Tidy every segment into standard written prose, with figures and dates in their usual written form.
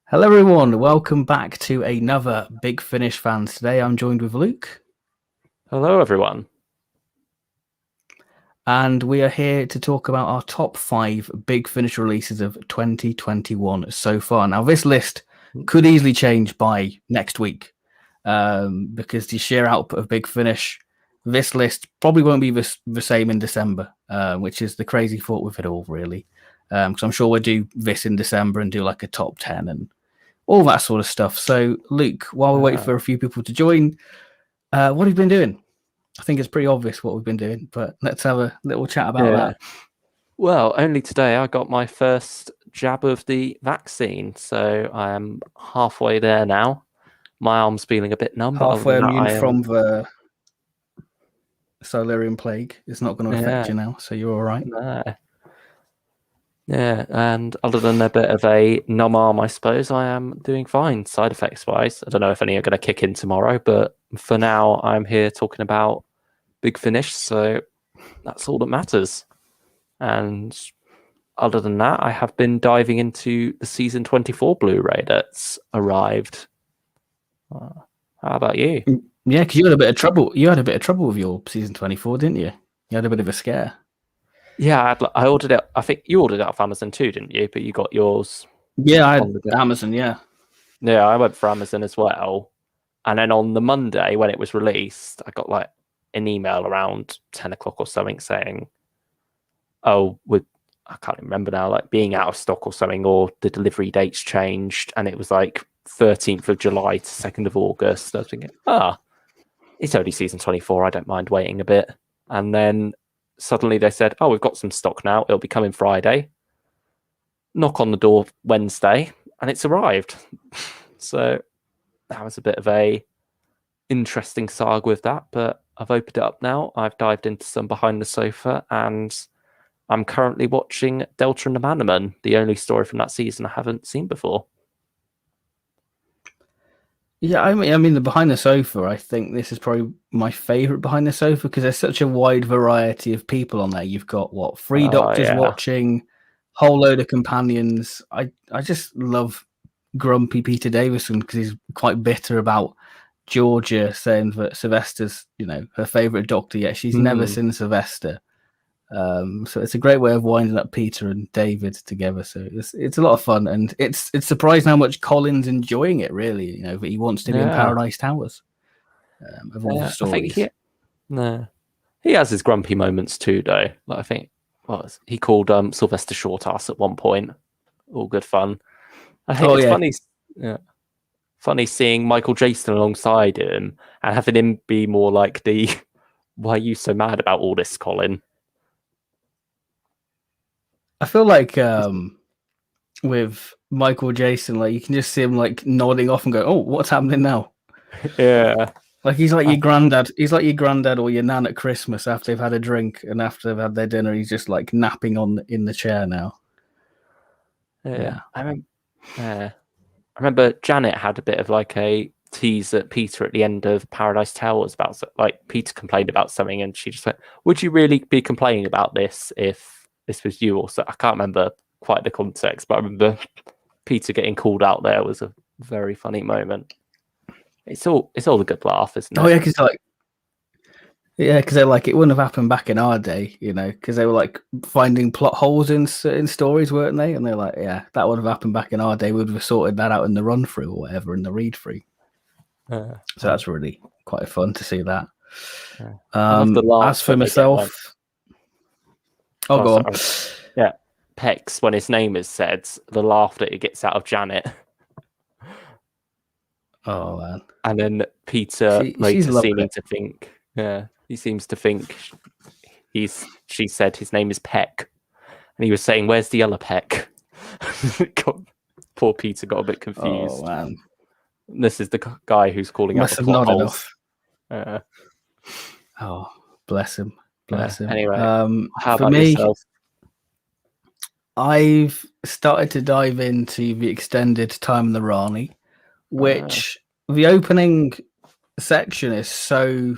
Hello, everyone. Welcome back to another Big Finish Fans. Today, I'm joined with Luke. Hello, everyone. And we are here to talk about our top 5 Big Finish releases of 2021 so far. Now, this list could easily change by next week because the sheer output of Big Finish, this list probably won't be the same in December, which is the crazy thought with it all, really. Because I'm sure we'll do this in December and do like a top 10 and all that sort of stuff. So, Luke, while we wait for a few people to join, what have you been doing? I think it's pretty obvious what we've been doing, but let's have a little chat about that. Well, only today I got my first jab of the vaccine, so I am halfway there now. My arm's feeling a bit numb. Halfway immune from the Solarian plague. It's not going to affect you now, so you're all right. No. Yeah, and other than a bit of a numb arm, I suppose, I am doing fine side effects wise. I don't know if any are going to kick in tomorrow, but for now, I'm here talking about Big Finish, so that's all that matters. And other than that, I have been diving into the season 24 Blu-ray that's arrived. How about you? Yeah, because you had a bit of trouble. You had a bit of trouble with your season 24, didn't you? You had a bit of a scare. Yeah, I ordered it. I think you ordered it off Amazon too, didn't you? But you got yours. Yeah, I had Amazon. Yeah. Yeah, I went for Amazon as well. And then on the Monday when it was released, I got like an email around 10 o'clock or something saying, "Oh, I can't remember now, like being out of stock or something, or the delivery dates changed," and it was like 13th of July to 2nd of August. I was thinking, it's only season 24. I don't mind waiting a bit. And then suddenly they said, "Oh, we've got some stock now. It'll be coming Friday." Knock on the door Wednesday, and it's arrived. So that was a bit of a interesting saga with that, but I've opened it up now. I've dived into some behind the sofa, and I'm currently watching Delta and the Bannerman, the only story from that season I haven't seen before. Yeah, I mean, the behind the sofa. I think this is probably my favorite behind the sofa because there's such a wide variety of people on there. You've got 3 doctors watching, whole load of companions. I just love grumpy Peter Davison because he's quite bitter about Georgia saying that Sylvester's, her favorite doctor. Yet she's never seen Sylvester. So it's a great way of winding up Peter and David together. So it's a lot of fun, and it's surprising how much Colin's enjoying it. Really, that he wants to be in Paradise Towers. Of all the stories, I think he has his grumpy moments too, though. Like I think he called Sylvester short ass at one point. All good fun. I think funny. Yeah. Funny seeing Michael Jason alongside him and having him be more like the "Why are you so mad about all this, Colin?" I feel like with Michael Jason, like you can just see him like nodding off and go, "Oh, what's happening now?" Yeah, like he's like your granddad. He's like your granddad or your nan at Christmas after they've had a drink and after they've had their dinner. He's just like napping in the chair now. Yeah. I remember Janet had a bit of like a tease at Peter at the end of Paradise Towers about like Peter complained about something, and she just went, "Would you really be complaining about this if this was you?" Or so I can't remember quite the context, but I remember Peter getting called out there was a very funny moment. It's all a good laugh, isn't it? Oh yeah, because they're like, it wouldn't have happened back in our day, because they were like finding plot holes in certain stories, weren't they? And they're like, yeah, that would have happened back in our day. We would have sorted that out in the run through or whatever, in the read through. So that's really quite fun to see that. As for myself, go on. Yeah, Pex, when his name is said, the laugh that he gets out of Janet. Oh man! And then Peter later seeming to think, he seems to think she said his name is Peck, and he was saying, "Where's the other Peck?" Poor Peter got a bit confused. Oh man! This is the guy who's calling out the plot holes. Oh, bless him. Bless him. Anyway, how about me, yourself? I've started to dive into the extended Time in the Rani, which the opening section is so,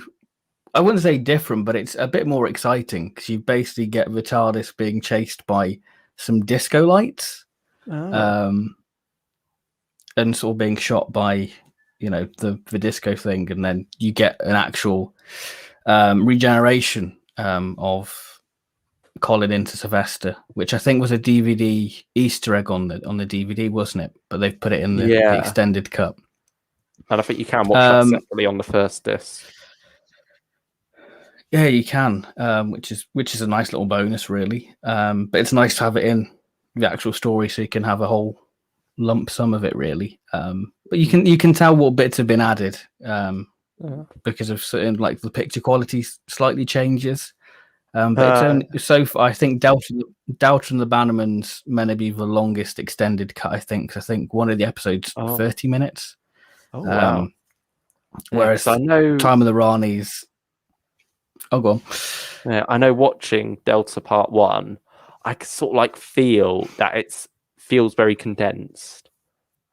I wouldn't say different, but it's a bit more exciting because you basically get the TARDIS being chased by some disco lights. and sort of being shot by, the disco thing, and then you get an actual regeneration of Colin into Sylvester, which I think was a DVD Easter egg on the DVD, wasn't it? But they've put it in the extended cut. And I think you can watch that separately on the first disc. Yeah, you can, which is a nice little bonus, really. But it's nice to have it in the actual story, so you can have a whole lump sum of it, really. But you can tell what bits have been added because of certain, like, the picture quality slightly changes. But it's only so far. I think Delta and the Bannerman's meant to be the longest extended cut. I think. I think one of the episodes 30 minutes. Oh wow! Whereas I know Time of the Ranis. Oh, go on. Yeah, I know. Watching Delta Part 1, I could sort of like feel that it feels very condensed,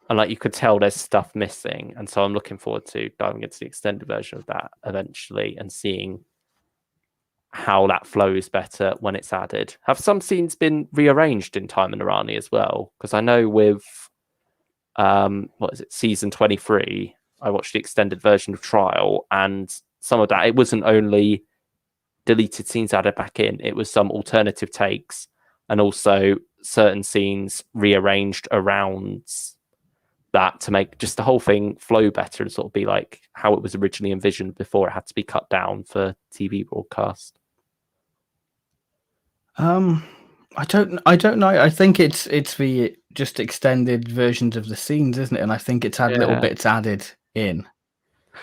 and like you could tell there's stuff missing. And so I'm looking forward to diving into the extended version of that eventually and seeing how that flows better when it's added. Have some scenes been rearranged in Time and Rani as well? Because I know with what is it, season 23, I watched the extended version of Trial, and some of that, it wasn't only deleted scenes added back in, it was some alternative takes and also certain scenes rearranged around that to make just the whole thing flow better and sort of be like how it was originally envisioned before it had to be cut down for TV broadcast. I don't know. I think it's the just extended versions of the scenes, isn't it? And I think it's had little bits added in.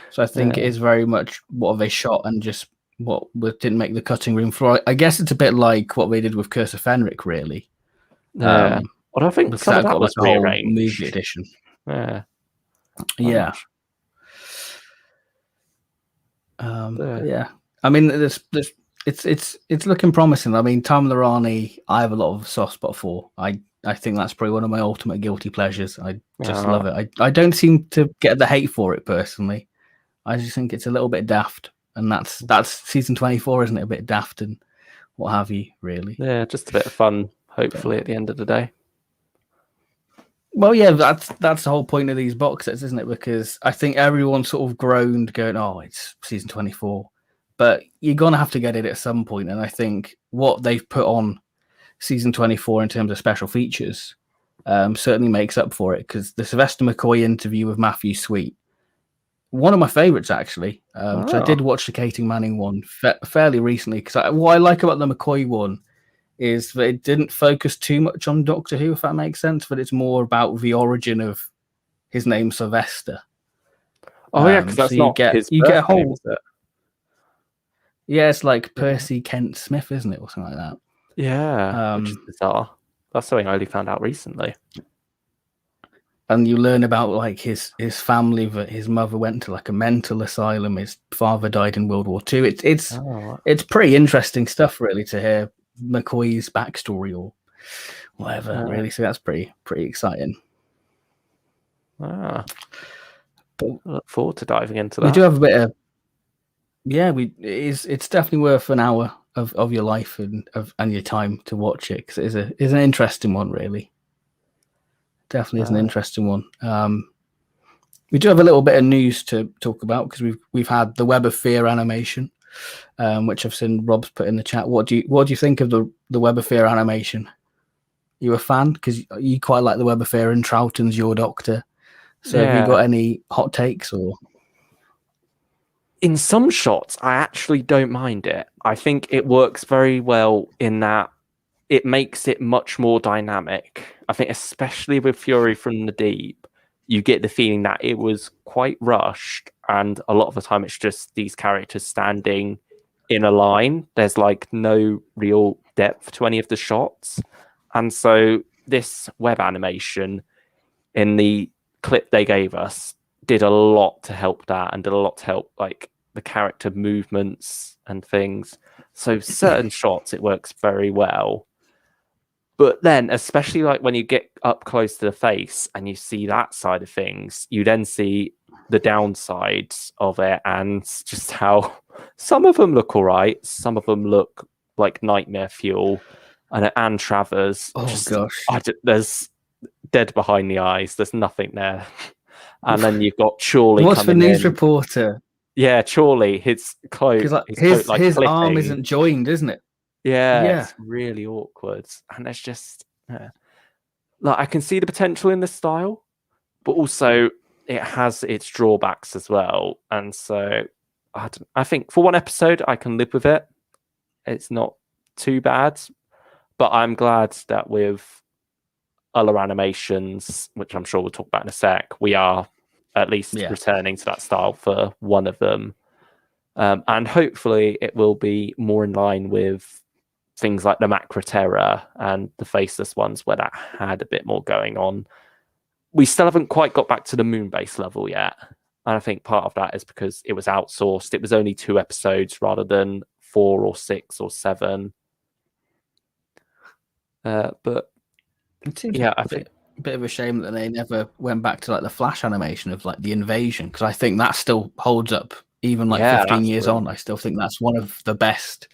So I think it is very much what they shot and just what didn't make the cutting room floor. I guess it's a bit like what they did with Curse of Fenric, really. Yeah. But I think some of that was like rearranged. Movie edition. Yeah. Yeah. Yeah. I mean, it's looking promising. I mean, Time of the Rani, I have a lot of soft spot for. I think that's probably one of my ultimate guilty pleasures. I just love it. I don't seem to get the hate for it personally. I just think it's a little bit daft, and that's season 24, isn't it? A bit daft and what have you, really. Yeah, just a bit of fun, hopefully, at the end of the day. Well, yeah, that's the whole point of these box sets, isn't it? Because I think everyone sort of groaned, going, "Oh, it's season 24," but you're gonna have to get it at some point. And I think what they've put on season 24 in terms of special features certainly makes up for it. Because the Sylvester McCoy interview with Matthew Sweet, one of my favorites, actually. So I did watch the Katie Manning one fairly recently. Because what I like about the McCoy one is that it didn't focus too much on Doctor Who, if that makes sense, but it's more about the origin of his name, Sylvester. Oh, yeah, because that's not his you get a whole name, is it? Yeah, it's like Percy Kent Smith, isn't it, or something like that? Yeah, which is bizarre. That's something I only found out recently. And you learn about like his family, that his mother went to like a mental asylum, his father died in World War II. It's pretty interesting stuff, really, to hear McCoy's backstory or whatever, really. So that's pretty exciting. But I look forward to diving into that. We do have a bit of it's definitely worth an hour of your life and your time to watch it, because it is an interesting one, really. Definitely is an interesting one. We do have a little bit of news to talk about, because we've had the Web of Fear animation, which I've seen Rob's put in the chat. What do you think of the Web of Fear animation? You a fan? Because you quite like the Web of Fear, and Troughton's your Doctor. So have you got any hot takes? Or in some shots, I actually don't mind it. I think it works very well in that it makes it much more dynamic. I think especially with Fury from the Deep, you get the feeling that it was quite rushed, and a lot of the time it's just these characters standing in a line. There's like no real depth to any of the shots. And so this web animation in the clip they gave us did a lot to help that, and did a lot to help like the character movements and things. So certain shots it works very well. But then, especially like when you get up close to the face and you see that side of things, you then see the downsides of it, and just how some of them look all right, some of them look like nightmare fuel. And Anne Travers, gosh, there's dead behind the eyes. There's nothing there. And then you've got Chorley What's the coming news in. reporter? Yeah, Chorley, his coat, Like, his coat like his flipping. arm isn't joined, isn't it? Yeah, it's really awkward. And it's just like, I can see the potential in this style, but also it has its drawbacks as well. And so I think for one episode I can live with it. It's not too bad, but I'm glad that with other animations, which I'm sure we'll talk about in a sec, we are at least returning to that style for one of them. And hopefully it will be more in line with things like the Macra Terror and the Faceless ones, where that had a bit more going on. We still haven't quite got back to the Moonbase level yet. And I think part of that is because it was outsourced. It was only 2 episodes rather than 4 or 6 or 7. But it seems I think a bit of a shame that they never went back to like the Flash animation of like the invasion, because I think that still holds up even like 15 years on. I still think that's one of the best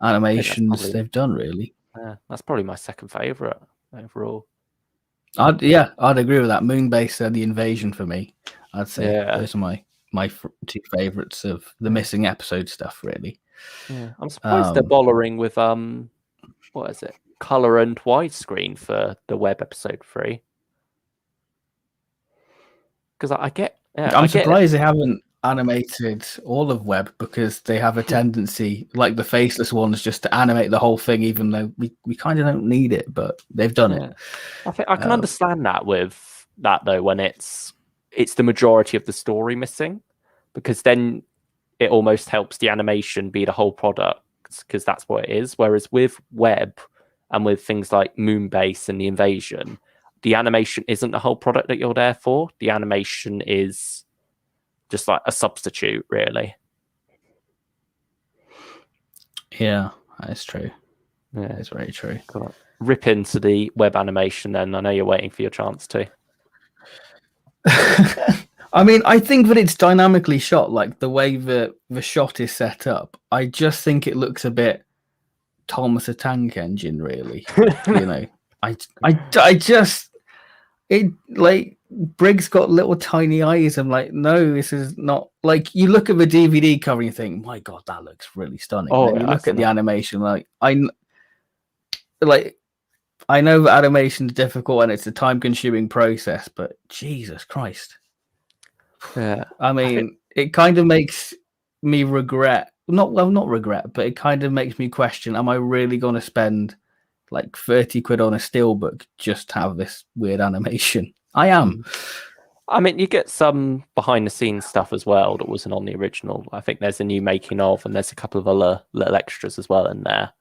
animations they've done, really. That's probably my second favorite overall. I'd agree with that. Moonbase and the invasion for me, I'd say those are my 2 favorites of the missing episode stuff, really. I'm surprised they're bothering with what is it, color and widescreen for the web episode 3, because I'm surprised they haven't animated all of web, because they have a tendency, like the Faceless ones, just to animate the whole thing, even though we kind of don't need it, but they've done it. I think I can understand that with that, though, when it's the majority of the story missing, because then it almost helps the animation be the whole product, because that's what it is. Whereas with web and with things like Moonbase and the invasion, the animation isn't the whole product that you're there for. The animation is just like a substitute, really. Yeah, that's true. Yeah, it's very true. Cool. Rip into the web animation then. I know you're waiting for your chance to. I mean, I think that it's dynamically shot, like the way the shot is set up. I just think it looks a bit Thomas the Tank Engine, really. You know, I just, it, like, Briggs got little tiny eyes. I'm like, no, this is not, like, you look at the DVD cover and you think, my God, that looks really stunning. Oh, and you look at the animation, like, I know that animation is difficult and it's a time-consuming process, but Jesus Christ. Yeah. I mean, it kind of makes me regret, not regret, but it kind of makes me question, am I really going to spend like 30 quid on a steelbook just to have this weird animation? I am. I mean, you get some behind-the-scenes stuff as well that wasn't on the original. I think there's a new making of, and there's a couple of other little extras as well in there.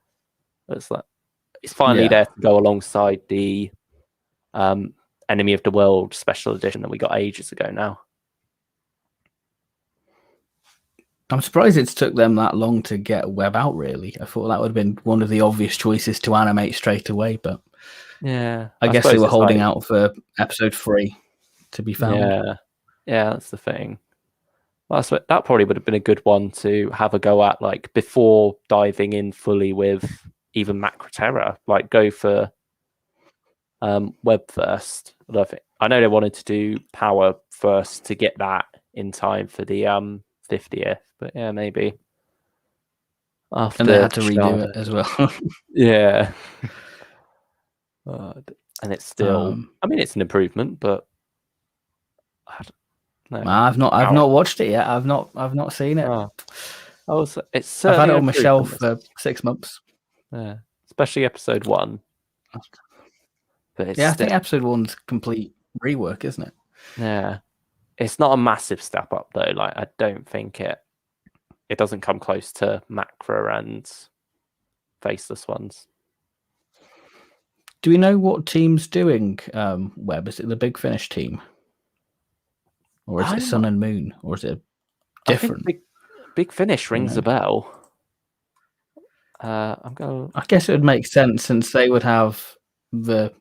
It's like, it's finally there to go alongside the Enemy of the World special edition that we got ages ago now. I'm surprised it's took them that long to get web out, really. I thought that would have been one of the obvious choices to animate straight away, but I guess they were holding out for episode 3 to be found. Yeah, that's the thing. Well, that probably would have been a good one to have a go at, like, before diving in fully with even Macra Terror. Like, go for web first. I know they wanted to do Power first to get that in time for the 50th, but yeah, maybe after. And they had to redo it as well. Yeah. And it's still, I mean, it's an improvement, but I don't know. I've not watched it yet. I've not seen it. It's I've had it on my shelf for 6 months. Yeah, especially episode 1. But I think episode 1's complete rework, isn't it? Yeah, it's not a massive step up though. Like, I don't think it doesn't come close to Macra and Faceless ones. Do we know what team's doing web? Is it the Big Finish team, or is it Sun and Moon, or is it different? I think Big Finish rings a bell. I guess it would make sense, since they would have the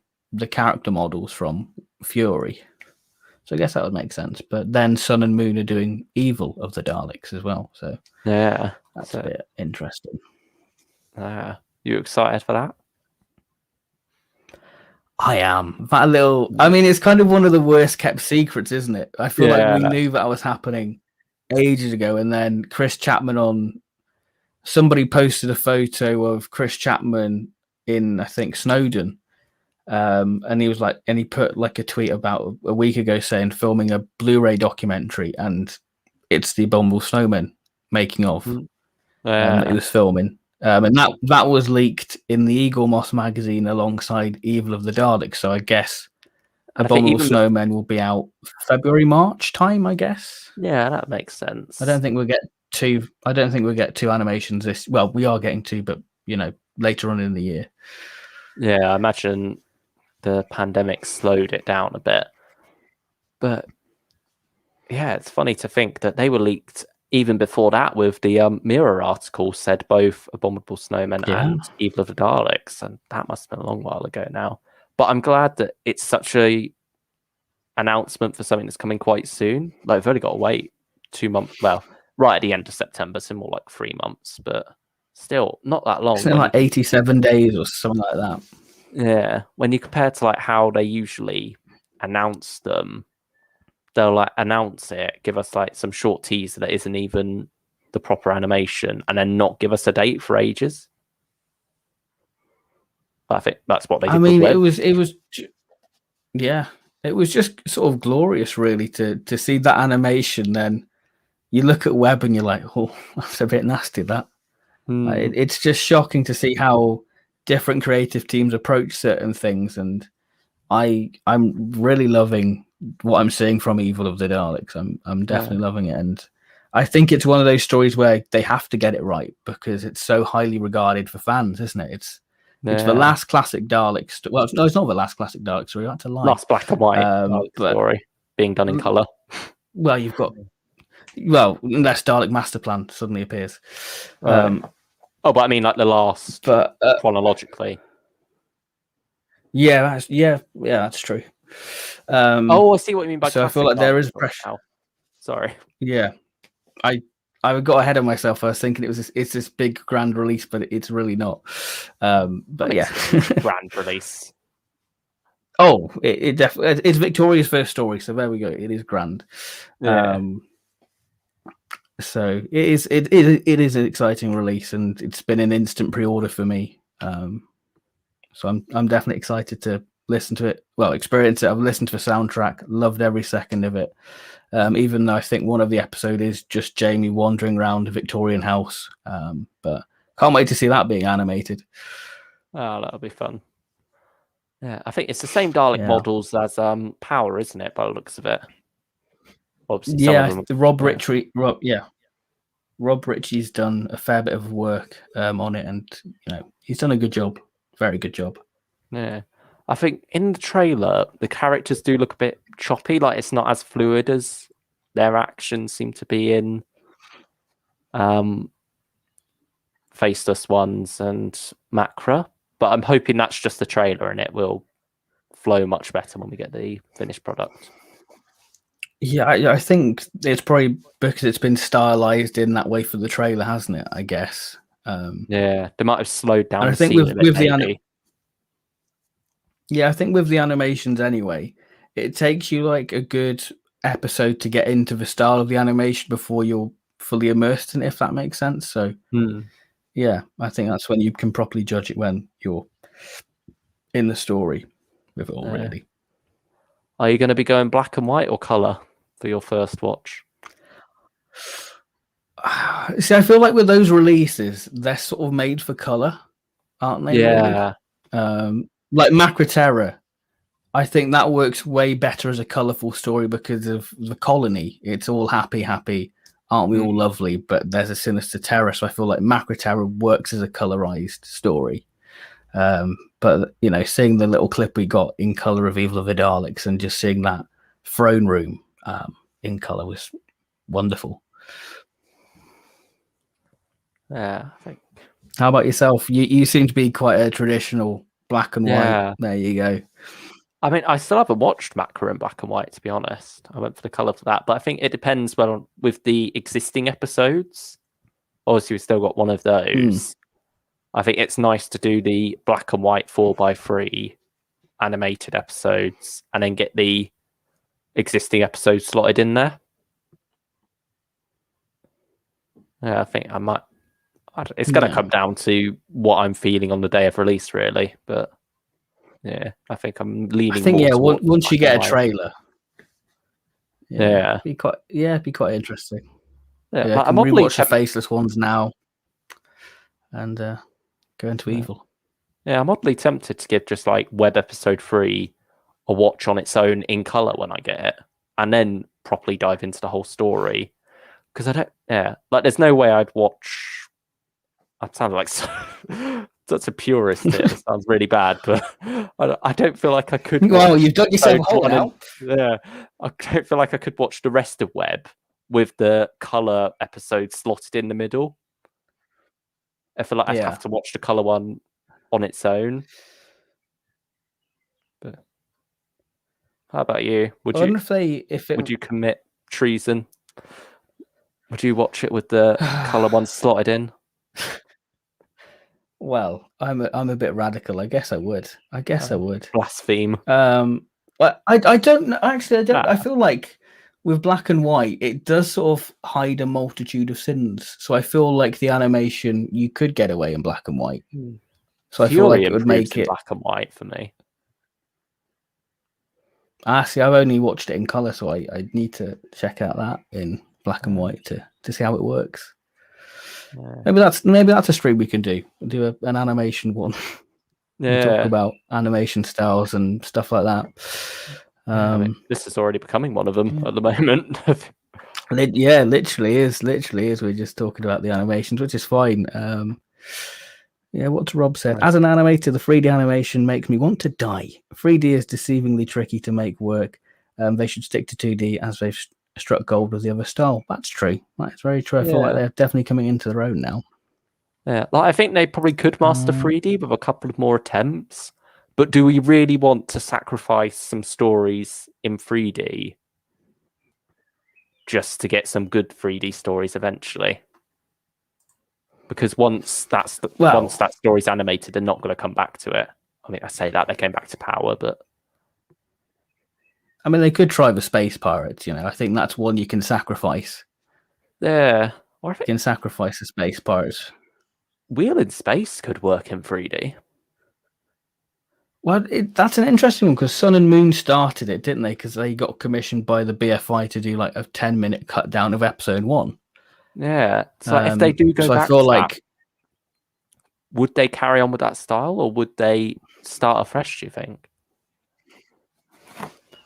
character models from Fury. So I guess that would make sense. But then Sun and Moon are doing Evil of the Daleks as well. So yeah, that's a bit interesting. You excited for that? I am. That little. I mean, it's kind of one of the worst kept secrets, isn't it? I feel like we knew that was happening ages ago, and then Chris Chapman on. Somebody posted a photo of Chris Chapman in, I think, Snowdon. And he was like, and he put like a tweet about a week ago saying filming a Blu-ray documentary, and it's the Abominable Snowmen making of that he was filming. And that was leaked in the Eagle Moss magazine alongside Evil of the Daleks. So I guess Abominable Snowmen will be out February, March time, I guess. Yeah, that makes sense. I don't think we'll get two animations this. Well, we are getting two, but later on in the year. Yeah, I imagine the pandemic slowed it down a bit. But yeah, it's funny to think that they were leaked even before that, with the Mirror article said both Abominable Snowmen and Evil of the Daleks, and that must have been a long while ago now. But I'm glad that it's such a announcement for something that's coming quite soon. Like, we've only got to wait 2 months. Well, right at the end of September, so more like 3 months, but still not that long. Isn't it like 87 days or something like that? Yeah, when you compare to like how they usually announce them, they'll like announce it, give us like some short teaser that isn't even the proper animation, and then not give us a date for ages. I think that's what they did. I mean, it was just sort of glorious, really, to see that animation. Then you look at Webb and you're like, oh, that's a bit nasty. That it's just shocking to see how different creative teams approach certain things, and I'm really loving what I'm seeing from Evil of the Daleks. I'm definitely loving it, and I think it's one of those stories where they have to get it right because it's so highly regarded for fans, isn't it? It's the last classic Daleks. Well, no, it's not the last classic Dalek story. That's a lie. Last black and white story being done in color. Well, you've got unless Dalek Master Plan suddenly appears. But I mean, like the last, chronologically. Yeah, that's true. I see what you mean by. So I feel like there is pressure. Now. Sorry. Yeah, I got ahead of myself. I was thinking it's this big grand release, but it's really not. But yeah, grand release. Oh, it definitely it's Victoria's first story, so there we go. It is grand. Yeah. So it is an exciting release, and it's been an instant pre-order for me. So I'm definitely excited to listen to it. Well, experience it. I've listened to the soundtrack, loved every second of it. Even though I think one of the episodes is just Jamie wandering around a Victorian house. But can't wait to see that being animated. Oh, that'll be fun. Yeah, I think it's the same Dalek models as Power, isn't it? By the looks of it. Obviously, Rob Ritchie's done a fair bit of work on it, and he's done a good job, very good job. Yeah, I think in the trailer the characters do look a bit choppy, like it's not as fluid as their actions seem to be in Faceless Ones and Macra. But I'm hoping that's just the trailer, and it will flow much better when we get the finished product. Yeah, I think it's probably because it's been stylized in that way for the trailer, hasn't it? I guess. Yeah, they might have slowed down. I think with the I think with the animations anyway, it takes you like a good episode to get into the style of the animation before you're fully immersed in it, if that makes sense. So, yeah, I think that's when you can properly judge it, when you're in the story with it all, really. Are you going to be going black and white or color for your first watch? See, I feel like with those releases, they're sort of made for color, aren't they? Yeah. Really? Like Macra Terror, I think that works way better as a colorful story because of the colony. It's all happy, aren't we all lovely? But there's a sinister terror, so I feel like Macra Terror works as a colorized story. But seeing the little clip we got in color of Evil of the Daleks and just seeing that throne room in color was wonderful. Yeah, I think. How about yourself? You seem to be quite a traditional black and white. There you go. I mean, I still haven't watched Macra in black and white, to be honest. I went for the color for that, but I think it depends with the existing episodes. Obviously, we've still got one of those. I think it's nice to do the black and white 4x3 animated episodes and then get the existing episodes slotted in there. Yeah, I think I might. It's going to come down to what I'm feeling on the day of release, really. But yeah, I think I'm leaning. Once you get a trailer, it'd be quite interesting. Yeah, I can rewatch the faceless ones now, and go into evil. Yeah, I'm oddly tempted to give just like Web episode 3 a watch on its own in color when I get it, and then properly dive into the whole story. Because I don't, there's no way I'd watch. I sound like such a purist here. It sounds really bad, but I don't feel like I could. Well, you've done yourself a hole now. Yeah, I don't feel like I could watch the rest of Web with the color episode slotted in the middle. I feel like I'd have to watch the color one on its own. But how about you? Would you commit treason? Would you watch it with the color one slotted in? Well, I'm a bit radical. I guess I would. I would. Blaspheme. But I don't know. Actually, I don't. I feel like with black and white, it does sort of hide a multitude of sins. So I feel like the animation you could get away in black and white. So I feel like it would make it black and white for me. See, I've only watched it in color, so I need to check out that in black and white to see how it works. Yeah. Maybe that's a stream we can do. We'll do an animation one. Yeah, talk about animation styles and stuff like that. This is already becoming one of them at the moment. Literally is. We're just talking about the animations, which is fine. What Rob said. As an animator, the 3D animation makes me want to die. 3D is deceivingly tricky to make work. They should stick to 2D as they've struck gold with the other style. That's true. That's very true. I feel like they're definitely coming into their own now. Yeah, I think they probably could master 3D with a couple of more attempts. But do we really want to sacrifice some stories in 3D just to get some good 3D stories eventually? Because once that story's animated, they're not going to come back to it. I mean, I say that they came back to Power, but I mean, they could try the Space Pirates. I think that's one you can sacrifice. Yeah, or you can sacrifice the Space Pirates. Wheel in Space could work in 3D. Well, that's an interesting one because Sun and Moon started it, didn't they? Because they got commissioned by the BFI to do like a 10-minute cut down of episode 1. Yeah, so if they do go back, I feel like would they carry on with that style or would they start afresh? Do you think?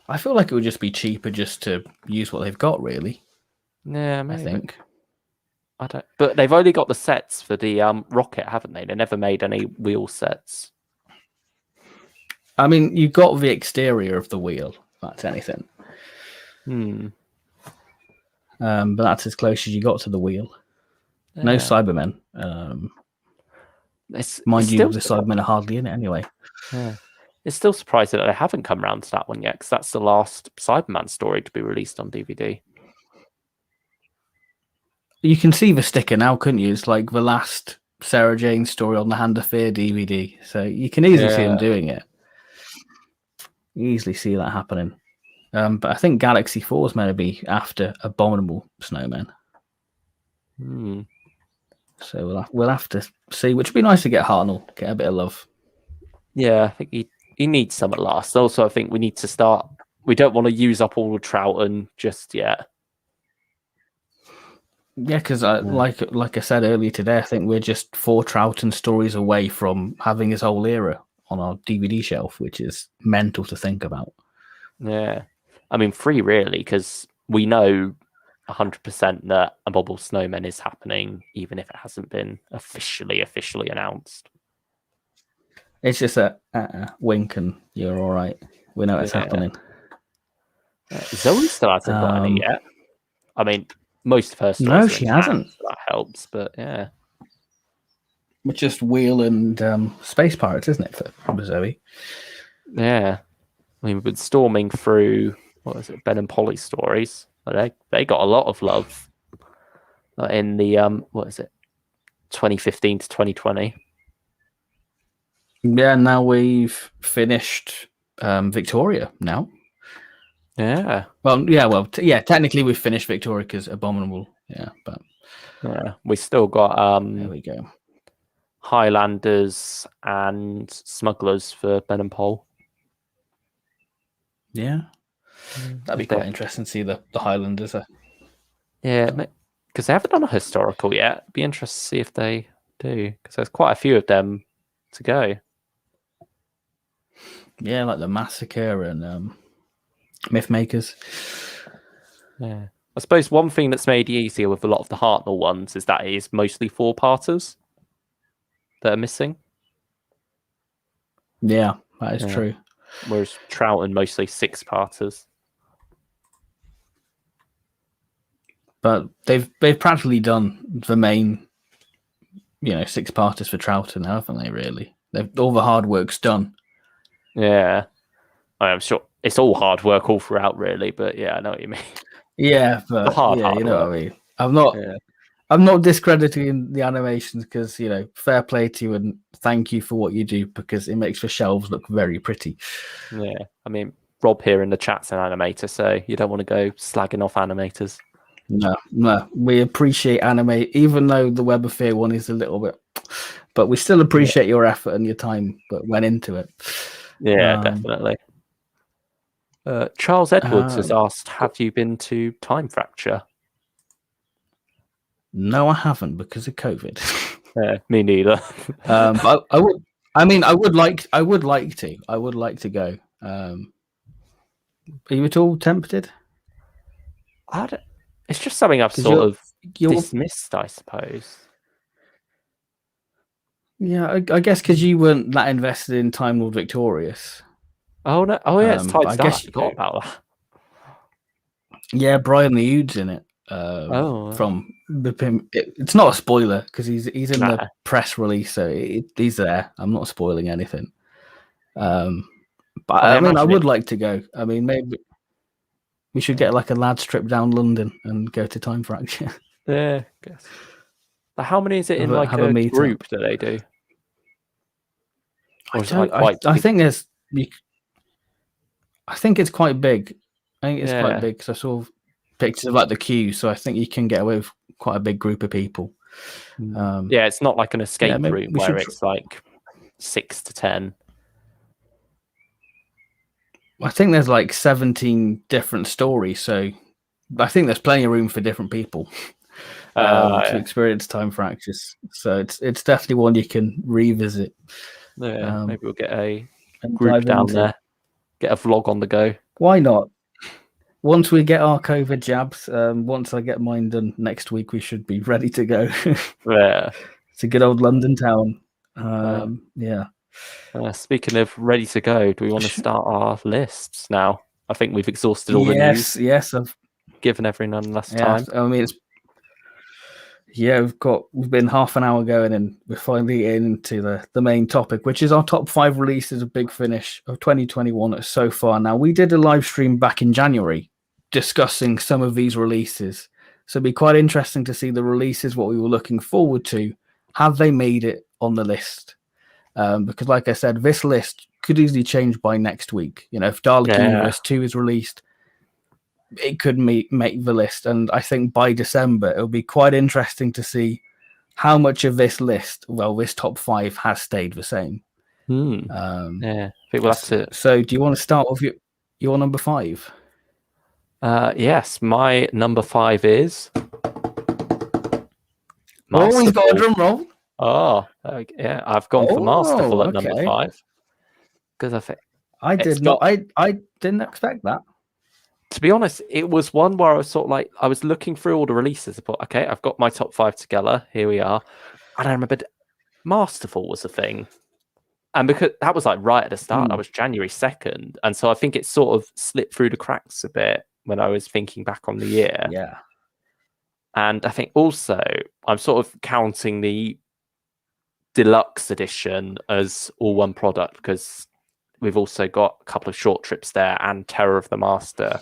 I feel like it would just be cheaper just to use what they've got, really. Yeah, maybe. I think. I don't. But they've only got the sets for the rocket, haven't they? They never made any wheel sets. I mean, you've got the exterior of the wheel. If that's anything. But that's as close as you got to the wheel. Yeah. No Cybermen. Mind you, the Cybermen are hardly in it anyway. Yeah. It's still surprising that they haven't come around to that one yet, because that's the last Cyberman story to be released on DVD. You can see the sticker now, couldn't you? It's like the last Sarah Jane story on the Hand of Fear DVD. So you can easily see them doing it. You easily see that happening. But I think Galaxy 4 is meant to be after Abominable Snowmen. So we'll have to see, which would be nice to get Hartnell, get a bit of love. Yeah, I think he needs some at last. Also, I think we need to start. We don't want to use up all of Troughton just yet. Yeah, because like I said earlier today, I think we're just 4 Troughton stories away from having his whole era on our DVD shelf, which is mental to think about. Yeah, I mean 3 really, because we know 100% that Abominable Snowmen is happening, even if it hasn't been officially announced. It's just a wink and you're all right. We know it's happening. Zoe still hasn't got any yet. I mean, most of her stories. No, she hasn't. So that helps, but yeah. It's just Wheel and Space Pirates, isn't it, for Zoe? Yeah. I mean, we've been storming through, Ben and Polly stories. They got a lot of love in the, 2015 to 2020. Yeah, now we've finished Victoria now. Yeah. Well, yeah. Technically, we've finished Victoria because Abominable. Yeah, but we still got there we go. Highlanders and Smugglers for Ben and Pole. Yeah, that'd be quite interesting to see the Highlanders. Yeah, because they haven't done a historical yet. It'd be interesting to see if they do, because there's quite a few of them to go. Yeah, like the Massacre and Mythmakers. Yeah. I suppose one thing that's made it easier with a lot of the Hartnell ones is that it is mostly 4-parters that are missing. Yeah, that is true. Whereas Troughton mostly 6-parters. But they've practically done the main, 6-parters for Troughton, haven't they? Really, all the hard work's done. Yeah, I'm sure it's all hard work all throughout, really. But yeah, I know what you mean. Yeah, but hard you know work. What I mean. I'm not discrediting the animations because fair play to you and thank you for what you do because it makes the shelves look very pretty. Yeah, I mean Rob here in the chat's an animator, so you don't want to go slagging off animators. No, we appreciate anime, even though the Web of Fear one is a little bit, but we still appreciate your effort and your time that went into it. Yeah, definitely. Charles Edwards has asked, have you been to Time Fracture? No, I haven't because of COVID. Me neither. But I would. I mean, I would like to. I would like to go. Are you at all tempted? It's just something I've sort of dismissed, I suppose. Yeah, I guess because you weren't that invested in Time Lord Victorious. Oh no! Oh yeah, it's Tides Dark. I forgot about that. Yeah, Brian the Oud's in it. From the it's not a spoiler because he's in the press release, so he's there. I'm not spoiling anything. But I mean, I would like to go. I mean, maybe we should get like a lads trip down London and go to Time Fracture. Yeah, I guess. But how many is it in like a group that they do? I think there's. I think it's quite big. I think it's quite big because I saw pictures of like the queue, so I think you can get away with quite a big group of people. Yeah, it's not like an escape room where it's like 6 to 10. I think there's like 17 different stories, so I think there's plenty of room for different people to experience Time Fractures. So it's definitely one you can revisit. Yeah, maybe we'll get a group down there, get a vlog on the go. Why not? Once we get our COVID jabs, once I get mine done next week, we should be ready to go. Yeah, it's a good old London town. Yeah. Speaking of ready to go, do we want to start our lists now? I think we've exhausted all the news. Yes, I've given everyone less time. I mean, we've been half an hour going, and we're finally into the main topic, which is our top 5 releases of Big Finish of 2021 so far. Now, we did a live stream back in January discussing some of these releases, so it'd be quite interesting to see the releases, what we were looking forward to. Have they made it on the list? Because, like I said, this list could easily change by next week. If Dalek Universe 2 is released, it could make the list, and I think by December it'll be quite interesting to see how much of this list, this top 5, has stayed the same. I think we'll have to. So, do you want to start with your number 5? Yes, my number 5 is. Always got a drum roll. Oh, yeah, I've gone for Masterful at number 5 because I think I didn't expect that. To be honest, it was one where I was sort of like, I was looking through all the releases. I thought, okay, I've got my top 5 together. Here we are. And I remembered Masterful was a thing. And because that was like right at the start, that was January 2nd. And so I think it sort of slipped through the cracks a bit when I was thinking back on the year. Yeah. And I think also I'm sort of counting the deluxe edition as all one product because we've also got a couple of short trips there and Terror of the Master,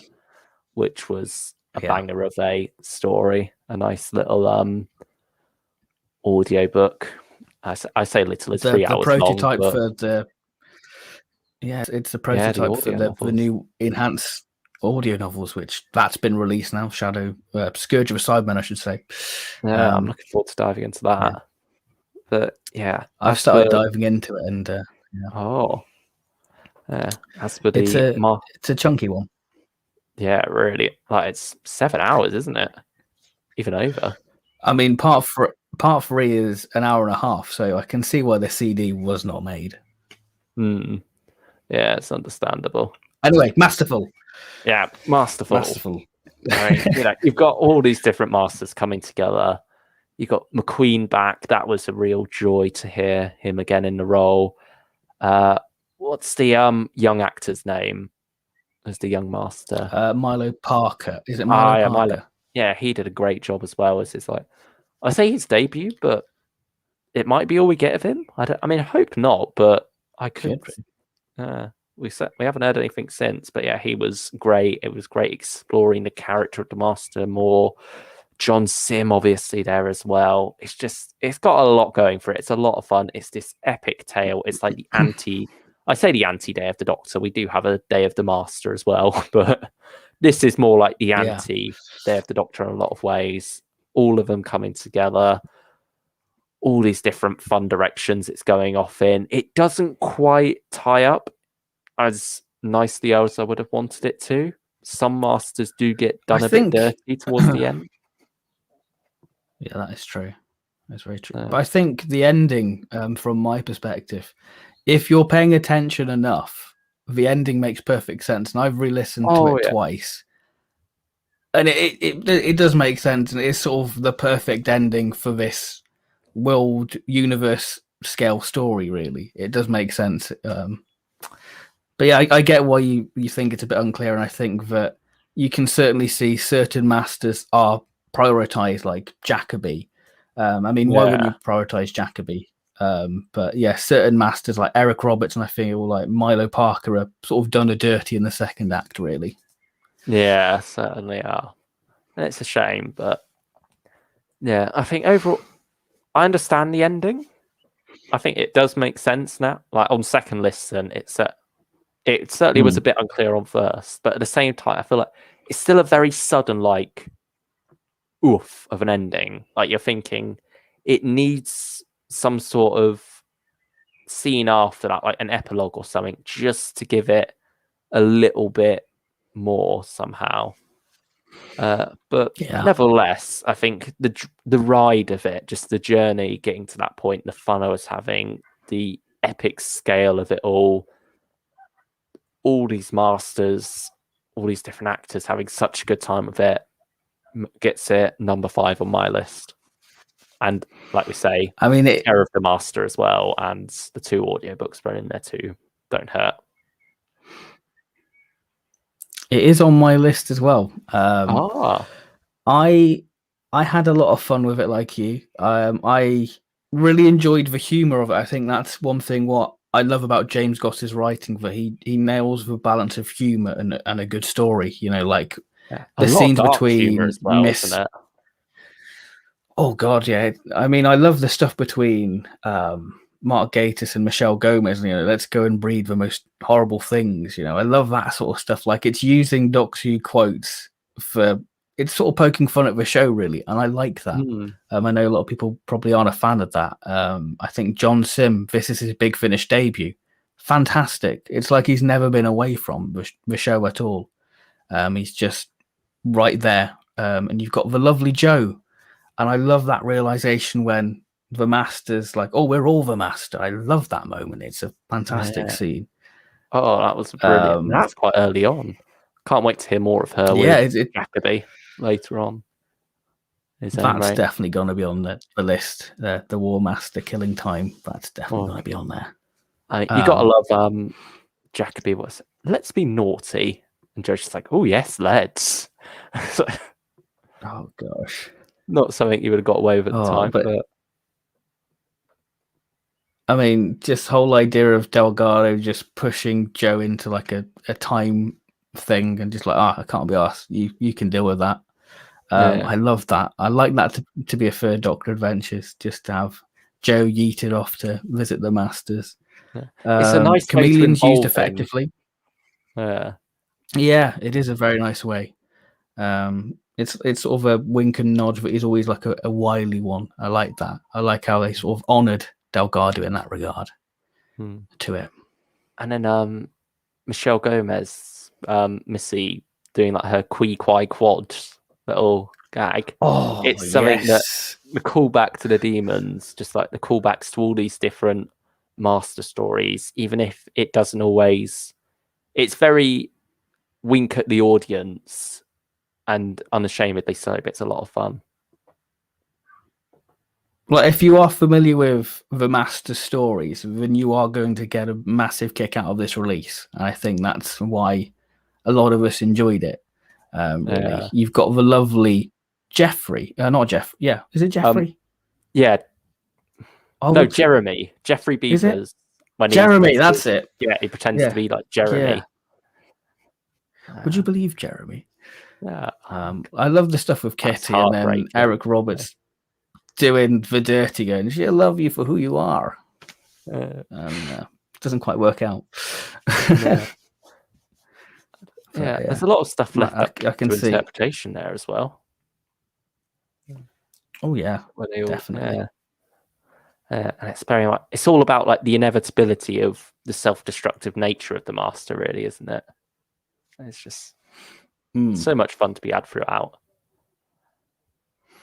which was a banger of a story, a nice little audio book. I say little, it's 3 hours prototype long. For the Yeah, it's the prototype for the new enhanced audio novels, which that's been released now. Scourge of a Cybermen, I should say. Yeah, I'm looking forward to diving into that. Yeah. But yeah, I've started diving into it, and as for it's a chunky one. Yeah, really. Like, it's 7 hours, isn't it? Even over. I mean, part 3 is an hour and a half, so I can see why the CD was not made. Yeah, it's understandable. Anyway, Masterful. Yeah, Masterful. I mean, you've got all these different masters coming together. You got McQueen back. That was a real joy to hear him again in the role. What's the young actor's name as the young master? Milo Parker. Is it Milo Parker? Yeah, he did a great job as well. As I say his debut, but it might be all we get of him. I mean, I hope not, but I could. We haven't heard anything since, but yeah, he was great. It was great exploring the character of the Master more. John Sim, obviously, there as well. It's got a lot going for it. It's a lot of fun. It's this epic tale. It's like the anti Day of the Doctor. We do have a Day of the Master as well, but this is more like the anti Day of the Doctor in a lot of ways. All of them coming together. All these different fun directions it's going off in. It doesn't quite tie up as nicely as I would have wanted it to. Some masters do get done bit dirty towards the end. Yeah, that is true. That's very true. But I think the ending, from my perspective, if you're paying attention enough, the ending makes perfect sense. And I've re-listened to it twice. And it does make sense. And it's sort of the perfect ending for this world universe scale story, really. It does make sense. But yeah, I get why you think it's a bit unclear, and I think that you can certainly see certain masters are prioritized, like Jacoby. I mean, why wouldn't you prioritize Jacoby? But yeah, certain masters like Eric Roberts and I feel like Milo Parker are sort of done a dirty in the second act, really. Yeah, certainly are. And it's a shame, but yeah, I think overall, I understand the ending. I think it does make sense now. Like on second listen, it certainly was a bit unclear on first, but at the same time, I feel like it's still a very sudden, like, oof of an ending. Like, you're thinking it needs some sort of scene after that, like an epilogue or something, just to give it a little bit more somehow. But nevertheless, I think the ride of it, just the journey, getting to that point, the fun I was having, the epic scale of it all these masters, all these different actors having such a good time with it, gets it number 5 on my list. And like we say, I mean, Terror of the Master as well, and the 2 audiobooks thrown in there too don't hurt. It is on my list as well. I had a lot of fun with it, like you. I really enjoyed the humor of it. I think that's one thing what I love about James Goss's writing, that he nails the balance of humor and a good story. You know, like the scenes between as well, isn't it? Oh God, yeah. I mean, I love the stuff between Mark Gatiss and Michelle Gomez. You know, let's go and breed the most horrible things. You know, I love that sort of stuff. Like, it's using Doctor Who quotes it's sort of poking fun at the show, really, and I like that. I know a lot of people probably aren't a fan of that. I think John Sim, this is his Big Finish debut. Fantastic. It's like he's never been away from the show at all. He's just right there. And you've got the lovely Joe. And I love that realization when the Master's like, oh, we're all the Master. I love that moment. It's a fantastic scene. Oh, that was brilliant. That's quite early on. Can't wait to hear more of her with Jacoby later on. That's definitely going to be on the list. The War Master Killing Time. That's definitely going to be on there. You got to love Jacoby. Let's be naughty. And Joe's just like, oh, yes, let's. Oh, gosh. Not something you would have got away with at the time, but I mean, just whole idea of Delgado just pushing Joe into like a time thing and just like, I can't be asked. You can deal with that. I love that. I like that to be a Third Doctor Adventures, just to have Joe yeeted off to visit the Masters. It's a nice chameleons way to used involve him. effectively. Yeah, it is a very nice way. It's sort of a wink and nod, but he's always like a wily one. I like that. I like how they sort of honoured Delgado in that regard to it. And then Michelle Gomez, Missy, doing like her quai quad little gag. Oh, it's something that the callback to the demons, just like the callbacks to all these different master stories, even if it doesn't always, it's very wink at the audience and unashamedly so, but it's a lot of fun. Well, if you are familiar with the master stories, then you are going to get a massive kick out of this release. And I think that's why a lot of us enjoyed it. Really, you've got the lovely Jeffrey, not Jeff. Yeah, is it Jeffrey? Yeah. Oh, no, Jeremy. Jeffrey Beavers. Jeremy, that's it. Yeah, he pretends to be like Jeremy. Yeah. Would you believe Jeremy? Yeah. I love the stuff with Kitty and then Eric Roberts doing the dirty, going, "She'll love you for who you are," and doesn't quite work out. There's a lot of stuff left up to interpretation there as well. Oh yeah, definitely. And it's very much, it's all about like the inevitability of the self-destructive nature of the master, really, isn't it? It's just so much fun to be had throughout.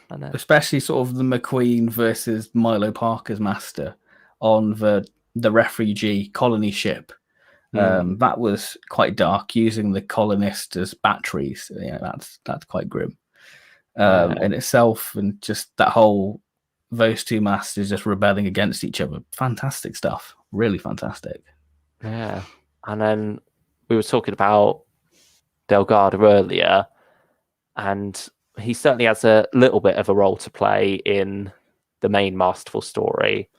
Especially sort of the McQueen versus Milo Parker's master on the refugee colony ship. That was quite dark, using the colonists as batteries. That's quite grim in itself, and just that whole those two masters just rebelling against each other. Fantastic stuff, really fantastic. Yeah, and then we were talking about Delgado earlier, and he certainly has a little bit of a role to play in the main Masterful story.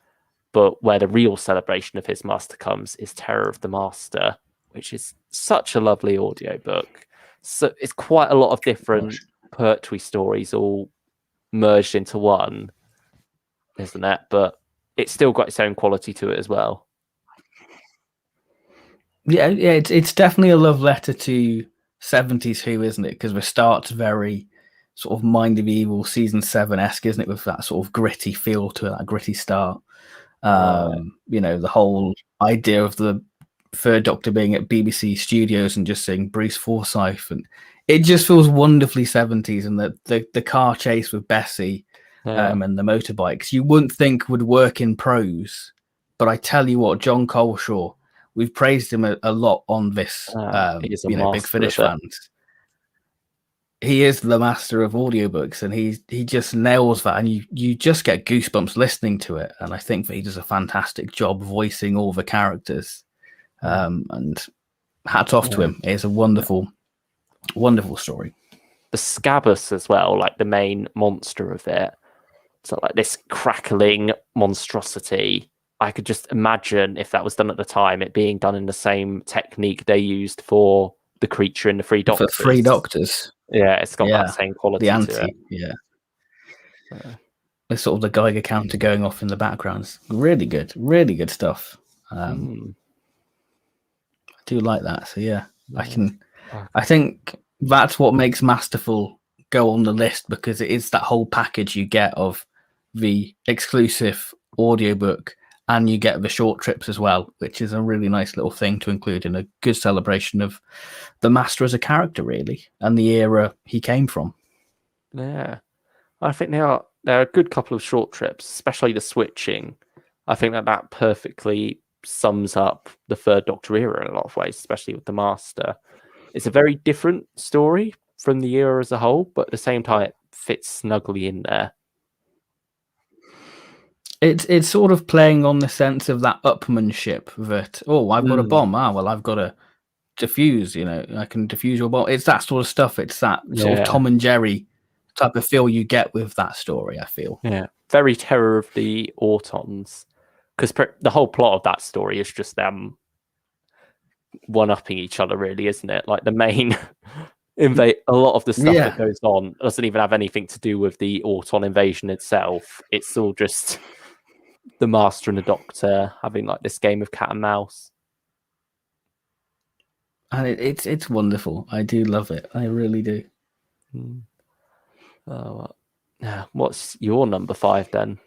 But where the real celebration of his master comes is Terror of the Master, which is such a lovely audiobook. So it's quite a lot of different Pertwee stories all merged into one, isn't it? But it's still got its own quality to it as well. Yeah, it's definitely a love letter to 70s Who, isn't it? Because the start's very sort of Mind of Evil season 7-esque, isn't it? With that sort of gritty feel to it, that gritty start. The whole idea of the third Doctor being at BBC Studios and just saying Bruce Forsyth, and it just feels wonderfully 70s. And the car chase with Bessie and the motorbikes, you wouldn't think would work in prose, but I tell you what, John Coleshaw, we've praised him a lot on this. Big Finish fans. He is the master of audiobooks, and he just nails that, and you just get goosebumps listening to it. And I think that he does a fantastic job voicing all the characters. And hats off to him. It's a wonderful, wonderful story. The Scabbus as well, like the main monster of it. So like this crackling monstrosity. I could just imagine if that was done at the time, it being done in the same technique they used for the creature in the Three Doctors. For Three Doctors. Yeah, it's got that same quality to it. Yeah. There's sort of the Geiger counter going off in the background. It's really good stuff. I do like that. So yeah, I think that's what makes Masterful go on the list, because it is that whole package you get of the exclusive audiobook, and you get the short trips as well, which is a really nice little thing to include in a good celebration of the Master as a character, really, and the era he came from. Yeah, I think there are a good couple of short trips, especially the switching. I think that perfectly sums up the Third Doctor era in a lot of ways, especially with the Master. It's a very different story from the era as a whole, but at the same time, it fits snugly in there. It's sort of playing on the sense of that upmanship that, I've got a bomb. I've got to diffuse, I can diffuse your bomb. It's that sort of stuff. It's that sort of Tom and Jerry type of feel you get with that story, I feel. Yeah, very Terror of the Autons, because the whole plot of that story is just them one-upping each other, really, isn't it? Like the main a lot of the stuff that goes on doesn't even have anything to do with the Auton invasion itself. It's all just the Master and the Doctor having like this game of cat and mouse. And it's wonderful. I do love it. I really do. What's your number 5 then?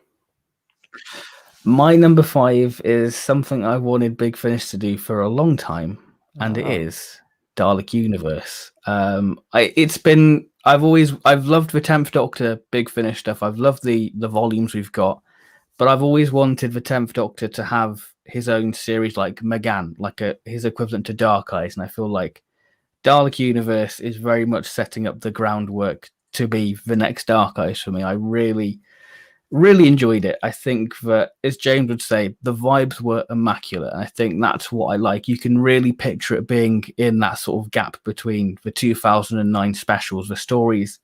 My number 5 is something I wanted Big Finish to do for a long time, and it is Dalek Universe. I've loved the 10th Doctor Big Finish stuff. I've loved the volumes we've got, but I've always wanted the 10th Doctor to have his own series like McGann, like his equivalent to Dark Eyes, and I feel like Dalek Universe is very much setting up the groundwork to be the next Dark Eyes for me. I really enjoyed it. I think that, as James would say, the vibes were immaculate. And I think that's what I like. You can really picture it being in that sort of gap between the 2009 specials. The stories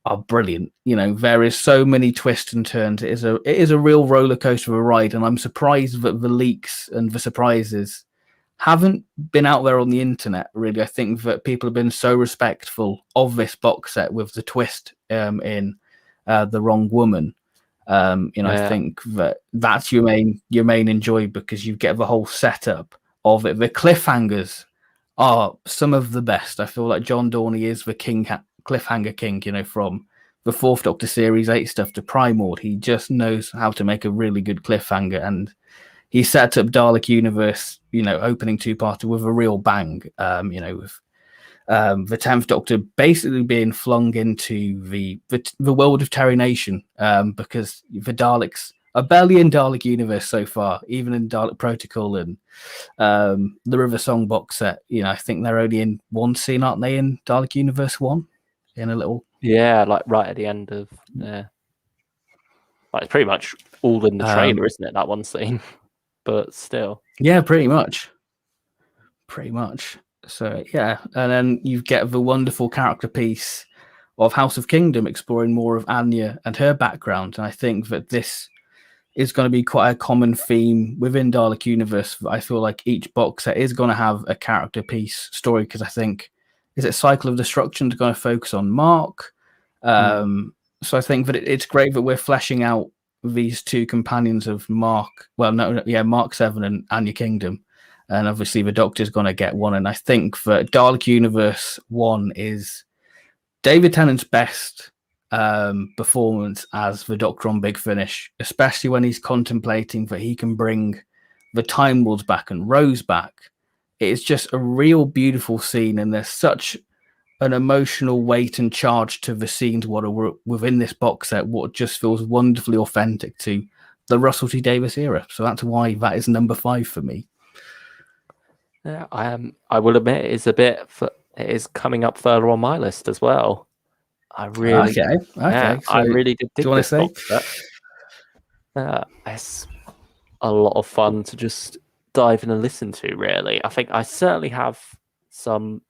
are brilliant. There is so many twists and turns. It is a real roller coaster of a ride. And I'm surprised that the leaks and the surprises haven't been out there on the internet, really. I think that people have been so respectful of this box set with the twist in The Wrong Woman. I think that's your main enjoy, because you get the whole setup of it. The cliffhangers are some of the best. I feel like John Dorney is the cliffhanger king, from the 4th Doctor Series 8 stuff to Primord. He just knows how to make a really good cliffhanger, and he set up Dalek Universe, opening 2-parter with a real bang, with the 10th Doctor basically being flung into the world of Terry Nation, because the Daleks are barely in Dalek Universe so far, even in Dalek Protocol and the River Song box set. I think they're only in one scene, aren't they, in Dalek Universe 1? In a little... Yeah, like right at the end of... Yeah. Like, it's pretty much all in the trailer, isn't it, that one scene? But still. Yeah, pretty much. So, yeah. And then you get the wonderful character piece of House of Kingdom exploring more of Anya and her background. And I think that this is going to be quite a common theme within Dalek Universe. I feel like each box set is going to have a character piece story, because I think, is it Cycle of Destruction is going to focus on Mark? So I think that it's great that we're fleshing out these two companions of Mark. Well, Mark 7 and Anya Kingdom. And obviously the Doctor's going to get one. And I think that Dalek Universe 1 is David Tennant's best performance as the Doctor on Big Finish, especially when he's contemplating that he can bring the Time Lords back and Rose back. It's just a real beautiful scene, and there's such an emotional weight and charge to the scenes what are within this box set, what just feels wonderfully authentic to the Russell T Davies era. So that's why that is number 5 for me. Yeah, I will admit it is coming up further on my list as well. Okay. Yeah, so I really did dig do you want to say? It's a lot of fun to just dive in and listen to, really. I think I certainly have some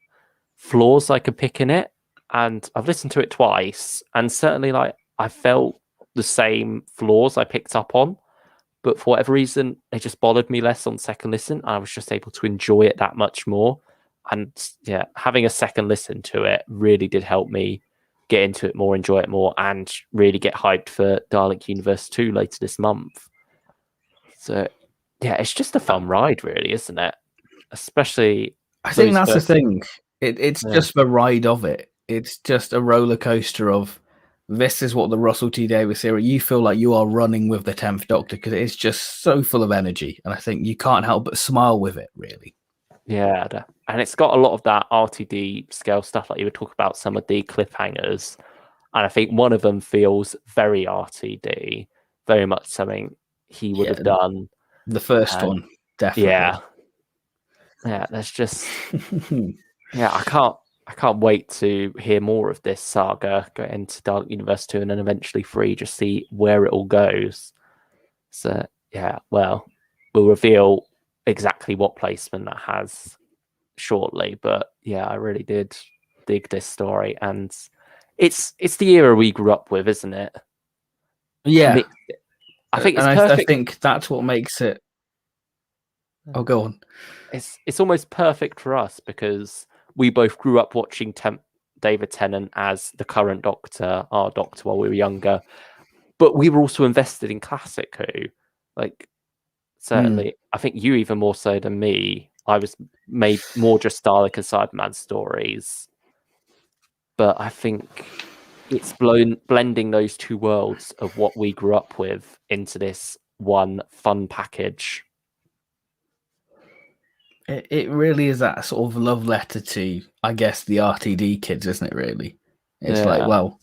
flaws I could pick in it, and I've listened to it twice, and certainly I felt the same flaws I picked up on, but for whatever reason it just bothered me less on second listen. I was just able to enjoy it that much more, and yeah, having a second listen to it really did help me get into it more, enjoy it more, and really get hyped for Dalek Universe 2 later this month. So yeah, it's just a fun ride, really, isn't it? Especially, I think that's the thing. It's just the ride of it. It's just a roller coaster of, this is what the Russell T Davies era. You feel like you are running with the 10th Doctor, because it's just so full of energy, and I think you can't help but smile with it, really. Yeah, and it's got a lot of that RTD scale stuff, like you would talk about some of the cliffhangers, and I think one of them feels very RTD, very much something he would have done. The first one, definitely. Yeah. There's just yeah, I can't wait to hear more of this saga, go into Dalek Universe 2 and then eventually 3, just see where it all goes. So yeah, well, we'll reveal exactly what placement that has shortly, but yeah, I really did dig this story, and it's the era we grew up with, isn't it? Yeah, I think it's perfect. I think that's what makes it. Oh, go on. It's almost perfect for us, because we both grew up watching David Tennant as the current Doctor, our Doctor, while we were younger, but we were also invested in Classic Who. Like, certainly, I think you even more so than me. I was made more just Dalek and Cyberman stories, but I think it's blending those two worlds of what we grew up with into this one fun package. It really is that sort of love letter to, I guess, the RTD kids, isn't it? Really, it's like, well,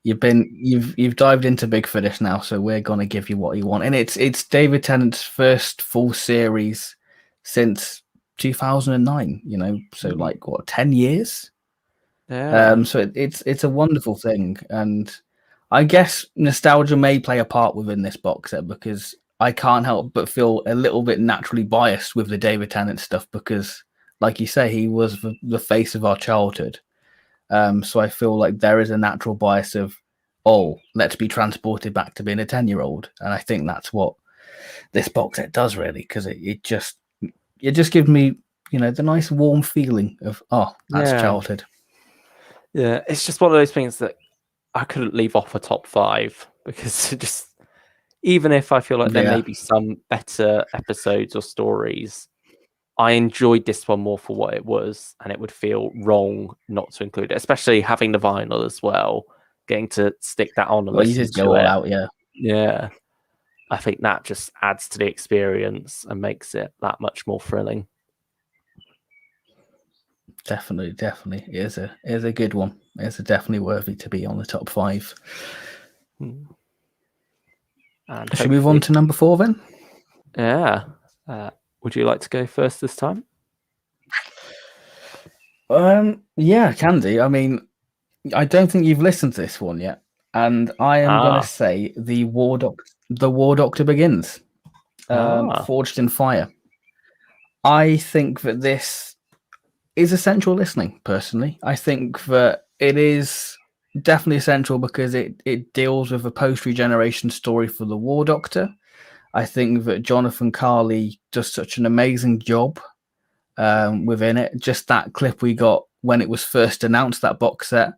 you've dived into Big Finish now, so we're gonna give you what you want, and it's David Tennant's first full series since 2009. You know, so like what, 10 years? Yeah. So it's a wonderful thing, and I guess nostalgia may play a part within this box set because I can't help but feel a little bit naturally biased with the David Tennant stuff because, like you say, he was the face of our childhood. So I feel like there is a natural bias of, oh, let's be transported back to being a 10-year-old, and I think that's what this box set does really, because it just gives me, you know, the nice warm feeling of, oh, that's childhood. Yeah, it's just one of those things that I couldn't leave off a top 5 because just even if I feel like there may be some better episodes or stories, I enjoyed this one more for what it was, and it would feel wrong not to include it, especially having the vinyl as well, getting to stick that on and listen you just to go it. all out, Yeah. I think that just adds to the experience and makes it that much more thrilling. Definitely. It is a good one. It's definitely worthy to be on the top 5. And should we move on to number 4 then? Yeah. Would you like to go first this time? Yeah, can do. I mean, I don't think you've listened to this one yet, and I am going to say the War Doctor Begins, Forged in Fire. I think that this is essential listening. Personally, I think that it is definitely essential because it deals with a post-regeneration story for the War Doctor. I think that Jonathan Carley does such an amazing job within it. Just that clip we got when it was first announced, that box set,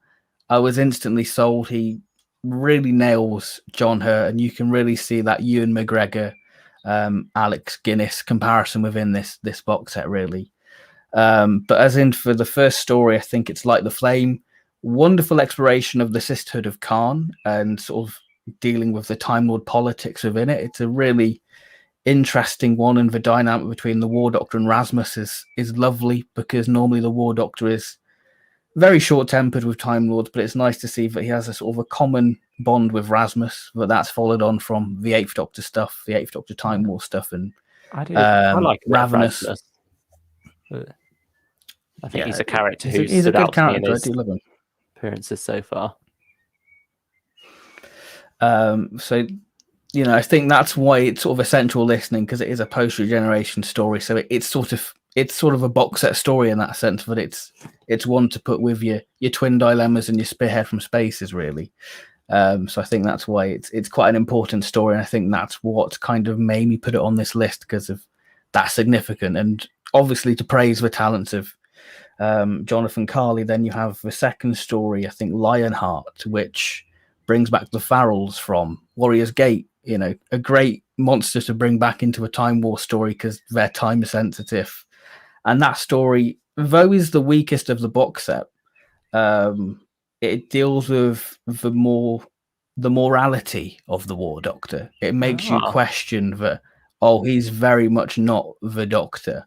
I was instantly sold. He really nails John Hurt, and you can really see that Ewan McGregor, Alex Guinness comparison within this box set, really. But as in for the first story, I think it's Light the Flame. Wonderful exploration of the sisterhood of Khan and sort of dealing with the Time Lord politics within it. It's a really interesting one, and the dynamic between the War Doctor and Rasmus is lovely because normally the War Doctor is very short-tempered with Time Lords, but it's nice to see that he has a sort of a common bond with Rasmus, but that's followed on from the Eighth Doctor stuff, the Eighth Doctor Time War stuff, and I like Ravenous. I think he's a character he's a good character. I do love him. Appearances so far. So, you know, I think that's why it's sort of essential listening, because it is a post-regeneration story. So it's sort of a box set story in that sense, but it's one to put with your twin dilemmas and your spearhead from spaces, really. So I think that's why it's quite an important story, and I think that's what kind of made me put it on this list because of that significant. And obviously, to praise the talents of Jonathan Carley, then you have the second story, I think Lionheart, which brings back the Farrells from Warrior's Gate. You know, a great monster to bring back into a Time War story because they're time sensitive. And that story, though is the weakest of the box set, it deals with the morality of the War Doctor. It makes you question that, he's very much not the Doctor,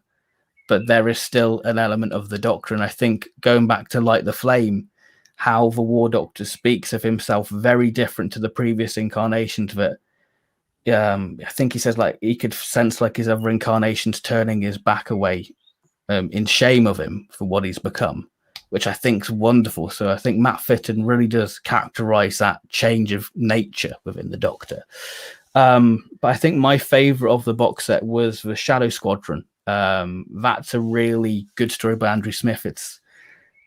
but there is still an element of the Doctor. And I think going back to Light the Flame, how the War Doctor speaks of himself very different to the previous incarnations, that I think he says like he could sense like his other incarnations turning his back away in shame of him for what he's become, which I think is wonderful. So I think Matt Fitton really does characterize that change of nature within the Doctor. But I think my favorite of the box set was the Shadow Squadron. That's a really good story by Andrew Smith. It's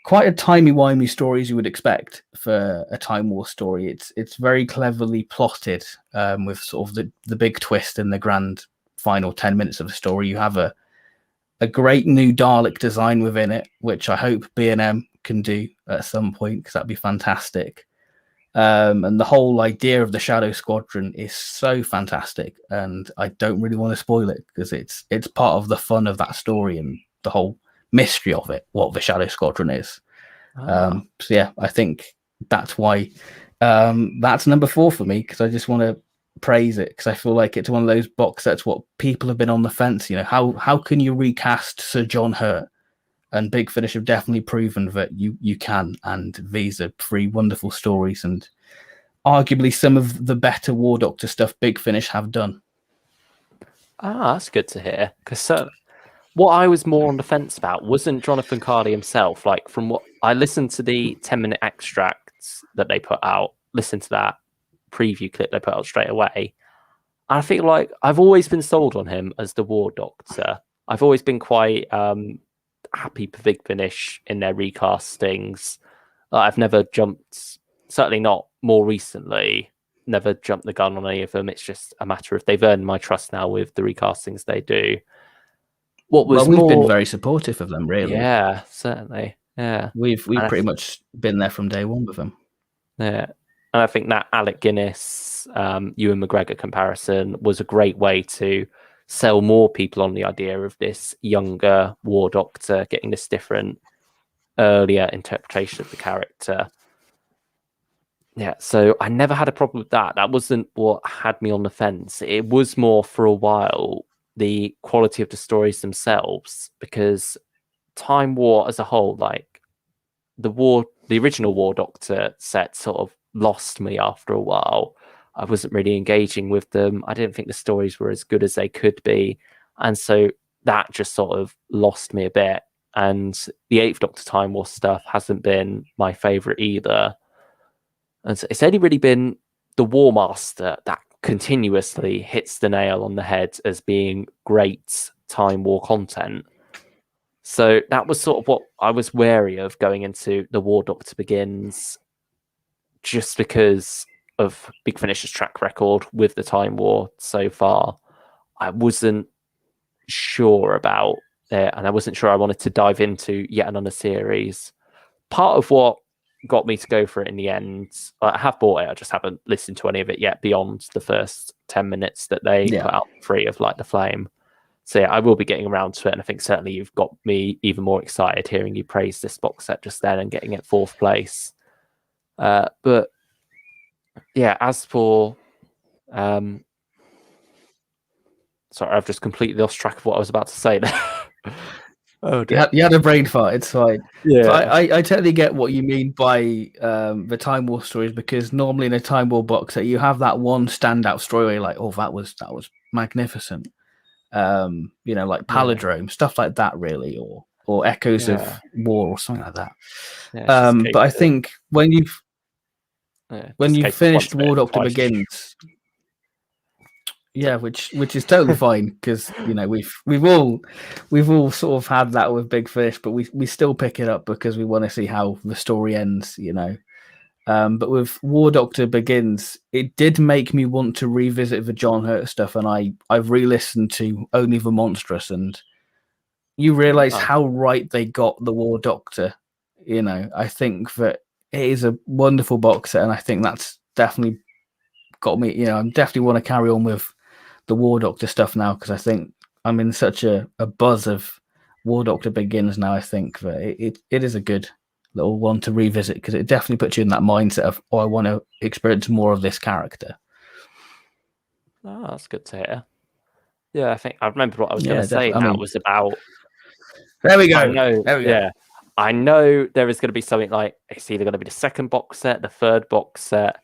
quite a timey-wimey story, as you would expect for a Time War story. It's very cleverly plotted with sort of the big twist in the grand final 10 minutes of the story. You have a great new Dalek design within it, which I hope B&M can do at some point, because that'd be fantastic. And the whole idea of the Shadow Squadron is so fantastic, and I don't really want to spoil it because it's part of the fun of that story and the whole mystery of it, what the Shadow Squadron is. So yeah, I think that's why that's number 4 for me, because I just want to praise it, because I feel like it's one of those box sets what people have been on the fence. You know, how can you recast Sir John Hurt? And Big Finish have definitely proven that you can, and these are 3 wonderful stories, and arguably some of the better War Doctor stuff Big Finish have done. That's good to hear, because what I was more on the fence about wasn't Jonathan Carley himself. Like, from what I listened to the 10-minute extracts that they put out, listen to that preview clip they put out straight away, and I feel like I've always been sold on him as the War Doctor. I've always been quite happy for Big Finish in their recastings. I've never jumped, certainly not more recently, never jumped the gun on any of them. It's just a matter of they've earned my trust now with the recastings they do. We've been very supportive of them, really. Yeah, certainly. Yeah, we've pretty much been there from day one with them. Yeah, and I think that Alec Guinness, Ewan McGregor comparison was a great way to sell more people on the idea of this younger War Doctor getting this different, earlier interpretation of the character. Yeah, so I never had a problem with that. That wasn't what had me on the fence. It was more, for a while, the quality of the stories themselves, because Time War as a whole, like the original War Doctor set, sort of lost me after a while. I wasn't really engaging with them. I didn't think the stories were as good as they could be. And so that just sort of lost me a bit. And the 8th Doctor Time War stuff hasn't been my favourite either. And so it's only really been the War Master that continuously hits the nail on the head as being great Time War content. So that was sort of what I was wary of going into The War Doctor Begins, just because of Big Finish's track record with the Time War so far. I wasn't sure about it, and I wasn't sure I wanted to dive into yet another series. Part of what got me to go for it in the end, I have bought it, I just haven't listened to any of it yet beyond the first 10 minutes that they put out free of Light the Flame. So yeah, I will be getting around to it, and I think certainly you've got me even more excited hearing you praise this box set just then and getting it 4th place. But yeah, as for sorry, I've just completely lost track of what I was about to say there. Oh, you had a brain fart. It's fine. Yeah, but I totally get what you mean by the Time War stories, because normally in a Time War box set you have that one standout story where you're like, oh, that was magnificent. You know, like Palindrome, stuff like that, really, or Echoes of War or something like that. But I think when you've finished War Doctor Begins, which is totally fine, because you know we've all sort of had that with Big Fish, but we still pick it up because we want to see how the story ends, you know. But with War Doctor Begins, it did make me want to revisit the John Hurt stuff, and I've re-listened to Only the Monstrous, and you realise how right they got the War Doctor. You know, I think that it is a wonderful box set, and I think that's definitely got me. You know, I definitely want to carry on with the War Doctor stuff now, because I think I'm in such a buzz of War Doctor Begins now. I think that it is a good little one to revisit, because it definitely puts you in that mindset of, I want to experience more of this character. Oh, that's good to hear. Yeah, I think I remember what I was going to say. That was about. There we go. I know there is going to be something like, it's either going to be the 2nd box set, the 3rd box set.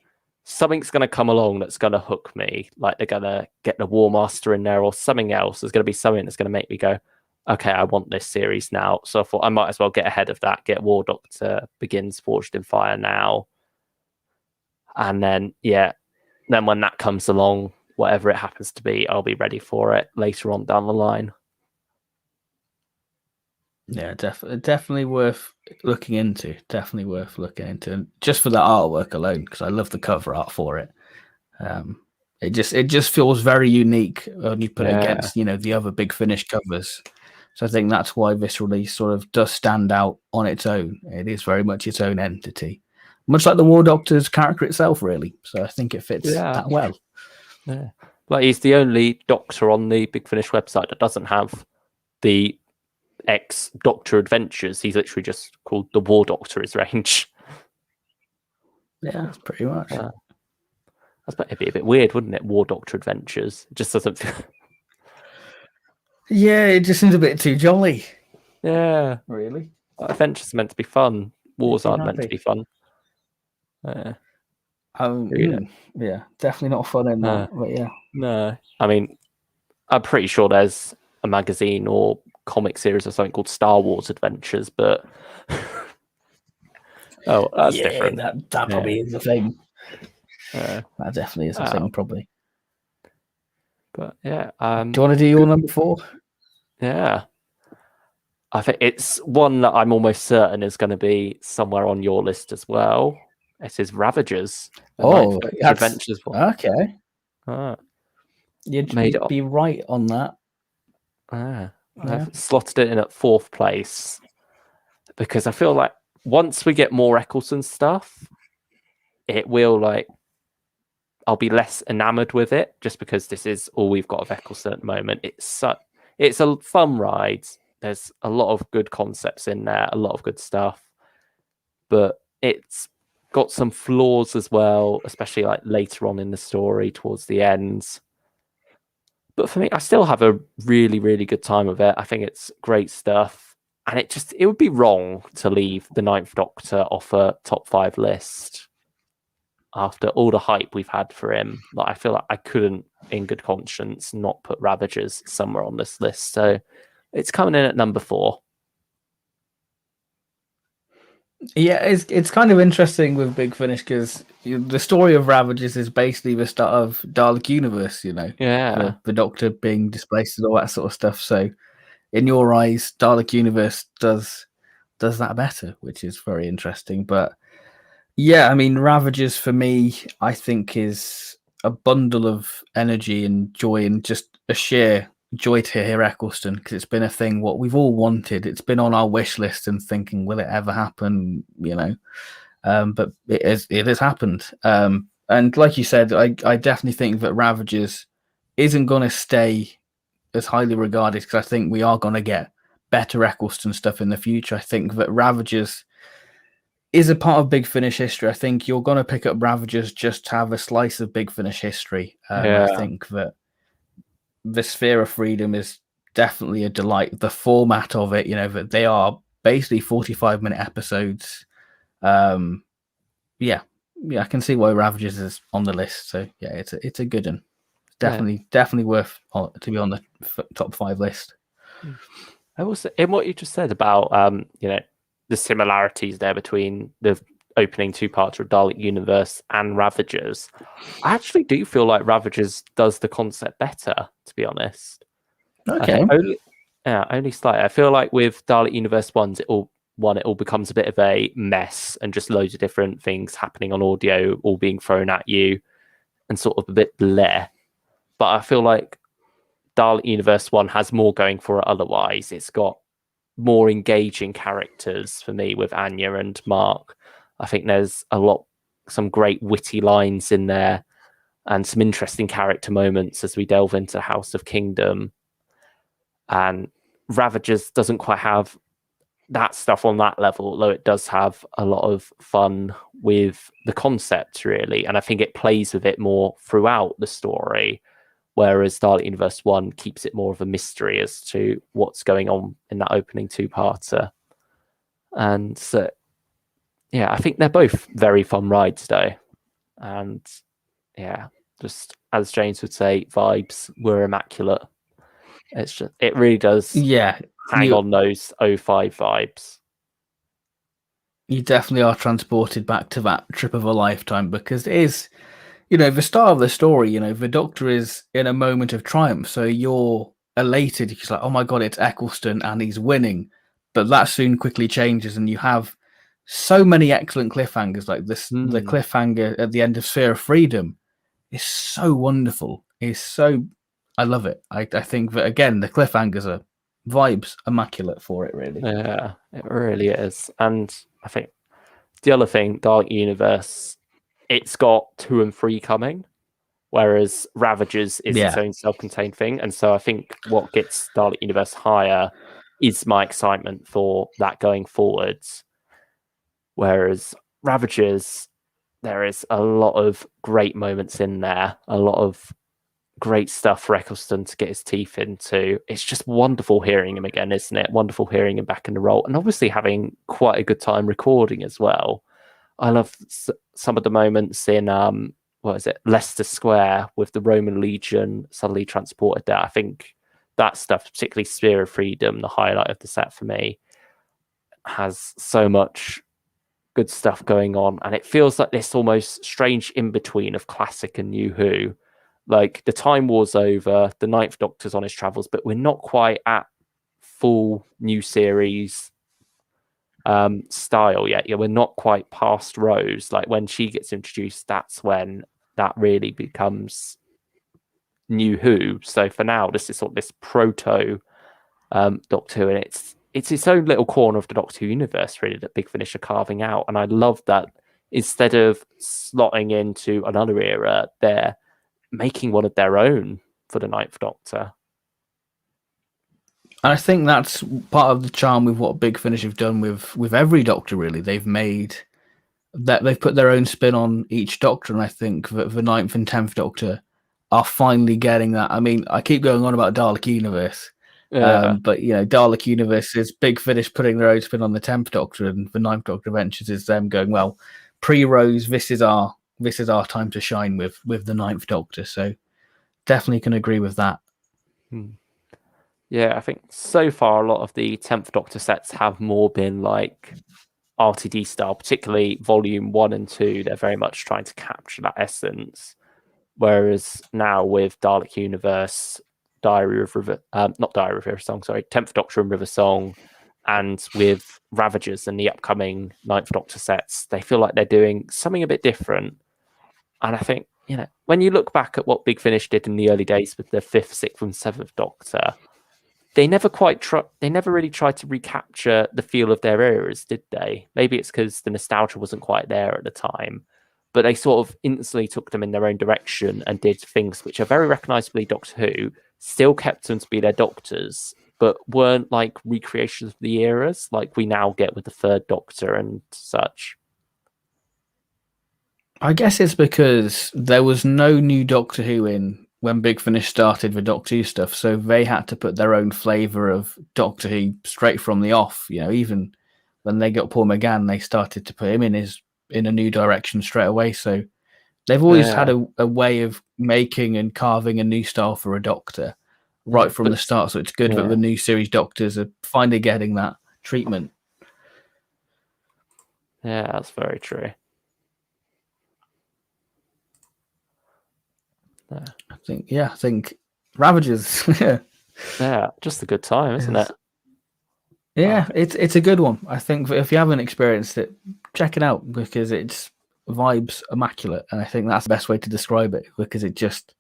Something's going to come along that's going to hook me. Like they're going to get the War Master in there or something else. There's going to be something that's going to make me go, okay, I want this series now. So I thought I might as well get ahead of that, get War Doctor Begins Forged in Fire now. And then, then when that comes along, whatever it happens to be, I'll be ready for it later on down the line. Yeah, definitely worth looking into. Definitely worth looking into, just for the artwork alone, because I love the cover art for it. It just feels very unique when you put it against, you know, the other Big Finish covers. So I think that's why this release sort of does stand out on its own. It is very much its own entity. much like the War Doctor's character itself, really. So I think it fits that well. Yeah, like he's the only Doctor on the Big Finish website that doesn't have the ex-Doctor adventures. He's literally just called the War Doctor, his range. Yeah, pretty much. It'd be a bit weird, wouldn't it? War Doctor adventures. It just doesn't. Yeah, it just seems a bit too jolly. Yeah, really. Adventures are meant to be fun. Wars aren't meant to be fun. Yeah, definitely not fun in that. But yeah, no. I mean, I'm pretty sure there's a magazine or comic series or something called Star Wars Adventures, but that's different. That probably is a thing. That definitely is a thing, probably. But yeah, do you want to do your number 4? Yeah, I think it's one that I'm almost certain is going to be somewhere on your list as well. It is Ravagers. Adventures one. Okay. You'd be right on that. I've slotted it in at 4th place because I feel like once we get more Eccleston stuff, it will I'll be less enamored with it just because this is all we've got of Eccleston at the moment. It's a fun ride. There's a lot of good concepts in there, a lot of good stuff, but it's got some flaws as well, especially later on in the story towards the end. But for me, I still have a really, really good time with it. I think it's great stuff. And it would be wrong to leave the 9th Doctor off a top 5 list after all the hype we've had for him. I feel like I couldn't, in good conscience, not put Ravagers somewhere on this list. So it's coming in at number 4. Yeah, it's kind of interesting with Big Finish because the story of Ravagers is basically the start of Dalek Universe, the Doctor being displaced and all that sort of stuff. So in your eyes, Dalek Universe does that better, which is very interesting. But yeah, I mean, Ravagers for me, I think is a bundle of energy and joy and just a sheer joy to hear Eccleston because it's been a thing what we've all wanted. It's been on our wish list and thinking, will it ever happen? But it has happened. And like you said, I definitely think that Ravagers isn't going to stay as highly regarded because I think we are going to get better Eccleston stuff in the future. I think that Ravagers is a part of Big Finish history. I think you're going to pick up Ravagers just to have a slice of Big Finish history. I think that the Sphere of Freedom is definitely a delight. The format of it, that they are basically 45-minute episodes. I can see why Ravagers is on the list. So yeah, it's a good one. Definitely worth to be on the top 5 list. I also, in what you just said about the similarities there between the opening 2-parter of Dalek Universe and Ravagers, I actually do feel like Ravagers does the concept better, to be honest. Okay. Only slightly. I feel like with Dalek Universe it all becomes a bit of a mess and just loads of different things happening on audio, all being thrown at you, and sort of a bit bleh. But I feel like Dalek Universe 1 has more going for it otherwise. It's got more engaging characters for me with Anya and Mark. I think there's some great witty lines in there and some interesting character moments as we delve into House of Kingdom. And Ravagers doesn't quite have that stuff on that level, although it does have a lot of fun with the concept, really. And I think it plays with it more throughout the story, whereas Dalek Universe 1 keeps it more of a mystery as to what's going on in that opening 2-parter. And so, yeah, I think they're both very fun rides, though. And yeah, just as James would say, vibes were immaculate. It really does hang on those 05 vibes. You definitely are transported back to that trip of a lifetime because it is, the start of the story, the Doctor is in a moment of triumph. So you're elated. He's like, oh my God, it's Eccleston and he's winning. But that soon quickly changes and you have so many excellent cliffhangers like this. The cliffhanger at the end of Sphere of Freedom is so wonderful. I love it. I think that, again, the cliffhangers are vibes immaculate for it, really. Yeah, it really is. And I think the other thing, Dalek Universe, it's got 2 and 3 coming, whereas Ravagers is its own self-contained thing. And so I think what gets Dalek Universe higher is my excitement for that going forwards. Whereas Ravagers, there is a lot of great moments in there, a lot of great stuff for Eccleston to get his teeth into. It's just wonderful hearing him again, isn't it? Wonderful hearing him back in the role, and obviously having quite a good time recording as well. I love some of the moments in Leicester Square with the Roman Legion suddenly transported there. I think that stuff, particularly Spear of Freedom, the highlight of the set for me, has so much good stuff going on, and it feels like this almost strange in-between of classic and New Who. Like, the Time War's over, the Ninth Doctor's on his travels, but we're not quite at full new series style yet. Yeah, we're not quite past Rose. Like, when she gets introduced, that's when that really becomes New Who. So for now, this is sort of this proto Doctor Who, and it's its own little corner of the Doctor Who universe, really, that Big Finish are carving out. And I love that instead of slotting into another era, they're making one of their own for the Ninth Doctor. I think that's part of the charm with what Big Finish have done with every Doctor, really. They've put their own spin on each Doctor, and I think that the Ninth and 10th Doctor are finally getting that. I mean, I keep going on about Dalek Universe, but Dalek Universe is Big Finish putting their own spin on the 10th Doctor, and the Ninth Doctor Adventures is them going, well, pre-Rose, this is our time to shine with the Ninth Doctor. So definitely can agree with that. Yeah, I think so far a lot of the 10th Doctor sets have more been like RTD style, particularly Volume 1 and 2. They're very much trying to capture that essence. Whereas now with Dalek Universe, 10th Doctor and River Song, and with Ravagers and the upcoming 9th Doctor sets, they feel like they're doing something a bit different. And I think, when you look back at what Big Finish did in the early days with the 5th, 6th, and 7th Doctor, they never really tried to recapture the feel of their eras, did they? Maybe it's because the nostalgia wasn't quite there at the time, but they sort of instantly took them in their own direction and did things which are very recognisably Doctor Who, still kept them to be their Doctors, but weren't like recreations of the eras like we now get with the 3rd Doctor and such. I guess it's because there was no new Doctor Who in when Big Finish started the Doctor Who stuff, so they had to put their own flavour of Doctor Who straight from the off. Even when they got Paul McGann, they started to put him in a new direction straight away. So they've always had a way of making and carving a new style for a Doctor right from the start. So it's good that the new series Doctors are finally getting that treatment. Yeah, that's very true. I think Ravagers. Yeah, just a good time, isn't it? Yeah, it's a good one. I think if you haven't experienced it, check it out, because it's vibes immaculate, and I think that's the best way to describe it, because it's just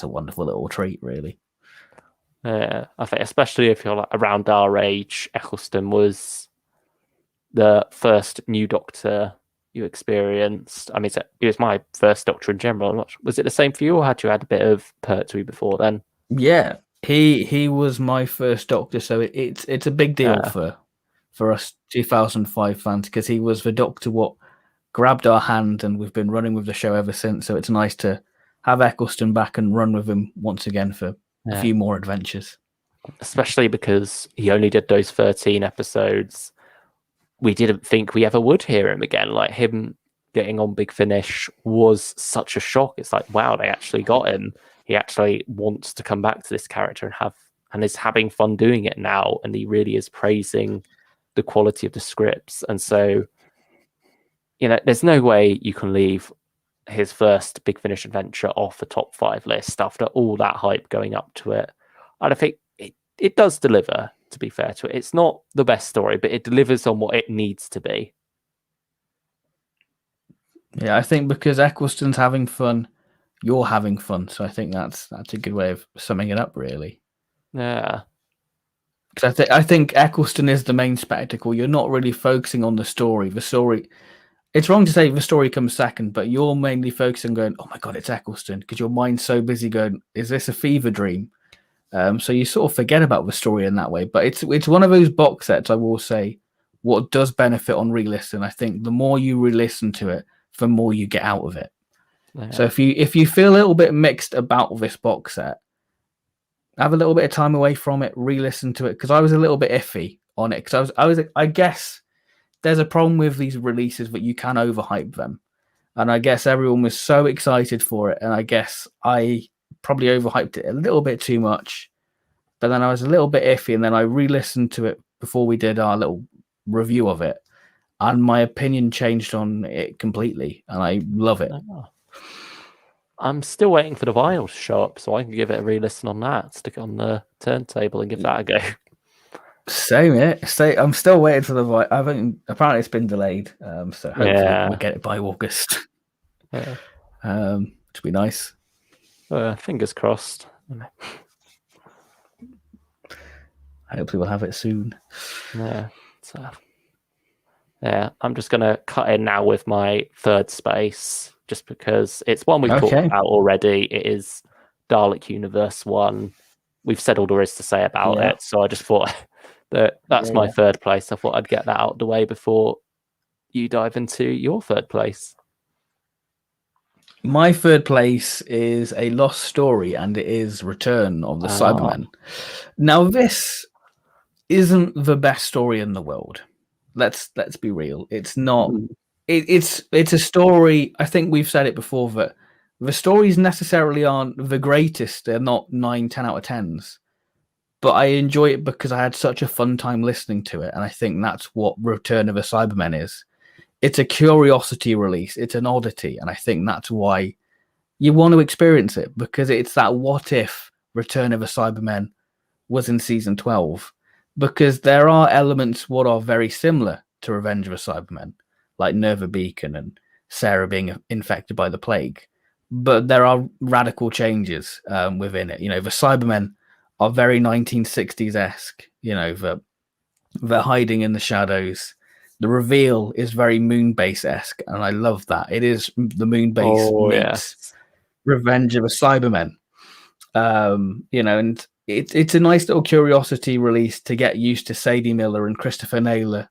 a wonderful little treat, really. Yeah, I think especially if you're like around our age, Eccleston was the first new Doctor you experienced. I mean, it was my first Doctor in general. Was it the same for you, or had you had a bit of Pertwee before then? Yeah, he was my first Doctor, so it's a big deal for us 2005 fans, because he was the Doctor what grabbed our hand, and we've been running with the show ever since. So it's nice to have Eccleston back and run with him once again for a few more adventures. Especially because he only did those 13 episodes. We didn't think we ever would hear him again. Like, him getting on Big Finish was such a shock. It's like, wow, they actually got him. He actually wants to come back to this character and is having fun doing it now. And he really is praising the quality of the scripts. And so, there's no way you can leave his first Big Finish adventure off the top 5 list after all that hype going up to it. And I think it does deliver, to be fair to it. It's not the best story, but it delivers on what it needs to be. Yeah, I think because Eccleston's having fun, you're having fun. So I think that's a good way of summing it up, really. Yeah. Because I think Eccleston is the main spectacle. You're not really focusing on the story. The story, it's wrong to say the story comes second, but you're mainly focusing going, oh my God, it's Eccleston, because your mind's so busy going, is this a fever dream? So you sort of forget about the story in that way. But it's one of those box sets, I will say, what does benefit on re-listen. I think the more you re-listen to it, the more you get out of it. Yeah. So if you feel a little bit mixed about this box set, have a little bit of time away from it, re-listen to it, because I was a little bit iffy on it, because I guess there's a problem with these releases that you can overhype them, and I guess everyone was so excited for it, and I guess I probably overhyped it a little bit too much, but then I was a little bit iffy, and then I re-listened to it before we did our little review of it, and my opinion changed on it completely, and I love it. I'm still waiting for the vinyl to show up so I can give it a re-listen on that, stick it on the turntable and give that a go. Same, yeah. I'm still waiting for the vinyl. Apparently it's been delayed, so hopefully we'll get it by August. Yeah. Which would be nice. Fingers crossed. Hopefully we'll have it soon. Yeah. So, yeah, I'm just going to cut in now with my third space, just because it's one we've talked about already. It is Dalek Universe 1. We've said all there is to say about it, so I just thought that's my third place. I thought I'd get that out of the way before you dive into your third place. My third place is a lost story, and it is Return of the Cybermen. Now, this isn't the best story in the world. Let's be real. It's not. It's a story. I think we've said it before that the stories necessarily aren't the greatest. They're not 9, 10 out of 10s. But I enjoy it because I had such a fun time listening to it, and I think that's what Return of the Cybermen is. It's a curiosity release. It's an oddity, and I think that's why you want to experience it, because it's that what if Return of the Cybermen was in season 12, because there are elements what are very similar to Revenge of the Cybermen, like Nerva Beacon and Sarah being infected by the plague, but there are radical changes within it. The Cybermen are very 1960s-esque. They're hiding in the shadows. The reveal is very Moonbase-esque, and I love that. It is the Moonbase meets Revenge of the Cybermen. And it's a nice little curiosity release to get used to Sadie Miller and Christopher Naylor,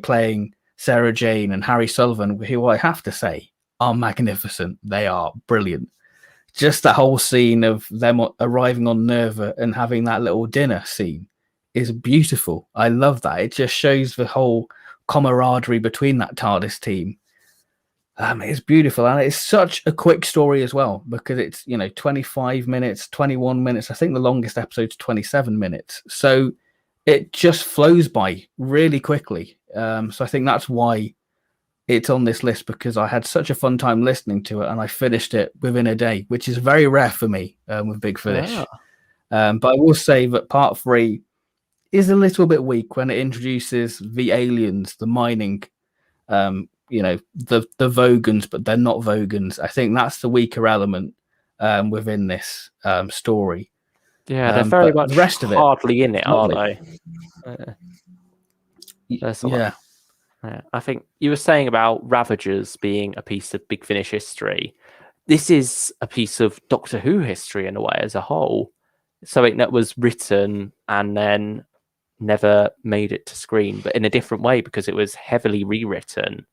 playing Sarah Jane and Harry Sullivan, who I have to say are magnificent. They are brilliant. Just that whole scene of them arriving on Nerva and having that little dinner scene is beautiful. I love that. It just shows the whole camaraderie between that TARDIS team. It's beautiful, and it's such a quick story as well, because it's 25 minutes, 21 minutes. I think the longest episode's 27 minutes, so it just flows by really quickly. So I think that's why it's on this list, because I had such a fun time listening to it, and I finished it within a day, which is very rare for me with Big Finish. But I will say that part 3 is a little bit weak when it introduces the aliens, the mining, the Vogons, but they're not Vogons. I think that's the weaker element within this story. Yeah, they're very much the rest of it hardly in it, aren't they? Yeah. I think you were saying about Ravagers being a piece of Big Finish history. This is a piece of Doctor Who history in a way as a whole. Something that was written and then never made it to screen, but in a different way, because it was heavily rewritten.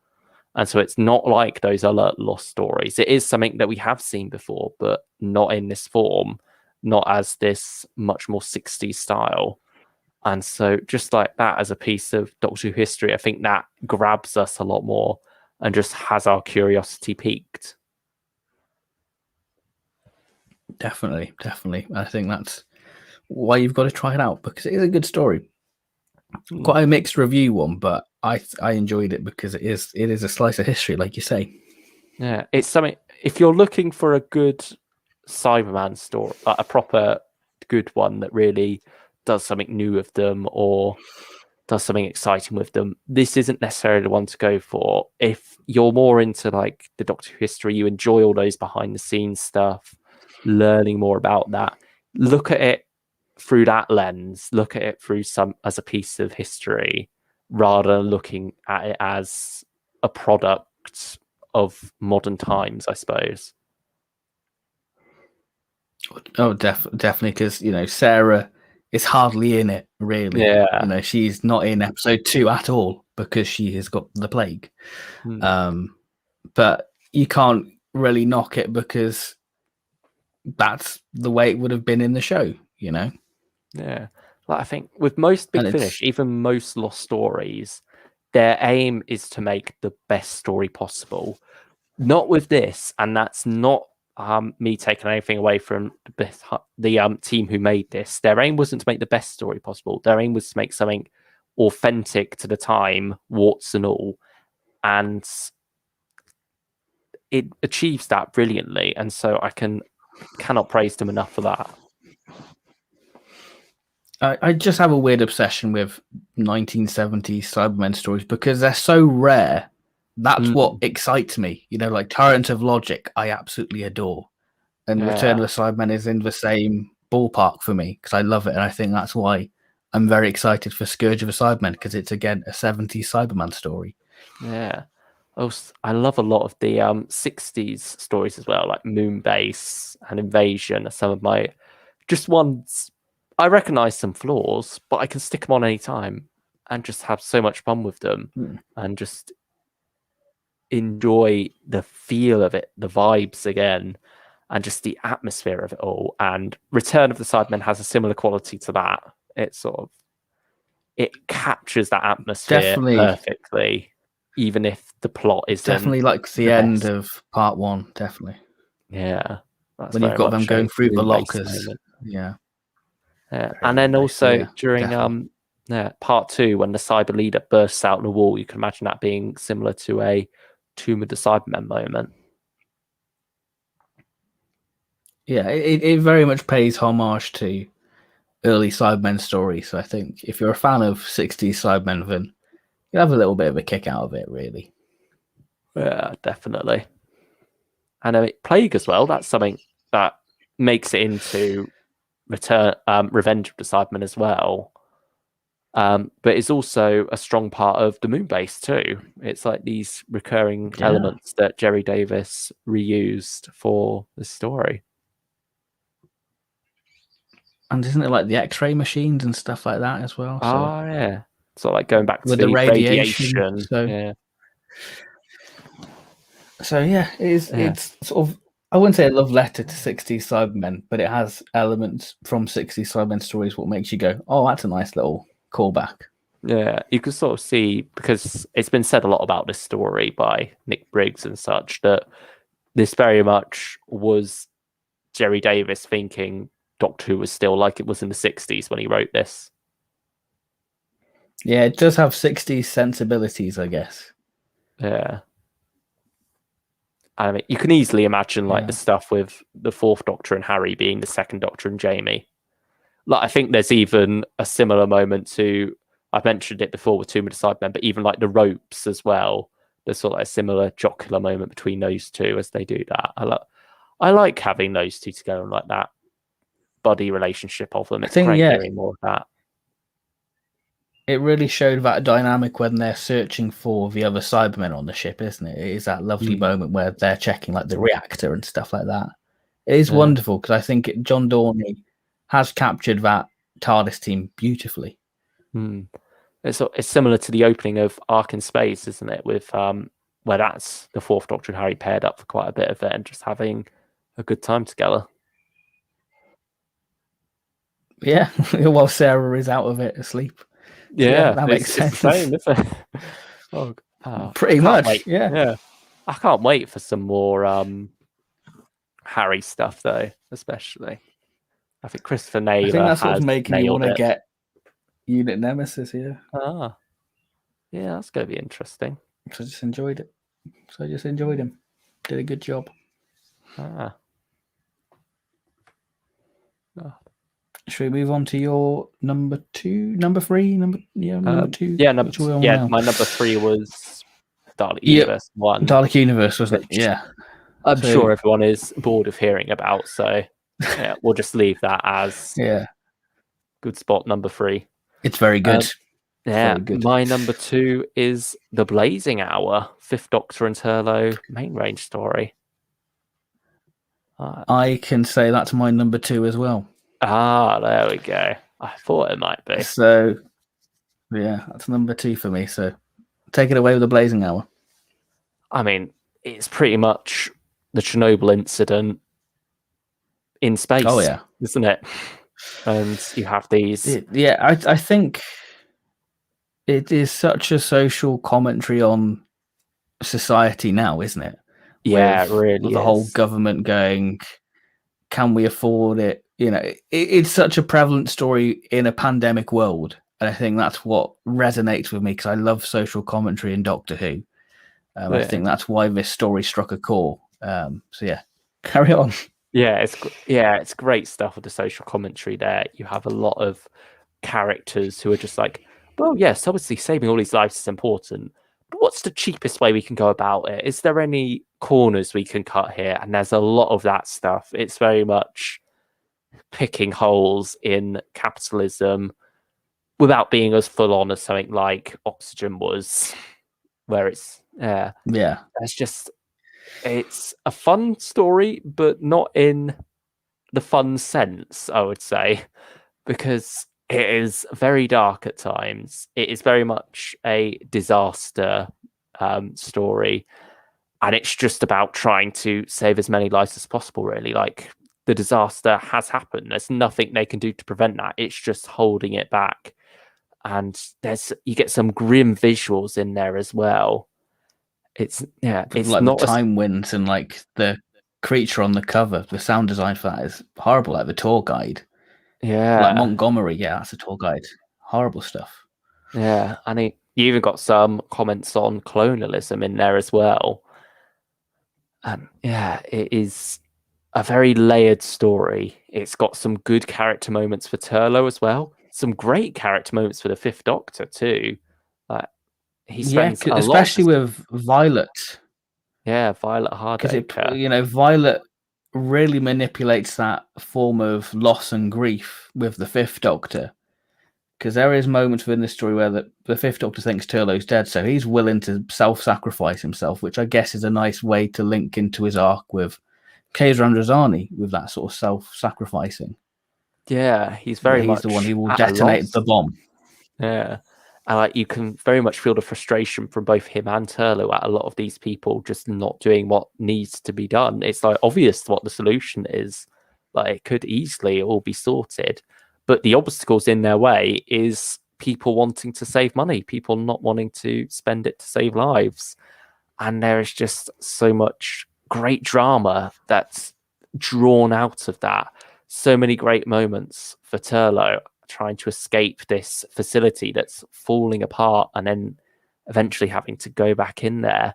And so it's not like those other lost stories. It is something that we have seen before, but not in this form, not as this much more 60s style. And so just like that as a piece of Doctor Who history, I think that grabs us a lot more and just has our curiosity piqued. Definitely. I think that's why you've got to try it out, because it is a good story. Quite a mixed review one, but I enjoyed it because it is a slice of history, like you say. Yeah, it's something. If you're looking for a good Cyberman story, like a proper good one that really does something new with them or does something exciting with them, this isn't necessarily the one to go for. If you're more into like the Doctor Who history, you enjoy all those behind the scenes stuff, learning more about that, look at it through that lens, look at it through as a piece of history, rather than looking at it as a product of modern times, I suppose. Oh, definitely, because Sarah is hardly in it, really. Yeah. She's not in episode 2 at all because she has got the plague. But you can't really knock it because that's the way it would have been in the show, Yeah. Like, I think with most Big Finish, even most Lost Stories, their aim is to make the best story possible. Not with this, and that's not me taking anything away from the team who made this. Their aim wasn't to make the best story possible. Their aim was to make something authentic to the time, warts and all, and it achieves that brilliantly. And so I cannot praise them enough for that. I just have a weird obsession with 1970s Cybermen stories because they're so rare. That's what excites me. Like Current of Logic, I absolutely adore. And Return of the Cybermen is in the same ballpark for me because I love it. And I think that's why I'm very excited for Scourge of the Cybermen because it's, again, a 70s Cyberman story. Yeah. I love a lot of the 60s stories as well, like Moonbase and Invasion are some of my just ones. I recognize some flaws, but I can stick them on any time and just have so much fun with them and just enjoy the feel of it, the vibes again, and just the atmosphere of it all. And Return of the Cybermen has a similar quality to that. It captures that atmosphere perfectly, even if the plot isn't definitely like the end of part 1. Definitely, yeah. When you've got them going through the lockers, yeah. And then also during part 2, when the Cyber Leader bursts out in the wall, you can imagine that being similar to a Tomb of the Cybermen moment. Yeah, it very much pays homage to early Cybermen stories. So I think if you're a fan of 60s Cybermen, then you'll have a little bit of a kick out of it, really. Yeah, definitely. And Plague as well, that's something that makes it into Revenge of the Cybermen as well. But it's also a strong part of the Moonbase too. It's like these recurring elements that Jerry Davis reused for the story. And isn't it like the X-ray machines and stuff like that as well? Oh, yeah. So like going back with to the radiation. So yeah, it's sort of, I wouldn't say a love letter to 60s Cybermen, but it has elements from 60s Cybermen stories what makes you go, oh, that's a nice little callback. Yeah, you can sort of see, because it's been said a lot about this story by Nick Briggs and such, that this very much was Jerry Davis thinking Doctor Who was still like it was in the 60s when he wrote this. Yeah, it does have 60s sensibilities, I guess. Yeah. I mean, you can easily imagine like the stuff with the 4th Doctor and Harry being the 2nd Doctor and Jamie. Like, I think there's even a similar moment to, I've mentioned it before with Tomb of the Cybermen, but even like the ropes as well. There's sort of like a similar jocular moment between those two as they do that. I like having those two together and like that buddy relationship of them. It's great hearing more of that. It really showed that dynamic when they're searching for the other Cybermen on the ship, isn't it? It is that lovely moment where they're checking like the reactor and stuff like that. It is wonderful because I think John Dorney has captured that TARDIS team beautifully. It's similar to the opening of Ark in Space, isn't it? With where that's the 4th Doctor and Harry paired up for quite a bit of it and just having a good time together. Yeah, while Sarah is out of it asleep. Yeah, that makes sense. It's the same, isn't it? Pretty much, yeah. I can't wait for some more Harry stuff, though, especially. I think Christopher Naylor I think that's what's making me want to it. get Unit Nemesis here. Yeah, that's going to be interesting. So I just enjoyed it. So I just enjoyed him. Did a good job. Should we move on to your number 2, number 3, number 2? Yeah, my number 3 was Dalek Universe 1. Dalek Universe, wasn't it? Yeah. I'm sure everyone is bored of hearing about, so yeah, we'll just leave that as good spot number 3. It's very good. Yeah, my number 2 is The Blazing Hour, Fifth Doctor and Turlough main range story. I can say that's my number 2 as well. There we go. I thought it might be. So, yeah, that's number 2 for me. So, take it away with The Blazing Hour. I mean, it's pretty much the Chernobyl incident in space. Oh, yeah. Isn't it? And you have these... I think it is such a social commentary on society now, isn't it? Yeah, it really is. The whole government going, can we afford it? It's such a prevalent story in a pandemic world. And I think that's what resonates with me because I love social commentary in Doctor Who. I think that's why this story struck a chord. So yeah, carry on. Yeah, it's great stuff with the social commentary there. You have a lot of characters who are just like, well, yes, obviously saving all these lives is important, but what's the cheapest way we can go about it? Is there any corners we can cut here? And there's a lot of that stuff. It's very much picking holes in capitalism without being as full on as something like Oxygen was, where it's it's a fun story, but not in the fun sense, I would say, because it is very dark at times. It is very much a disaster story, and it's just about trying to save as many lives as possible, really. Like, the disaster has happened. There's nothing they can do to prevent that. It's just holding it back. And you get some grim visuals in there as well. It's like not the time winds and like the creature on the cover. The sound design for that is horrible. Like the tour guide. Yeah. Like Montgomery, that's a tour guide. Horrible stuff. Yeah, and you even got some comments on colonialism in there as well. And it is a very layered story. It's got some good character moments for Turlough as well. Some great character moments for the Fifth Doctor too. He spends a especially lot with Violet. Yeah, Violet Hardacre. Because Violet really manipulates that form of loss and grief with the Fifth Doctor. Because there is moments within this story where the Fifth Doctor thinks Turlough's dead, so he's willing to self-sacrifice himself, which I guess is a nice way to link into his arc with Kaiser Androzani, with that sort of self-sacrificing. Yeah, he's the one who will detonate the bomb. Yeah. And you can very much feel the frustration from both him and Turlough at a lot of these people just not doing what needs to be done. It's obvious what the solution is. It could easily all be sorted, but the obstacles in their way is people wanting to save money, people not wanting to spend it to save lives. And there is just so much great drama that's drawn out of that. So many great moments for Turlough trying to escape this facility that's falling apart and then eventually having to go back in there.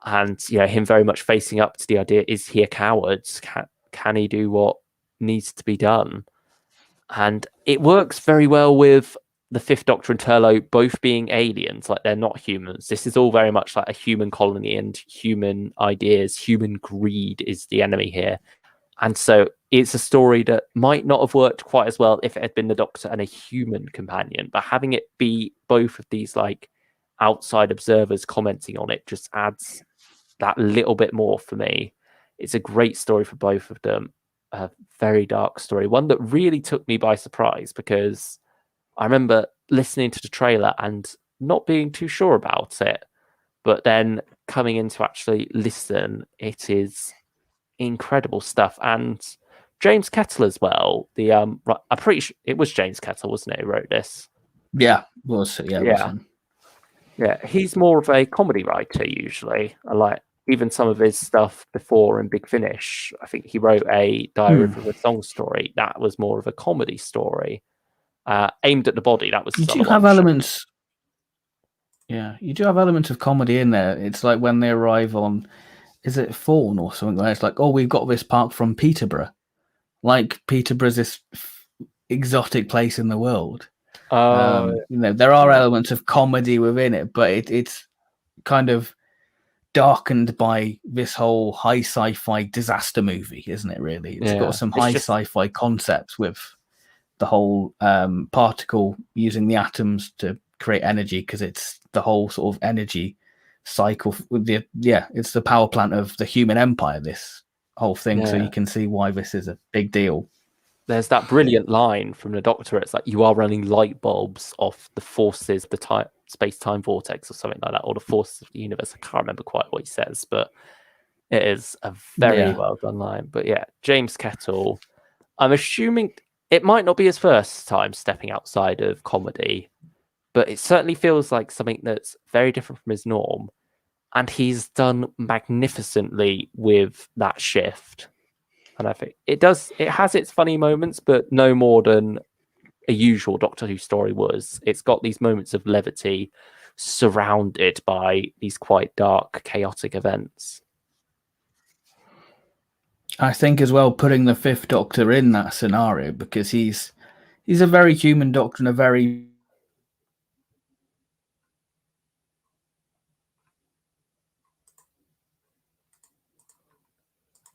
And, him very much facing up to the idea, is he a coward? Can he do what needs to be done? And it works very well with the Fifth Doctor and Turlough both being aliens. They're not humans. This is all very much like a human colony and human ideas. Human greed is the enemy here. And so it's a story that might not have worked quite as well if it had been the Doctor and a human companion, but having it be both of these outside observers commenting on it just adds that little bit more for me. It's a great story for both of them. A very dark story, one that really took me by surprise, because I remember listening to the trailer and not being too sure about it, but then coming in to actually listen, it is incredible stuff. And James Kettle as well. I'm pretty sure it was James Kettle, wasn't it, who wrote this? Yeah, was him. Yeah, he's more of a comedy writer usually. I like even some of his stuff before in Big Finish. I think he wrote a Diary of a Song story. That was more of a comedy story. Aimed at the Body. That was. You do have elements. Yeah, you do have elements of comedy in there. It's like when they arrive on, is it Fawn or something like that? It's like, oh, we've got this park from Peterborough. Like Peterborough's this exotic place in the world. There are elements of comedy within it, but it's kind of darkened by this whole high sci-fi disaster movie, isn't it? Really, it's got some high sci-fi concepts with the whole particle using the atoms to create energy because it's the whole sort of energy cycle. It's the power plant of the human empire, this whole thing. So you can see why this is a big deal. There's that brilliant line from the Doctor. It's like, you are running light bulbs off the forces, the space-time vortex or something like that, or the forces of the universe. I can't remember quite what he says, but it is a very well done line. But yeah, James Kettle, I'm assuming it might not be his first time stepping outside of comedy, but it certainly feels like something that's very different from his norm. And he's done magnificently with that shift. And I think it has its funny moments, but no more than a usual Doctor Who story was. It's got these moments of levity surrounded by these quite dark, chaotic events. I think as well, putting the Fifth Doctor in that scenario, because he's a very human Doctor and a very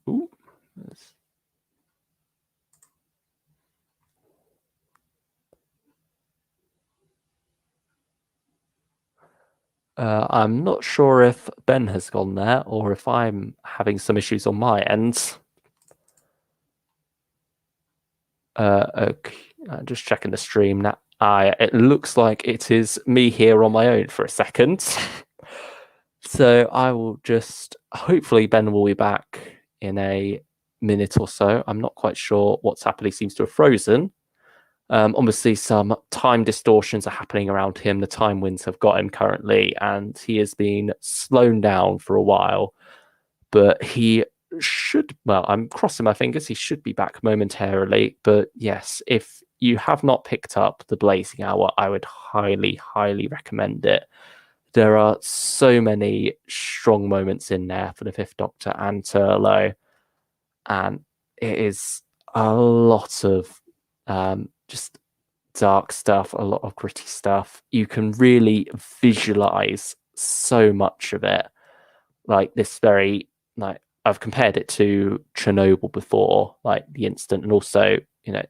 Ooh. I'm not sure if Ben has gone there or if I'm having some issues on my end. Okay. I'm just checking the stream now. It looks like it is me here on my own for a second. So I will just, hopefully Ben will be back in a minute or so. I'm not quite sure what's happened. He seems to have frozen. Obviously, some time distortions are happening around him. The time winds have got him currently, and he has been slowed down for a while. But he should, well, I'm crossing my fingers, he should be back momentarily. But yes, if you have not picked up The Blazing Hour, I would highly, highly recommend it. There are so many strong moments in there for the Fifth Doctor and Turlough, and it is a lot of just dark stuff, a lot of gritty stuff. You can really visualize so much of it. Like this very, like, I've compared it to Chernobyl before, like the incident, and also, you know,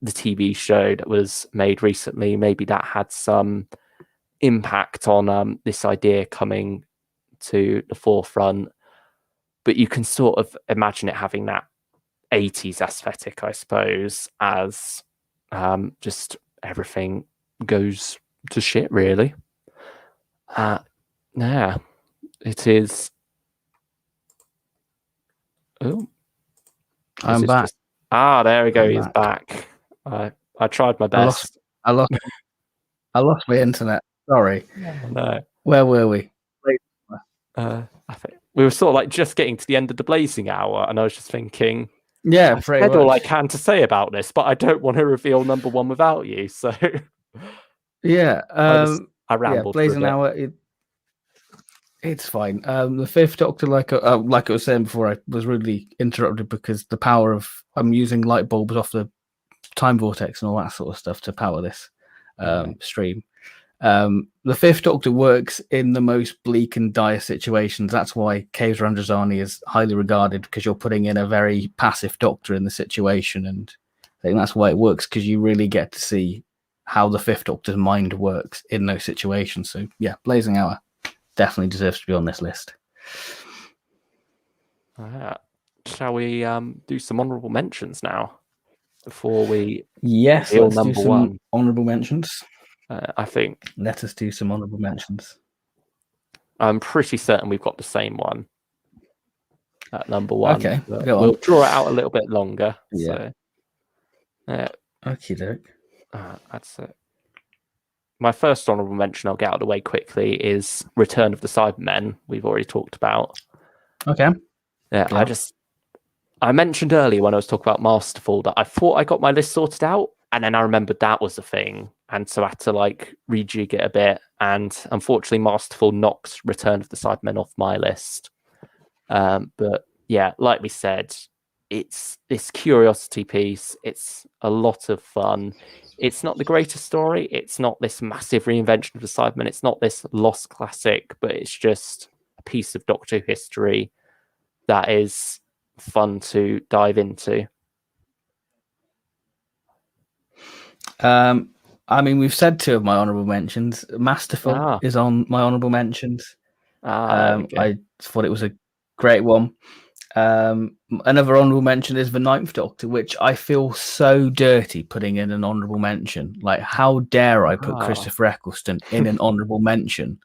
the TV show that was made recently. Maybe that had some impact on this idea coming to the forefront. But you can sort of imagine it having that 80s aesthetic, I suppose, as just everything goes to shit, really. Yeah, it is. Oh, I'm back. There we go. He's back. I tried my best. I lost my internet. Sorry. No. Where were we? I think we were sort of like just getting to the end of The Blazing Hour, and I was just thinking, yeah, I've said all I can to say about this, but I don't want to reveal number one without you. So yeah, I rambled. Blazing Hour. It's fine. The Fifth Doctor, like I was saying before, I was really interrupted because the power of I'm using light bulbs off the time vortex and all that sort of stuff to power this stream. The Fifth Doctor works in the most bleak and dire situations. That's why Caves Randrasani is highly regarded, because you're putting in a very passive Doctor in the situation, and I think that's why it works, because you really get to see how the Fifth Doctor's mind works in those situations. So yeah, Blazing Hour definitely deserves to be on this list. Shall we do some honourable mentions now before we? Yes, let's do some honourable mentions. I think. Let us do some honourable mentions. I'm pretty certain we've got the same one at number one. Okay, we'll draw it out a little bit longer. Yeah. So, okie doke. That's it. My first honourable mention, I'll get out of the way quickly, is Return of the Cybermen. We've already talked about. Okay. Yeah. I mentioned earlier when I was talking about Masterful that I thought I got my list sorted out, and then I remembered that was a thing, and so I had to like rejig it a bit. And unfortunately, Masterful knocks Return of the Cybermen off my list. But yeah, like we said, it's this curiosity piece. It's a lot of fun. It's not the greatest story. It's not this massive reinvention of the Cybermen. It's not this lost classic, but it's just a piece of Doctor Who history that is fun to dive into. I mean, we've said 2 of my honourable mentions. Masterful is on my honourable mentions. I thought it was a great one. Another honourable mention is the Ninth Doctor, which I feel so dirty putting in an honourable mention. Like, how dare I put Christopher Eccleston in an honourable mention?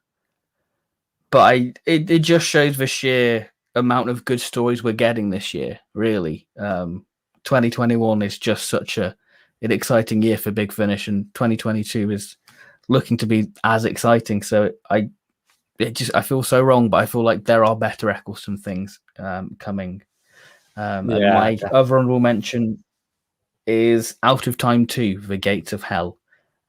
But it just shows the sheer amount of good stories we're getting this year, really. 2021 is just such an exciting year for Big Finish, and 2022 is looking to be as exciting. So I feel so wrong, but I feel like there are better Eccleston things coming. And my other honourable mention is Out of Time 2, The Gates of Hell.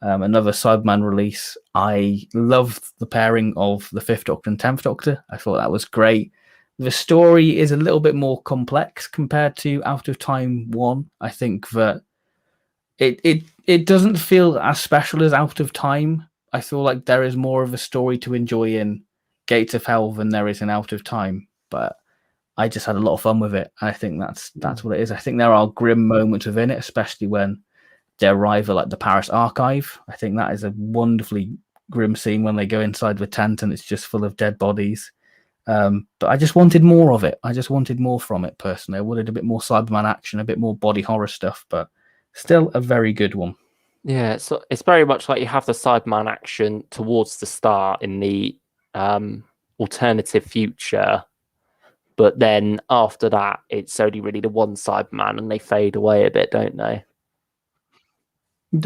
Another Cyberman release. I loved the pairing of the 5th Doctor and 10th Doctor. I thought that was great. The story is a little bit more complex compared to Out of Time 1. I think that it doesn't feel as special as Out of Time. I feel like there is more of a story to enjoy in Gates of Hell than there is in Out of Time. But I just had a lot of fun with it. I think that's what it is. I think there are grim moments within it, especially when they arrive at like the Paris archive. I think that is a wonderfully grim scene when they go inside the tent and it's just full of dead bodies. But I just wanted more of it. I just wanted more from it personally. I wanted a bit more Cyberman action, a bit more body horror stuff, but still a very good one. Yeah, so it's very much like you have the Cyberman action towards the start in the alternative future, but then after that, it's only really the one Cyberman and they fade away a bit, don't they?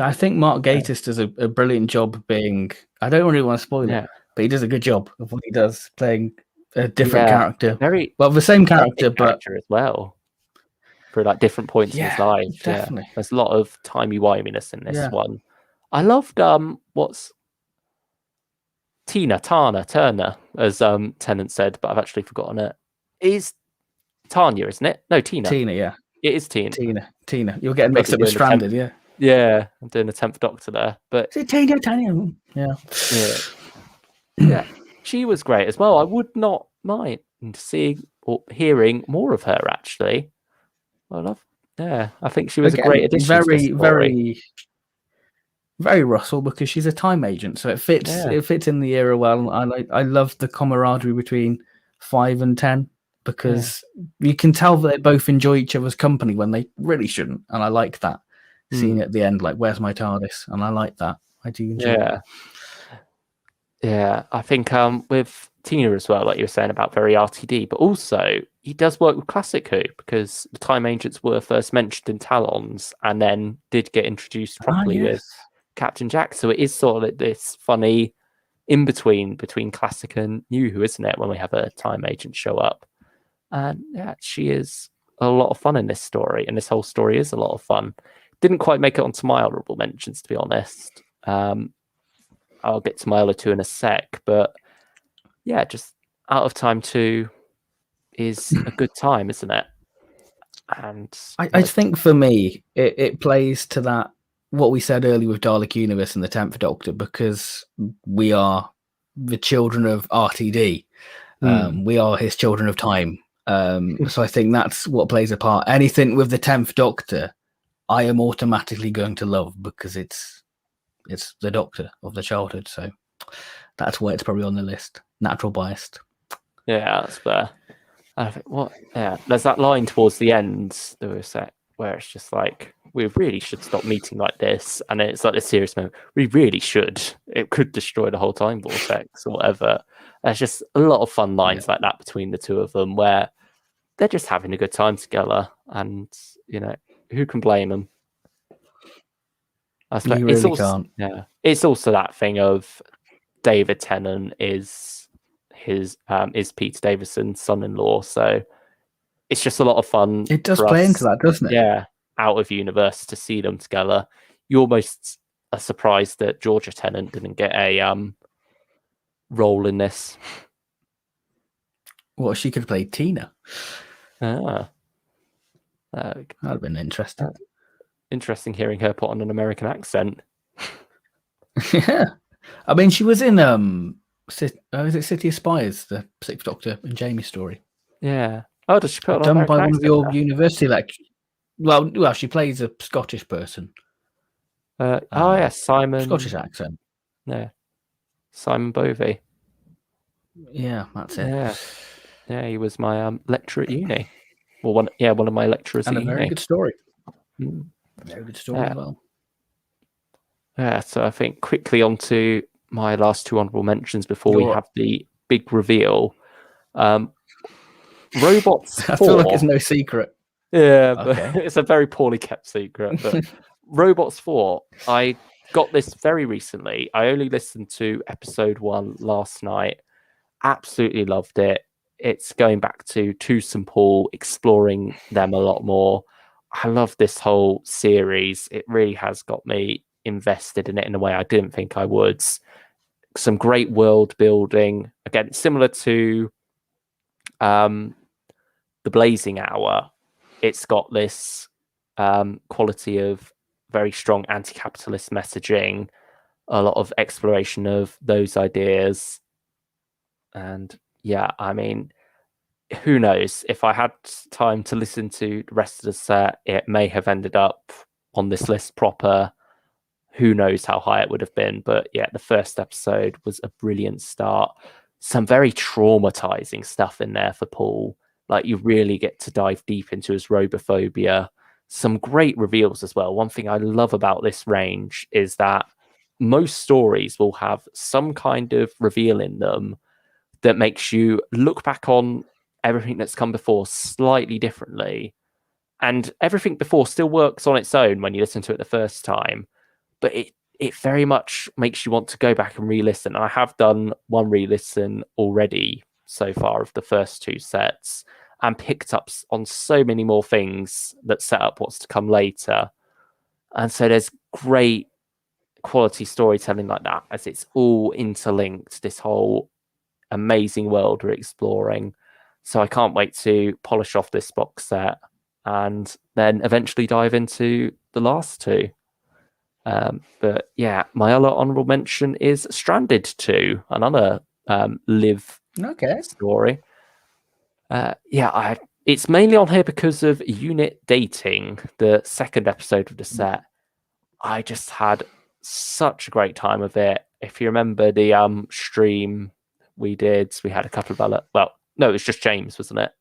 I think Mark Gatiss does a brilliant job being... I don't really want to spoil it, but he does a good job of what he does, playing a different character. The same character, but... as well. For like different points in his life. Definitely. Yeah. There's a lot of timey-wiminess in this one. I loved what's Turner, as Tennant said, but I've actually forgotten it. It is Tanya, isn't it? No, Tina. Tina, yeah. It is Tina. Tina. You're getting mixed up with Stranded, yeah. Yeah, I'm doing the 10th Doctor there. But is it Tina? Yeah. Yeah. She was great as well. I would not mind seeing or hearing more of her, actually. I think she was a great addition. Very Russell, because she's a time agent, so it fits. It fits in the era well. I love the camaraderie between 5 and 10 because you can tell that they both enjoy each other's company when they really shouldn't, and I like that. Seeing at the end, like, where's my TARDIS? And I like that. I do enjoy it. Yeah, I think with Tina as well, like you were saying about very RTD, but also he does work with Classic Who because the Time Agents were first mentioned in Talons and then did get introduced properly with Captain Jack. So it is sort of like this funny in-between Classic and New Who, isn't it, when we have a Time Agent show up. And she is a lot of fun in this story, and this whole story is a lot of fun. Didn't quite make it onto my honourable mentions, to be honest. I'll get to my other 2 in a sec, but just Out of Time 2 is a good time, isn't it? And I think for me, it plays to that, what we said earlier with Dalek Universe and the 10th Doctor, because we are the children of RTD. We are his children of time. So I think that's what plays a part. Anything with the 10th Doctor, I am automatically going to love because it's the Doctor of the childhood. So that's why it's probably on the list. Natural biased. Yeah, that's fair. I think there's that line towards the end where it's just like, we really should stop meeting like this, and it's like a serious moment. We really should. It could destroy the whole time vortex or whatever. There's just a lot of fun lines like that between the 2 of them where they're just having a good time together, and who can blame them? You really can't. Yeah, it's also that thing of David Tennant is Peter Davison's son-in-law, so it's just a lot of fun. It does play into that, doesn't it? Yeah, out of universe to see them together. You almost are surprised that Georgia Tennant didn't get a role in this. Well, she could have played Tina. That'd have been interesting. Interesting hearing her put on an American accent. Yeah, I mean, she was in is it City of Spies, the 6th Doctor and Jamie story? Yeah. Oh, does she put on done by one of your there? university lecturers? Well, she plays a Scottish person. Simon. Scottish accent. Yeah, Simon Bovey. Yeah, that's it. Yeah, he was my lecturer at uni. Well, one of my lecturers And at a very uni. good story. Mm. Very good story as well. Yeah, so I think quickly on to my last two honorable mentions before we have the big reveal. Robots 4. I feel like it's no secret. Yeah, but it's a very poorly kept secret. But Robots 4, I got this very recently. I only listened to episode 1 last night. Absolutely loved it. It's going back to St. Paul, exploring them a lot more. I love this whole series. It really has got me invested in it in a way I didn't think I would. Some great world building. Again, similar to The Blazing Hour. It's got this quality of very strong anti-capitalist messaging, a lot of exploration of those ideas. And yeah, I mean, who knows? If I had time to listen to the rest of the set, it may have ended up on this list proper. Who knows how high it would have been? But yeah, the first episode was a brilliant start. Some very traumatizing stuff in there for Paul. Like, you really get to dive deep into his robophobia. Some great reveals as well. One thing I love about this range is that most stories will have some kind of reveal in them that makes you look back on everything that's come before slightly differently. And everything before still works on its own when you listen to it the first time, but it very much makes you want to go back and re-listen. I have done one re-listen already so far of the first two sets and picked up on so many more things that set up what's to come later. And so there's great quality storytelling like that, as it's all interlinked, this whole amazing world we're exploring. So I can't wait to polish off this box set and then eventually dive into the last two. But yeah, my other honorable mention is Stranded 2, another live story. It's mainly on here because of Unit Dating, the second episode of the set. I just had such a great time with it. If you remember the stream we did, we had a couple of other. Well, no, it was just James, wasn't it?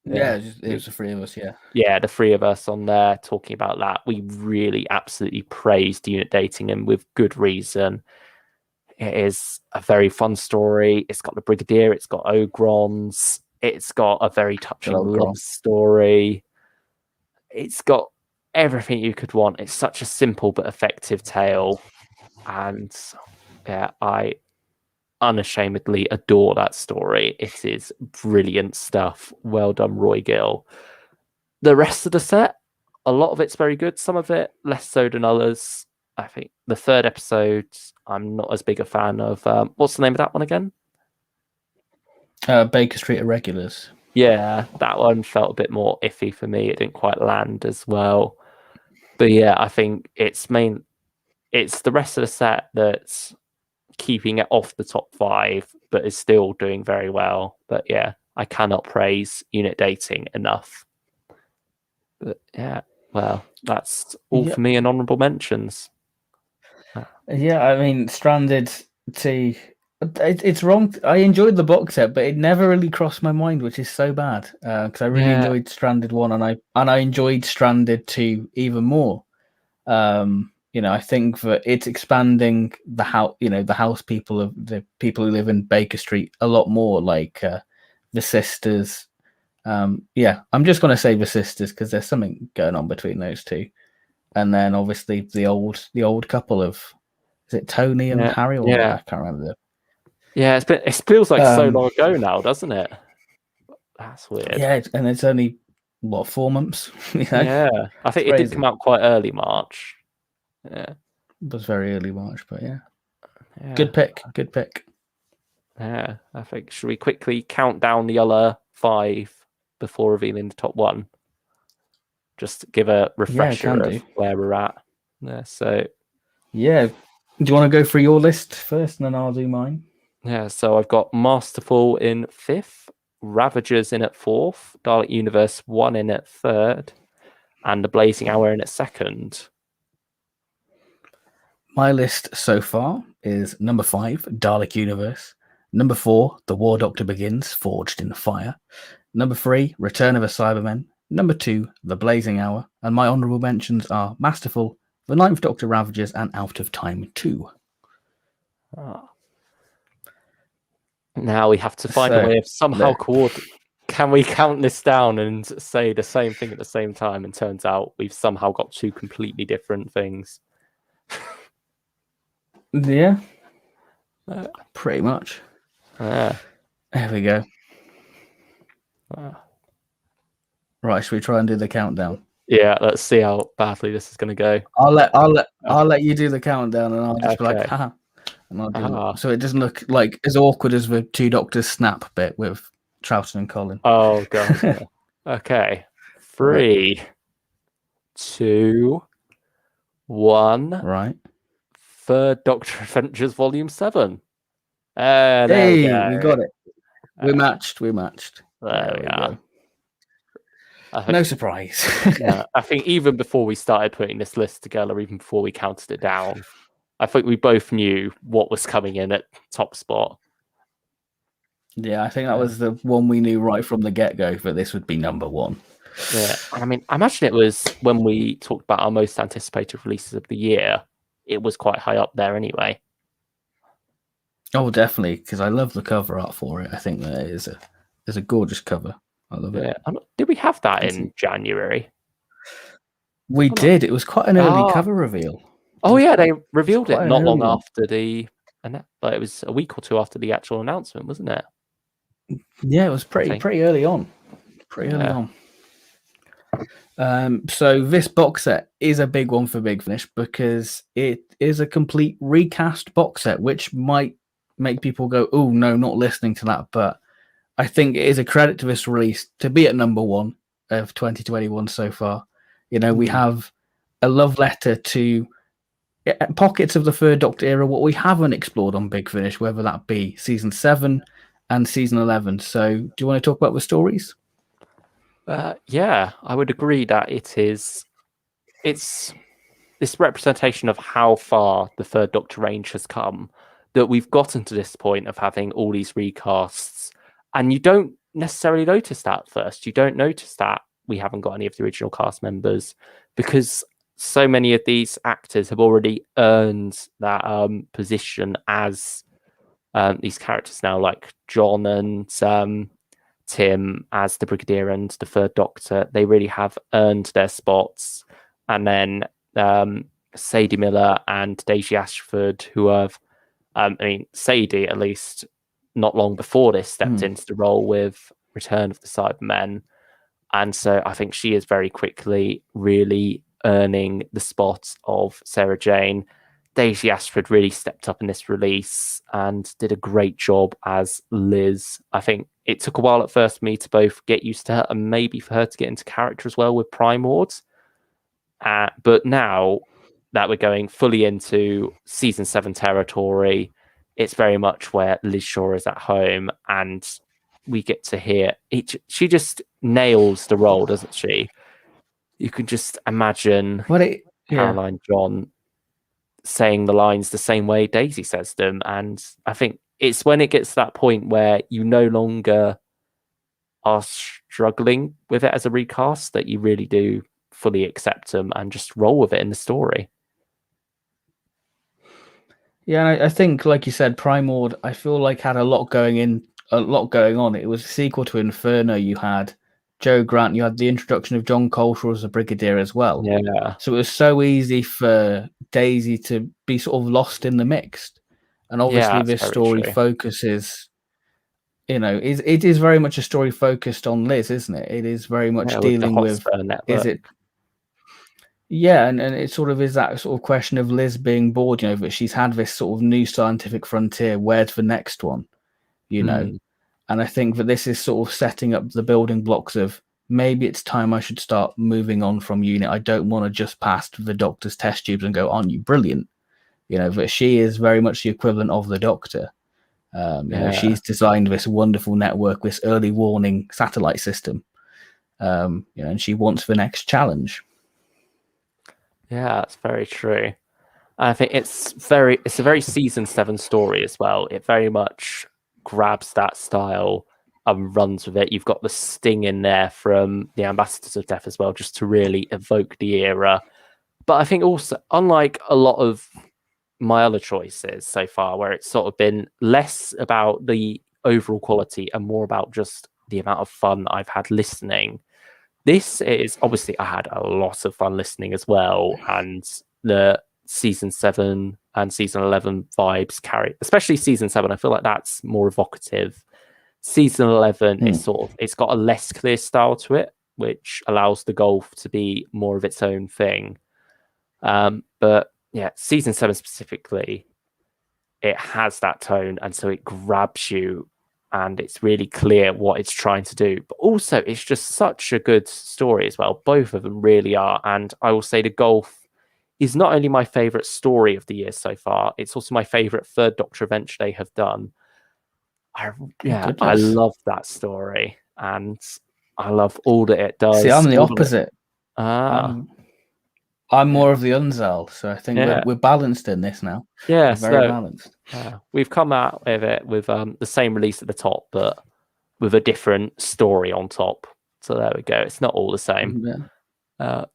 Yeah, it was the three of us. Yeah, the three of us on there talking about that. We really absolutely praised Unit Dating, and with good reason. It is a very fun story. It's got the Brigadier, it's got Ogrons, it's got a very touching love story. It's got everything you could want. It's such a simple but effective tale. And yeah, I unashamedly adore that story. It is brilliant stuff. Well done, Roy Gill. The rest of the set, a lot of it's very good. Some of it less so than others. I think the third episode, I'm not as big a fan of. What's the name of that one again? Baker Street Irregulars. Yeah, that one felt a bit more iffy for me. It didn't quite land as well. But yeah, I think it's the rest of the set that's keeping it off the top 5, but is still doing very well. But yeah, I cannot praise Unit Dating enough. But yeah, well, that's all for me in honorable mentions. Yeah, I mean, Stranded 2. It's wrong. I enjoyed the box set, but it never really crossed my mind, which is so bad. Because I really enjoyed Stranded 1, and I enjoyed Stranded 2 even more. I think that it's expanding the house. The house people of the people who live in Baker Street a lot more, like the sisters. I'm just going to say the sisters because there's something going on between those two, and then obviously the old couple of. Is it Tony and Harry? Or I can't remember. Yeah, it feels like so long ago now, doesn't it? That's weird. Yeah, and it's only 4 months. Yeah, I think it did come out quite early March. Yeah, it was very early March, but yeah. Good pick. Yeah, I think should we quickly count down the other 5 before revealing the top 1? Just to give a refresher of where we're at. Yeah, so yeah. Do you want to go through your list first, and then I'll do mine? Yeah, so I've got Masterful in 5th, Ravagers in at 4th, Dalek Universe 1 in at 3rd, and The Blazing Hour in at 2nd. My list so far is number 5, Dalek Universe. Number 4, The War Doctor Begins, Forged in Fire. Number 3, Return of the Cybermen. Number 2, The Blazing Hour. And my honourable mentions are Masterful, The Ninth Doctor Ravagers, and Out of Time 2. Now we have to find a way of somehow Can we count this down and say the same thing at the same time? And turns out we've somehow got 2 completely different things. Yeah. Pretty much. There we go. Right, should we try and do the countdown? Yeah, let's see how badly this is going to go. I'll let you do the countdown, and I'll just be like, haha. And I'll do so it doesn't look like as awkward as the 2 Doctors snap bit with Troughton and Colin. Oh god. Yeah. Okay. 3, 2, 1. Right. Third Doctor Adventures Volume 7. Hey, we got it. We matched. There we are. No surprise. Yeah, I think even before we started putting this list together, even before we counted it down, I think we both knew what was coming in at top spot. Yeah, I think that was the one we knew right from the get-go that this would be number 1. Yeah, I mean, I imagine it was when we talked about our most anticipated releases of the year, it was quite high up there anyway. Oh, definitely, because I love the cover art for it. I think that it is a gorgeous cover. I love it. Did we have that in January? We did. It was quite an early cover reveal. Oh yeah, they revealed it not long after it was a week or 2 after the actual announcement, wasn't it? Yeah, it was pretty early on. So this box set is a big one for Big Finish because it is a complete recast box set, which might make people go, "Oh no, not listening to that." But I think it is a credit to this release to be at number 1 of 2021 so far. We have a love letter to pockets of the Third Doctor era, what we haven't explored on Big Finish, whether that be season 7 and season 11. So, do you want to talk about the stories? Yeah, I would agree that it's this representation of how far the Third Doctor range has come, that we've gotten to this point of having all these recasts, and you don't necessarily notice that at first. You don't notice that we haven't got any of the original cast members because so many of these actors have already earned that position as these characters now, like John and Tim as the Brigadier and the Third Doctor. They really have earned their spots. And then Sadie Miller and Daisy Ashford, who have, Sadie, at least not long before this, stepped into the role with Return of the Cybermen. And so I think she is very quickly really earning the spot of Sarah Jane. Daisy Ashford really stepped up in this release and did a great job as Liz. I think it took a while at first for me to both get used to her and maybe for her to get into character as well with Prime Wards. But now that we're going fully into season 7 territory, it's very much where Liz Shaw is at home, and we get to hear it. She just nails the role, doesn't she? You can just imagine Caroline John saying the lines the same way Daisy says them. And I think it's when it gets to that point where you no longer are struggling with it as a recast that you really do fully accept them and just roll with it in the story. Yeah, I think, like you said, Primord, I feel like had a lot going on. It was a sequel to Inferno. You had Joe Grant, you had the introduction of John Coltrane as a Brigadier as well. Yeah. So it was so easy for Daisy to be sort of lost in the mix. And obviously this story focuses, it is very much a story focused on Liz, isn't it? It is very much dealing with, is it? Yeah, and it sort of is that sort of question of Liz being bored, that she's had this sort of new scientific frontier. Where's the next one? And I think that this is sort of setting up the building blocks of maybe it's time I should start moving on from UNIT. I don't want to just pass the Doctor's test tubes and go, aren't you brilliant? But she is very much the equivalent of the Doctor. She's designed this wonderful network, this early warning satellite system, and she wants the next challenge. Yeah, that's very true. I think it's a very season 7 story as well. It very much grabs that style and runs with it. You've got the sting in there from the Ambassadors of Death as well, just to really evoke the era. But I think also, unlike a lot of my other choices so far, where it's sort of been less about the overall quality and more about just the amount of fun I've had listening, this is obviously, I had a lot of fun listening as well, and the season 7 and season 11 vibes carry, especially season 7. I feel like that's more evocative. Season 11 is sort of, it's got a less clear style to it, which allows the golf to be more of its own thing. But yeah, season 7 specifically, it has that tone, and so it grabs you, and it's really clear what it's trying to do. But also, it's just such a good story as well. Both of them really are. And I will say the golf is not only my favorite story of the year so far, it's also my favorite Third Doctor adventure they have done. I love that story, and I love all that it does. See, I'm the opposite. I'm Yeah. more of the Unzel, so I think we're balanced in this now. Yeah, we're very balanced. We've come out with it with the same release at the top, but with a different story on top. So there we go. It's not all the same. But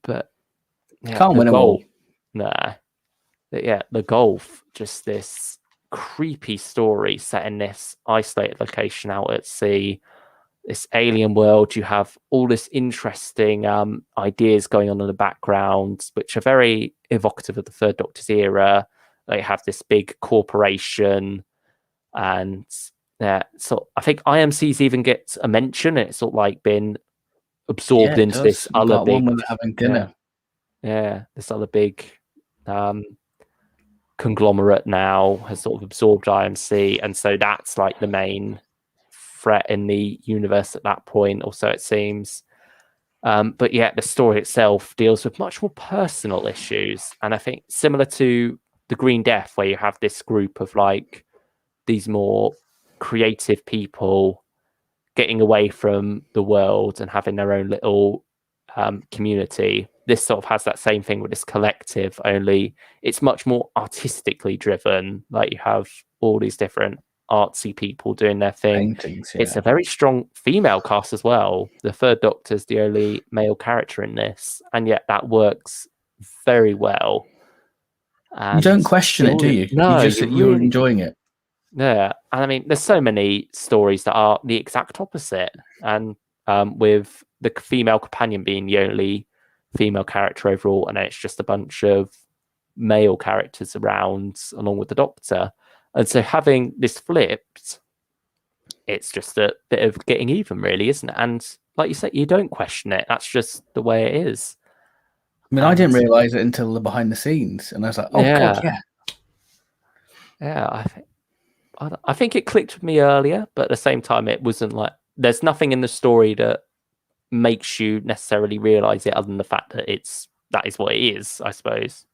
yeah, can't win them all. Nah. But yeah, the golf, just this creepy story set in this isolated location out at sea, this alien world. You have all this interesting ideas going on in the background, which are very evocative of the Third Doctor's era. They have this big corporation, and so I think IMC's even gets a mention. It's sort of like been absorbed into this other big one having dinner. This other big conglomerate now has sort of absorbed IMC, and so that's like the main threat in the universe at that point, or so it seems. But yeah, the story itself deals with much more personal issues, and I think similar to the Green Death, where you have this group of like these more creative people getting away from the world and having their own little community. This sort of has that same thing with this collective, only it's much more artistically driven. Like you have all these different artsy people doing their thing. Paintings, It's a very strong female cast as well. The Third Doctor's the only male character in this, and yet that works very well. And you don't question it, do you? No, you're enjoying it. Yeah, and I mean, there's so many stories that are the exact opposite, and with the female companion being the only female character overall, and it's just a bunch of male characters around along with the Doctor. And so having this flipped, it's just a bit of getting even, really, isn't it? And like you said, you don't question it. That's just the way it is. I mean, I didn't realise it until the behind the scenes, and I was like, oh, God, yeah. Yeah, I think it clicked with me earlier, but at the same time, it wasn't like, there's nothing in the story that makes you necessarily realise it other than the fact that that is what it is, I suppose.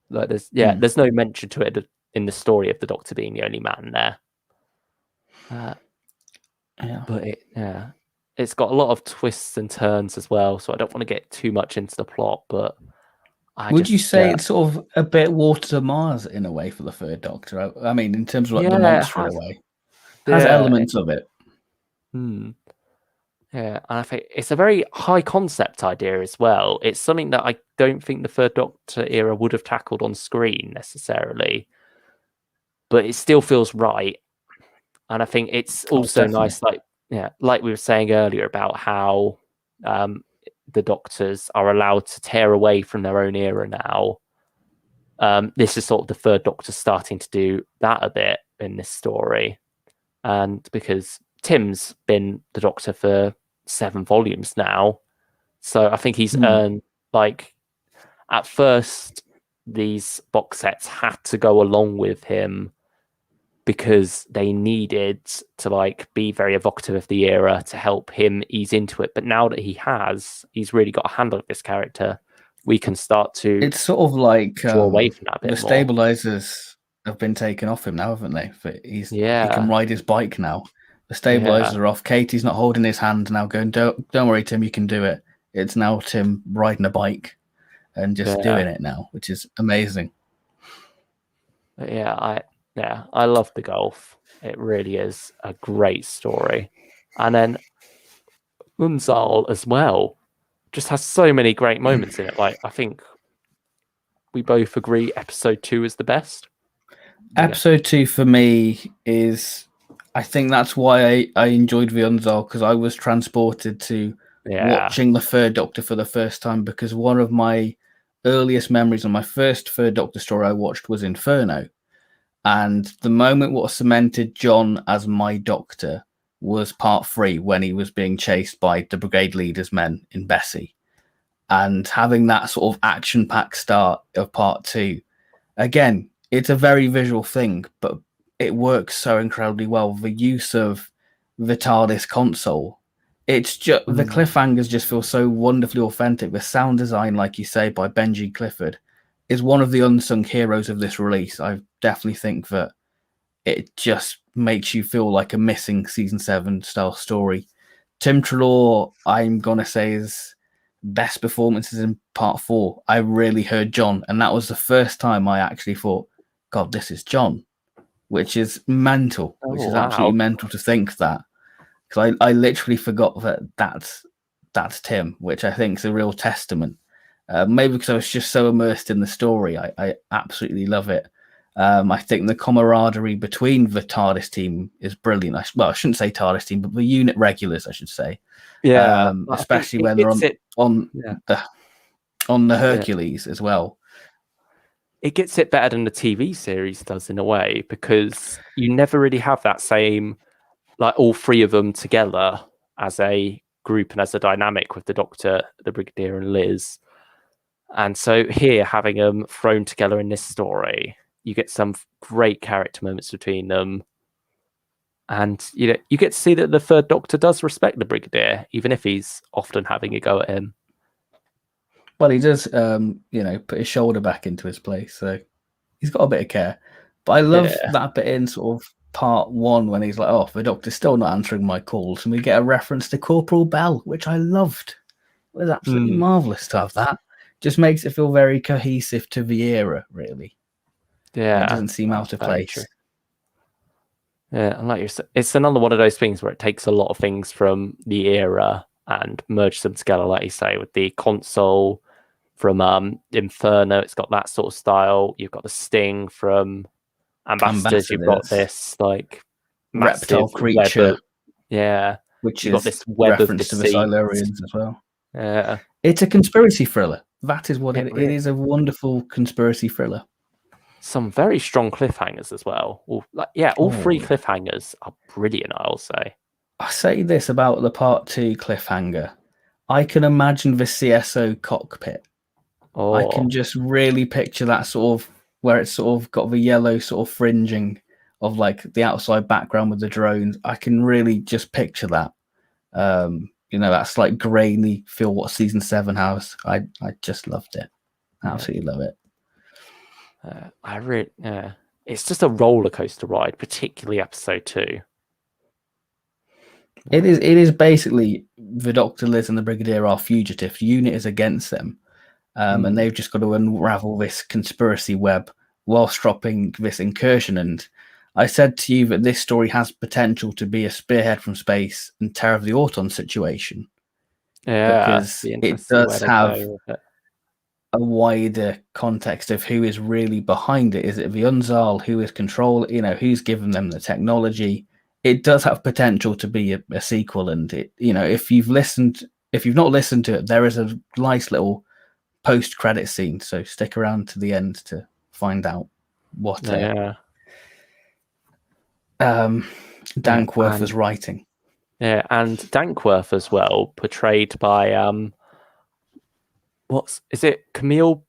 Like there's no mention to it in the story of the Doctor being the only man there. But it's got a lot of twists and turns as well, so I don't want to get too much into the plot, but would you say it's sort of a bit Water to Mars in a way for the Third Doctor? I mean, in terms of like the monster in a way. It has elements of it. Yeah, and I think it's a very high concept idea as well. It's something that I don't think the Third Doctor era would have tackled on screen necessarily, but it still feels right. And I think it's also nice, like we were saying earlier about how the Doctors are allowed to tear away from their own era now. This is sort of the Third Doctor starting to do that a bit in this story. And because Tim's been the Doctor for 7 volumes now, so I think he's earned, like, at first these box sets had to go along with him because they needed to like be very evocative of the era to help him ease into it. But now that he's really got a handle of this character, we can start to, it's sort of like draw away from that a bit the stabilizers have been taken off him now, haven't they? He can ride his bike now. The stabilizers are off. Katie's not holding his hand now, going, don't worry, Tim, you can do it. It's now Tim riding a bike and just doing it now, which is amazing. But I love the golf. It really is a great story. And then Unzal as well just has so many great moments in it. Like, I think we both agree episode 2 is the best. Episode 2 for me is, I think that's why I enjoyed Unzal, because I was transported to watching the Third Doctor for the first time, because one of my earliest memories of my first Third Doctor story I watched was Inferno. And the moment what cemented John as my Doctor was part 3, when he was being chased by the Brigade Leader's men in Bessie. And having that sort of action-packed start of part 2, again, it's a very visual thing, but it works so incredibly well. The use of the TARDIS console, it's just the cliffhangers just feel so wonderfully authentic. The sound design, like you say, by Benji Clifford, is one of the unsung heroes of this release. I definitely think that it just makes you feel like a missing season 7 style story. Tim Treloar, I'm gonna say, is best performances in part 4. I really heard John, and that was the first time I actually thought, God, this is John, which is mental, absolutely mental to think that, because I literally forgot that that's Tim, which I think is a real testament. Maybe because I was just so immersed in the story. I absolutely love it. I think the camaraderie between the TARDIS team is brilliant. I shouldn't say TARDIS team, but the unit regulars, I should say. Yeah, especially when they're on the Hercules as well. It gets it better than the TV series does in a way, because you never really have that same, like, all three of them together as a group and as a dynamic with the Doctor, the Brigadier, and Liz. And so here, having them thrown together in this story, you get some great character moments between them. And you get to see that the Third Doctor does respect the Brigadier, even if he's often having a go at him. Well, he does, put his shoulder back into his place, so he's got a bit of care. But I love that bit in sort of part 1 when he's like, "Oh, the Doctor's still not answering my calls," and we get a reference to Corporal Bell, which I loved. It was absolutely marvelous to have that. Just makes it feel very cohesive to the era, really. Yeah, it doesn't seem out of place. True. Yeah, and like you said, it's another one of those things where it takes a lot of things from the era and merges them together, like you say, with the console from Inferno. It's got that sort of style. You've got the Sting from Ambassadors. You've got this like reptile creature, which you've got this web of to the Silurians as well. Yeah, it's a conspiracy thriller. That is what it is. A wonderful conspiracy thriller. Some very strong cliffhangers as well. All 3 cliffhangers are brilliant, I'll say. I say this about the part 2 cliffhanger. I can imagine the CSO cockpit. I can just really picture that sort of, where it's sort of got the yellow sort of fringing of like the outside background with the drones. I can really just picture that. That slight grainy feel what season 7 has. I just loved it. Absolutely love it. It's just a roller coaster ride, particularly episode 2. It is basically the Doctor, Liz, and the Brigadier are fugitives. The unit is against them, and they've just got to unravel this conspiracy web while stopping this incursion. And I said to you that this story has potential to be a Spearhead from Space and Terror of the Auton situation. Because it does have a wider context of who is really behind it. Is it the Unzal? Who is control? Who's given them the technology? It does have potential to be a sequel. And if you've not listened to it, there is a nice little post-credit scene. So stick around to the end to find out what Dankworth was writing. Yeah, and Dankworth as well, portrayed by is it Camille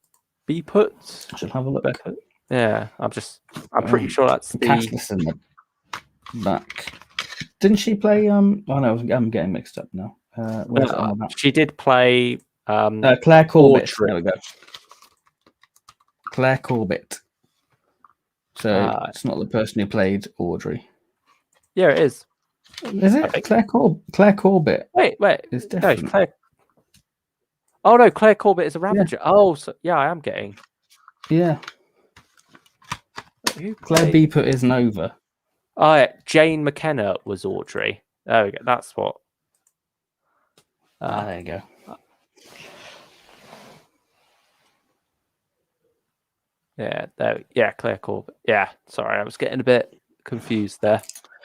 Beeput? I should have a look. Yeah, I'm pretty sure that's the cast in the back. Didn't she play? Oh no, I'm getting mixed up now. She did play Claire Corbett. There we go. Claire Corbett. So it's not the person who played Audrey. Yeah, it is. Is it Claire Corbett? Wait. It's different. No, Claire. Oh no, Claire Corbett is a Ravager. Yeah. Oh, so, yeah, I am getting. Yeah. Claire Beeper is Nova. Oh, yeah. Jane McKenna was Audrey. There we go. That's what. There you go. Yeah, Claire Corbett. Yeah, sorry, I was getting a bit confused there.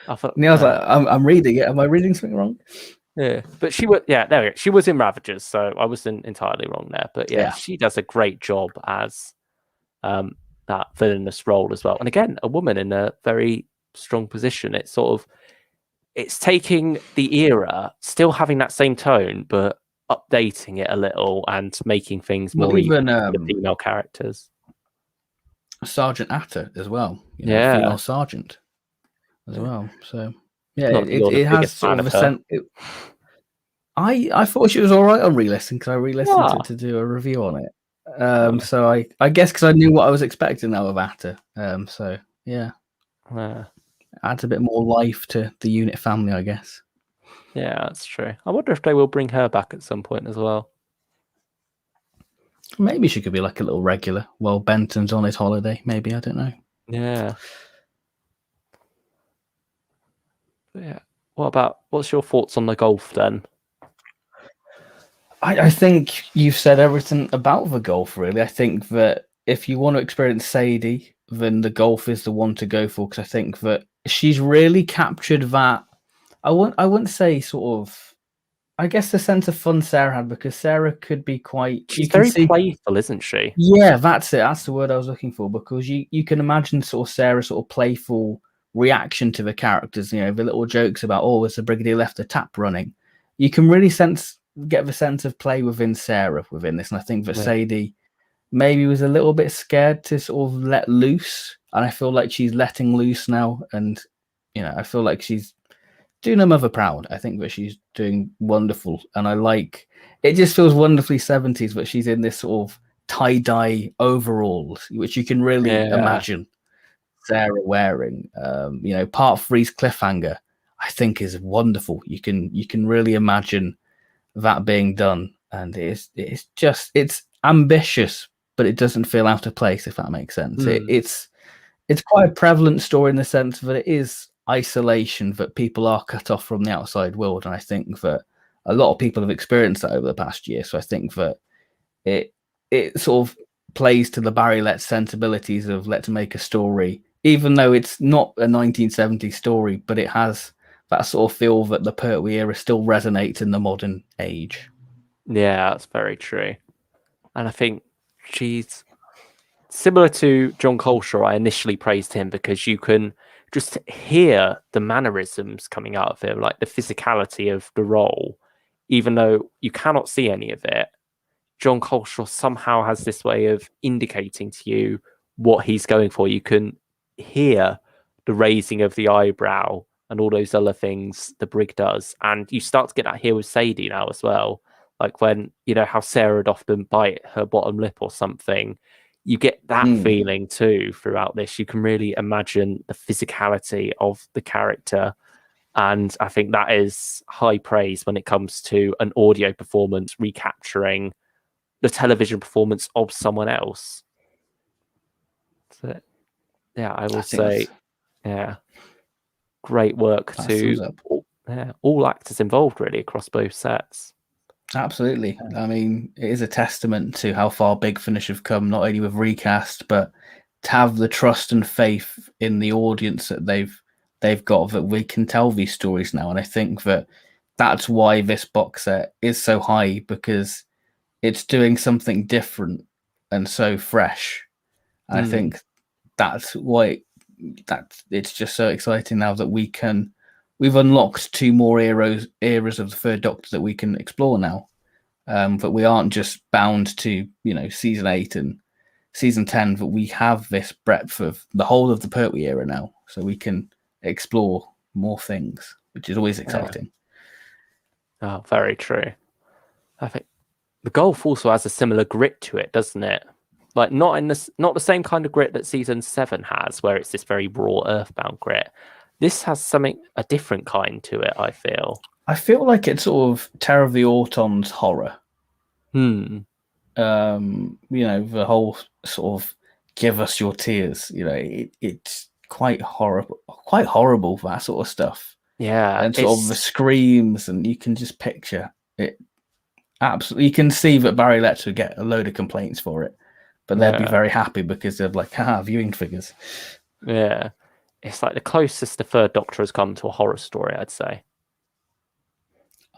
I was like, I'm reading it. Am I reading something wrong? Yeah, but she was. Yeah, there we go. She was in Ravagers, so I wasn't entirely wrong there. But yeah, she does a great job as that villainous role as well. And again, a woman in a very strong position. It's taking the era, still having that same tone, but updating it a little and making things more even for the female characters. Sergeant Atter as well, female sergeant as well. So yeah, it has sort of a sense. I thought she was all right on re-listen because I re-listened to do a review on it. So I guess because I knew what I was expecting out of Atter. So yeah, adds a bit more life to the unit family, I guess. Yeah, that's true. I wonder if they will bring her back at some point as well. Maybe she could be like a little regular while Benton's on his holiday. Maybe, I don't know. Yeah. But yeah. What's your thoughts on the golf then? I think you've said everything about the golf, really. I think that if you want to experience Sadie, then the golf is the one to go for, because I think that she's really captured that. I wouldn't say sort of. I guess the sense of fun Sarah had, because Sarah could be quite. She's very playful, isn't she? Yeah, that's it. That's the word I was looking for, because you can imagine sort of Sarah's sort of playful reaction to the characters. The little jokes about, was the Brigadier left the tap running. You can really get the sense of play within Sarah within this, and I think that Sadie maybe was a little bit scared to sort of let loose, and I feel like she's letting loose now, and I feel like she's doing her mother proud. I think that she's doing wonderful, and I like it. Just feels wonderfully 70s, but she's in this sort of tie-dye overalls, which you can really imagine Sarah wearing. Part 3's cliffhanger, I think, is wonderful. You can really imagine that being done, and it's ambitious, but it doesn't feel out of place, if that makes sense. It's quite a prevalent story in the sense that it is isolation, that people are cut off from the outside world, and I think that a lot of people have experienced that over the past year. So I think that it sort of plays to the Barry Letts sensibilities of let's make a story, even though it's not a 1970s story, but it has that sort of feel that the Pertwee era still resonates in the modern age. Yeah, that's very true. And I think she's similar to John Coleshaw. I initially praised him because you can just hear the mannerisms coming out of him, like the physicality of the role, even though you cannot see any of it. John Coleshaw somehow has this way of indicating to you what he's going for. You can hear the raising of the eyebrow and all those other things the Brig does. And you start to get that here with Sadie now as well. Like when, how Sarah would often bite her bottom lip or something. You get that feeling too throughout this. You can really imagine the physicality of the character. And I think that is high praise when it comes to an audio performance recapturing the television performance of someone else. So, yeah, I will say, great work to all actors involved, really, across both sets. Absolutely. I mean, it is a testament to how far Big Finish have come, not only with recast, but to have the trust and faith in the audience that they've got, that we can tell these stories now. And I think that that's why this box set is so high, because it's doing something different and so fresh. And I think that's why it's just so exciting now that we've unlocked 2 more eras of the Third Doctor that we can explore now. But we aren't just bound to, season 8 and season 10, but we have this breadth of the whole of the Pertwee era now. So we can explore more things, which is always exciting. Oh, very true. I think the golf also has a similar grit to it, doesn't it? Like not the same kind of grit that season 7 has, where it's this very raw earthbound grit. This has a different kind to it, I feel. I feel like it's sort of Terror of the Autons horror. The whole sort of give us your tears. It's quite horrible for that sort of stuff. Yeah, And sort of the screams, and you can just picture it. Absolutely, you can see that Barry Letts would get a load of complaints for it, but they'd be very happy because they're like, viewing figures. Yeah, it's like the closest the Third Doctor has come to a horror story, I'd say.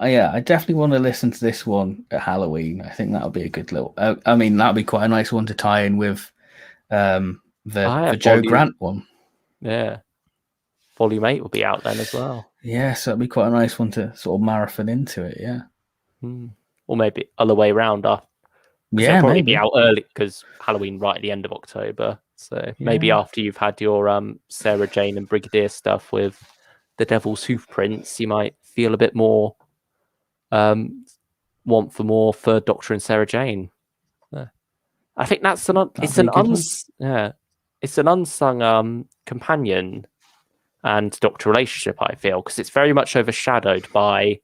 Yeah, I definitely want to listen to this one at Halloween. I think that would be a good little. I mean, that would be quite a nice one to tie in with the Joe Grant one. Yeah, Volume 8 will be out then as well. Yeah, so it'd be quite a nice one to sort of marathon into it. Yeah. Or maybe other way around. Yeah, it'll probably be out early because Halloween right at the end of October. So maybe after you've had your Sarah Jane and Brigadier stuff with the Devil's Hoofprints, you might feel a bit more want for more Third Doctor and Sarah Jane. I think that's it's an unsung companion and Doctor relationship, I feel, because it's very much overshadowed by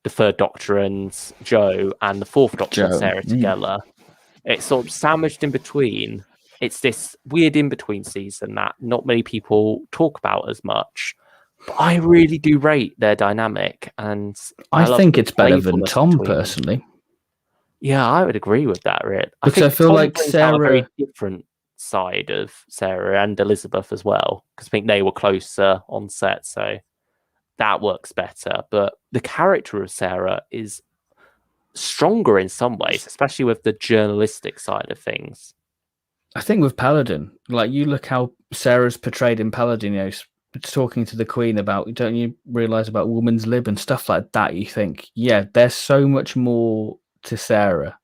the Third Doctor and Joe and the Fourth Doctor and Sarah together. It's sort of sandwiched in between. It's this weird in-between season that not many people talk about as much. But I really do rate their dynamic, and I think it's better than Tom, personally. Yeah, I would agree with that, Rick. Because I feel like Sarah... a very different side of Sarah and Elizabeth as well, because I think they were closer on set, so that works better. But the character of Sarah is stronger in some ways, especially with the journalistic side of things. I think with Paladin, like, you look how Sarah's portrayed in Paladin, talking to the Queen about, don't you realise about woman's lib and stuff like that, you think, yeah, there's so much more to Sarah,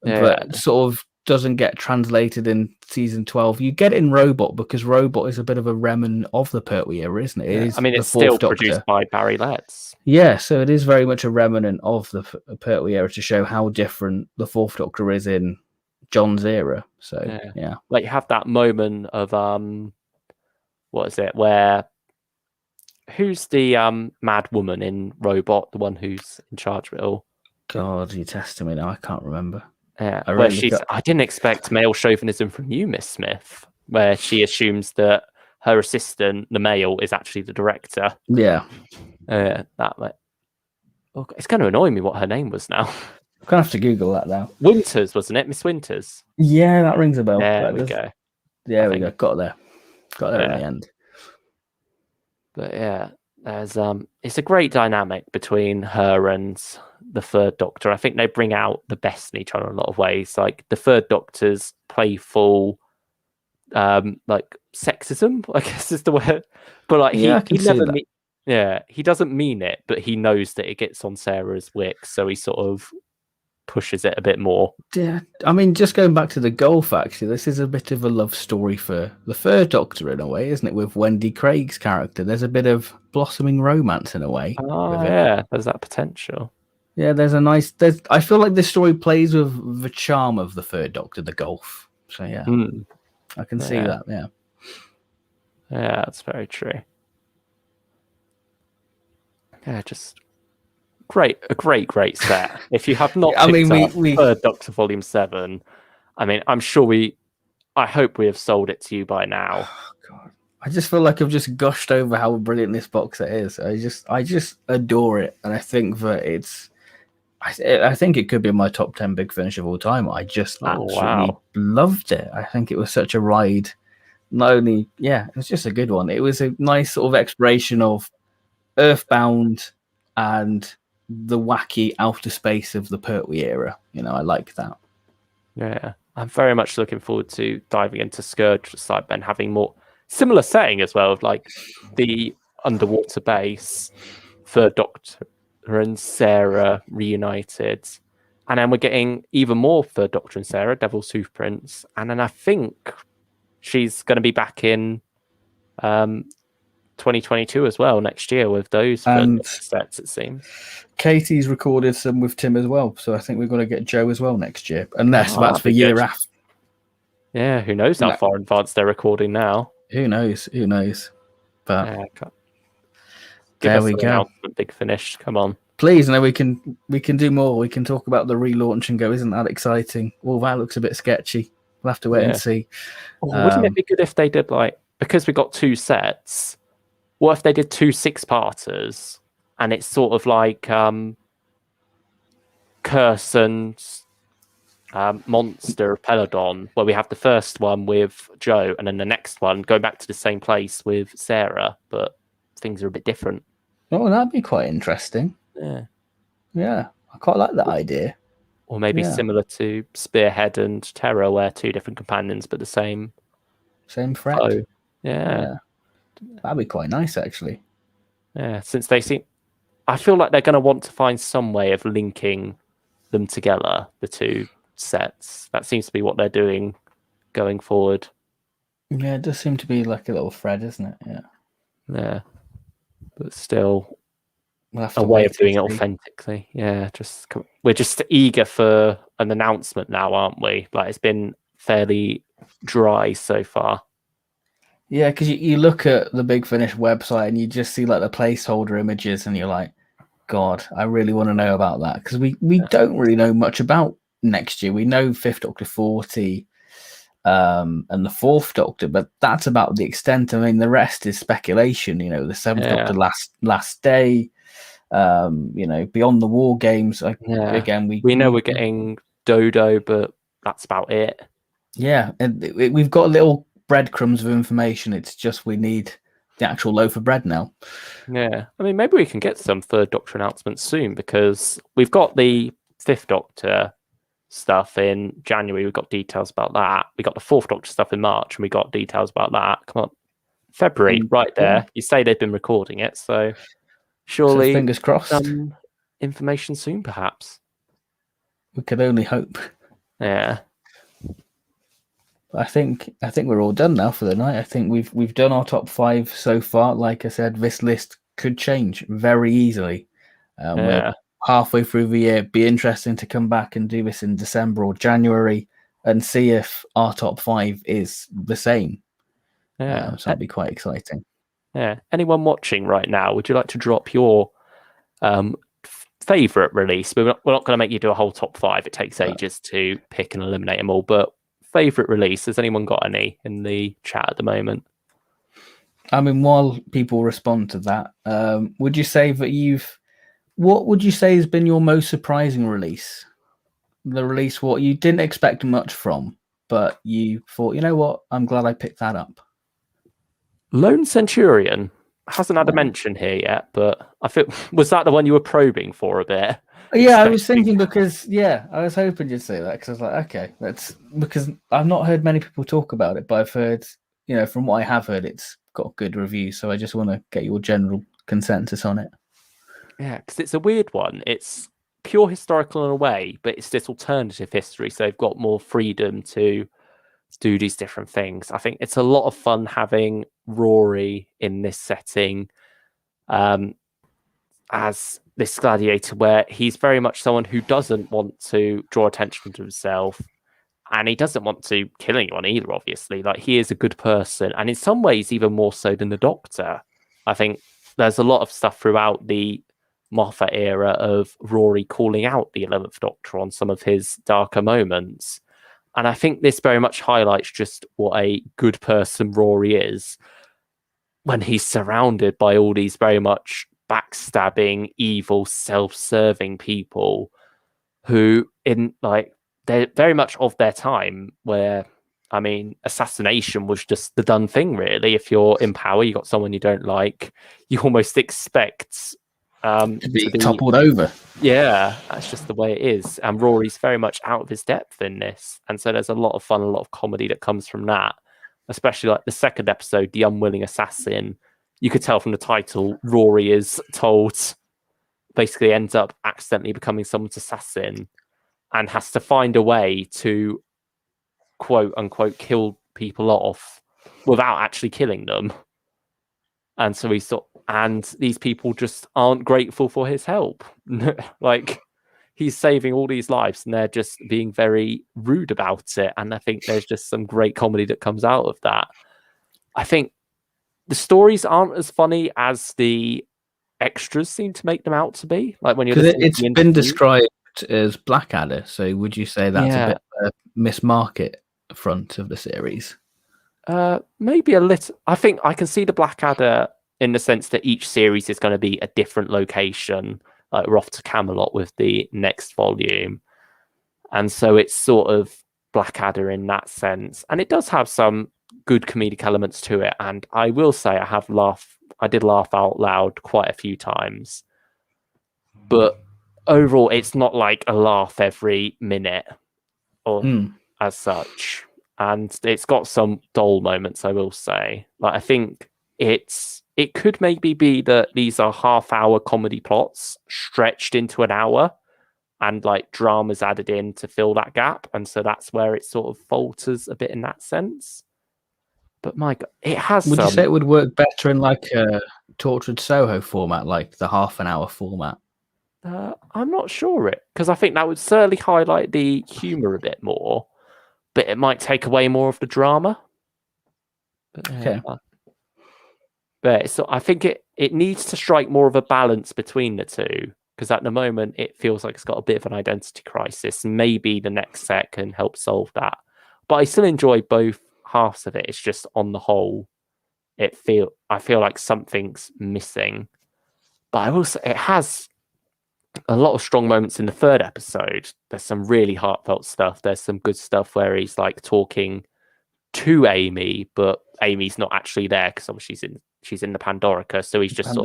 but sort of doesn't get translated in season 12. You get it in Robot, because Robot is a bit of a remnant of the Pertwee era, isn't it? I mean, it's still produced by Barry Letts. Yeah, so it is very much a remnant of the Pertwee era to show how different the Fourth Doctor is in John's era. So yeah. Like, you have that moment of what is it, where who's the mad woman in Robot, the one who's in charge of it all? God, you're testing me now. I can't remember. Yeah, I didn't expect male chauvinism from you, Miss Smith, where she assumes that her assistant, the male, is actually the director. Yeah. It's going to annoy me what her name was now. I'm going to have to Google that now. Winters, wasn't it? Miss Winters? Yeah, that rings a bell. There we go. There we go. Got there in the end. But yeah, there's it's a great dynamic between her and the Third Doctor. I think they bring out the best in each other in a lot of ways. Like, the Third Doctor's playful, like, sexism, I guess is the word. But like, he doesn't mean it, but he knows that it gets on Sarah's wick, so he sort of pushes it a bit more. Yeah, I mean, just going back to the golf, actually, this is a bit of a love story for the Third Doctor in a way, isn't it? With Wendy Craig's character, there's a bit of blossoming romance in a way. Oh yeah, there's that potential. Yeah, I feel like this story plays with the charm of the Third Doctor, the golf. So yeah, I can see that. Yeah, that's very true. Yeah, just a great set. If you have not, Third Doctor Volume 7, I mean, I'm sure I hope we have sold it to you by now. Oh, God. I just feel like I've just gushed over how brilliant this box set is. I just adore it, and I think that I think it could be my top 10 Big Finish of all time. I just absolutely loved it. I think it was such a ride. Not only, it was just a good one. It was a nice sort of exploration of Earthbound and the wacky outer space of the Pertwee era. I like that. Yeah, I'm very much looking forward to diving into Scourge Cybermen, having more similar setting as well, of like the underwater base, Third Doctor and Sarah reunited, and then we're getting even more Third Doctor and Sarah, Devil's Hoofprints, and then I think she's going to be back in 2022 as well, next year, with those sets, it seems. Katie's recorded some with Tim as well, so I think we're going to get Joe as well next year, unless that's the year after. Yeah, who knows how far advanced they're recording now. Who knows? But there we go. Big Finish, come on. Please, we can do more. We can talk about the relaunch and go, isn't that exciting? Well, that looks a bit sketchy. We'll have to wait and see. Wouldn't it be good if they did because we got 2 sets? What if they did 2 6-parters, and it's sort of like Curse and Monster of Peladon, where we have the first one with Joe, and then the next one going back to the same place with Sarah, but things are a bit different. Oh, that'd be quite interesting. Yeah, I quite like that idea. Or maybe similar to Spearhead and Terror, where 2 different companions but the same threat. foe. Yeah, that'd be quite nice, actually. Yeah, since I feel like they're going to want to find some way of linking them together, the 2 sets. That seems to be what they're doing going forward. Yeah, it does seem to be like a little thread, isn't it? Yeah, but still we'll a way of doing it authentically. Yeah, we're just eager for an announcement now, aren't we? Like, it's been fairly dry so far. Yeah, because you look at the Big Finish website and you just see like the placeholder images, and you're like, God, I really want to know about that, because we don't really know much about next year. We know 5th Doctor 40 and the 4th Doctor, but that's about the extent. I mean, the rest is speculation. The 7th Doctor last day. Beyond the War Games. Again, we know we're getting Dodo, but that's about it. Yeah, and we've got little breadcrumbs of information. It's just we need the actual loaf of bread now. Yeah, I mean, maybe we can get some 3rd Doctor announcements soon, because we've got the 5th Doctor stuff in January. We've got details about that. We got the 4th Doctor stuff in March, and we got details about that. Come on, February, right there. Yeah. You say they've been recording it, so surely fingers crossed. Some information soon, perhaps. We could only hope. Yeah. I think we're all done now for the night. I think we've done our top 5 so far. Like I said, this list could change very easily. We're halfway through the year. It'd be interesting to come back and do this in December or January and see if our top 5 is the same. So that'd be quite exciting. Yeah. Anyone watching right now, would you like to drop your favorite release? We're not going to make you do a whole top 5. It takes ages to pick and eliminate them all, but favorite release, has anyone got any in the chat at the moment? I mean, while people respond to that, would you say that what would you say has been your most surprising release? The release what you didn't expect much from, but you thought, you know what, I'm glad I picked that up. Lone Centurion hasn't had a mention here yet, but I feel, was that the one you were probing for a bit? Yeah, I was thinking, because I was hoping you'd say that, because I was like, okay, that's because I've not heard many people talk about it, but I've heard, from what I have heard, it's got good reviews. So I just want to get your general consensus on it. Yeah, because it's a weird one. It's pure historical in a way, but it's this alternative history, so they've got more freedom to do these different things. I think it's a lot of fun having Rory in this setting as this gladiator, where he's very much someone who doesn't want to draw attention to himself, and he doesn't want to kill anyone either, obviously. Like, he is a good person, and in some ways even more so than the Doctor. I think there's a lot of stuff throughout the Moffat era of Rory calling out the 11th Doctor on some of his darker moments. And I think this very much highlights just what a good person Rory is when he's surrounded by all these very much backstabbing, evil, self-serving people who, they're very much of their time, where, I mean, assassination was just the done thing, really. If you're in power, you got someone you don't like, you almost expect to be toppled over. Yeah, that's just the way it is. And Rory's very much out of his depth in this. And so there's a lot of fun, a lot of comedy that comes from that. Especially like the second episode, The Unwilling Assassin. You could tell from the title, Rory is told, basically ends up accidentally becoming someone's assassin and has to find a way to, quote unquote, kill people off without actually killing them. And so and these people just aren't grateful for his help. Like, he's saving all these lives and they're just being very rude about it. And I think there's just some great comedy that comes out of that. I think the stories aren't as funny as the extras seem to make them out to be. Like, when you're it's been described as Blackadder, so would you say that's a bit of a mismarket front of the series? Maybe a little. I think I can see the Blackadder in the sense that each series is going to be a different location. Like we're off to Camelot with the next volume, and so it's sort of Blackadder in that sense. And it does have some good comedic elements to it. And I will say I did laugh out loud quite a few times. But overall, it's not like a laugh every minute or as such. And it's got some dull moments, I will say. Like I think it could maybe be that these are half-hour comedy plots stretched into an hour, and like dramas added in to fill that gap, and so that's where it sort of falters a bit in that sense. But my God, it has. Would you say it would work better in like a Tortured Soho format, like the half-an-hour format? I'm not sure because I think that would certainly highlight the humor a bit more, but it might take away more of the drama. But, okay. But so I think it needs to strike more of a balance between the two, because at the moment it feels like it's got a bit of an identity crisis. Maybe the next set can help solve that. But I still enjoy both halves of it. It's just on the whole, I feel like something's missing. But I will say it has a lot of strong moments in the third episode. There's some really heartfelt stuff. There's some good stuff where he's like talking to Amy, but Amy's not actually there because obviously she's in the Pandorica. So he's just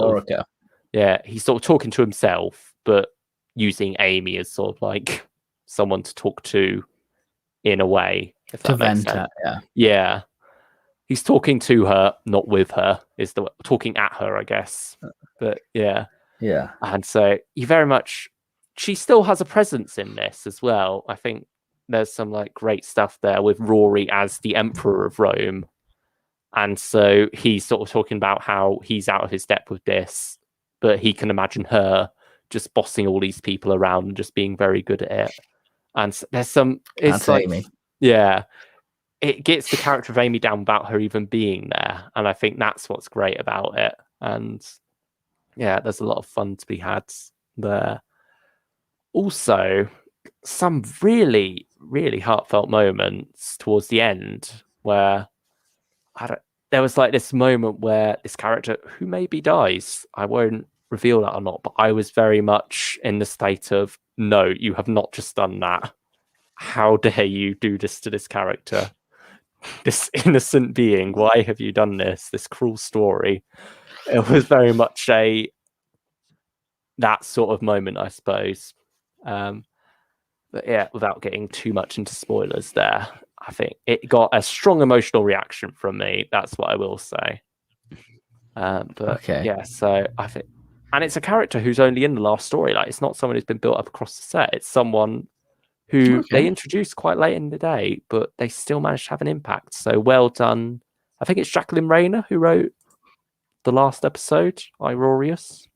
he's sort of talking to himself, but using Amy as sort of like someone to talk to in a way. If that makes sense. Yeah. He's talking to her, not with her. Is the talking at her, I guess. But yeah. Yeah. And so she still has a presence in this as well. I think there's some like great stuff there with Rory as the Emperor of Rome. And so he's sort of talking about how he's out of his depth with this, but he can imagine her just bossing all these people around and just being very good at it. And so there's some, it's like, Amy. Yeah, it gets the character of Amy down without her even being there. And I think that's what's great about it. And yeah, there's a lot of fun to be had there. Also, some really, really heartfelt moments towards the end where there was like this moment where this character who maybe dies, I won't reveal that or not, but I was very much in the state of, no, you have not just done that. How dare you do this to this character? This innocent being, why have you done this? This cruel story. It was very much that sort of moment, I suppose. But yeah, without getting too much into spoilers there, I think it got a strong emotional reaction from me. That's what I will say. But okay. Yeah, so I think, and it's a character who's only in the last story. Like, it's not someone who's been built up across the set. It's someone who they introduced quite late in the day, but they still managed to have an impact. So well done. I think it's Jacqueline Rayner who wrote the last episode, Irorius.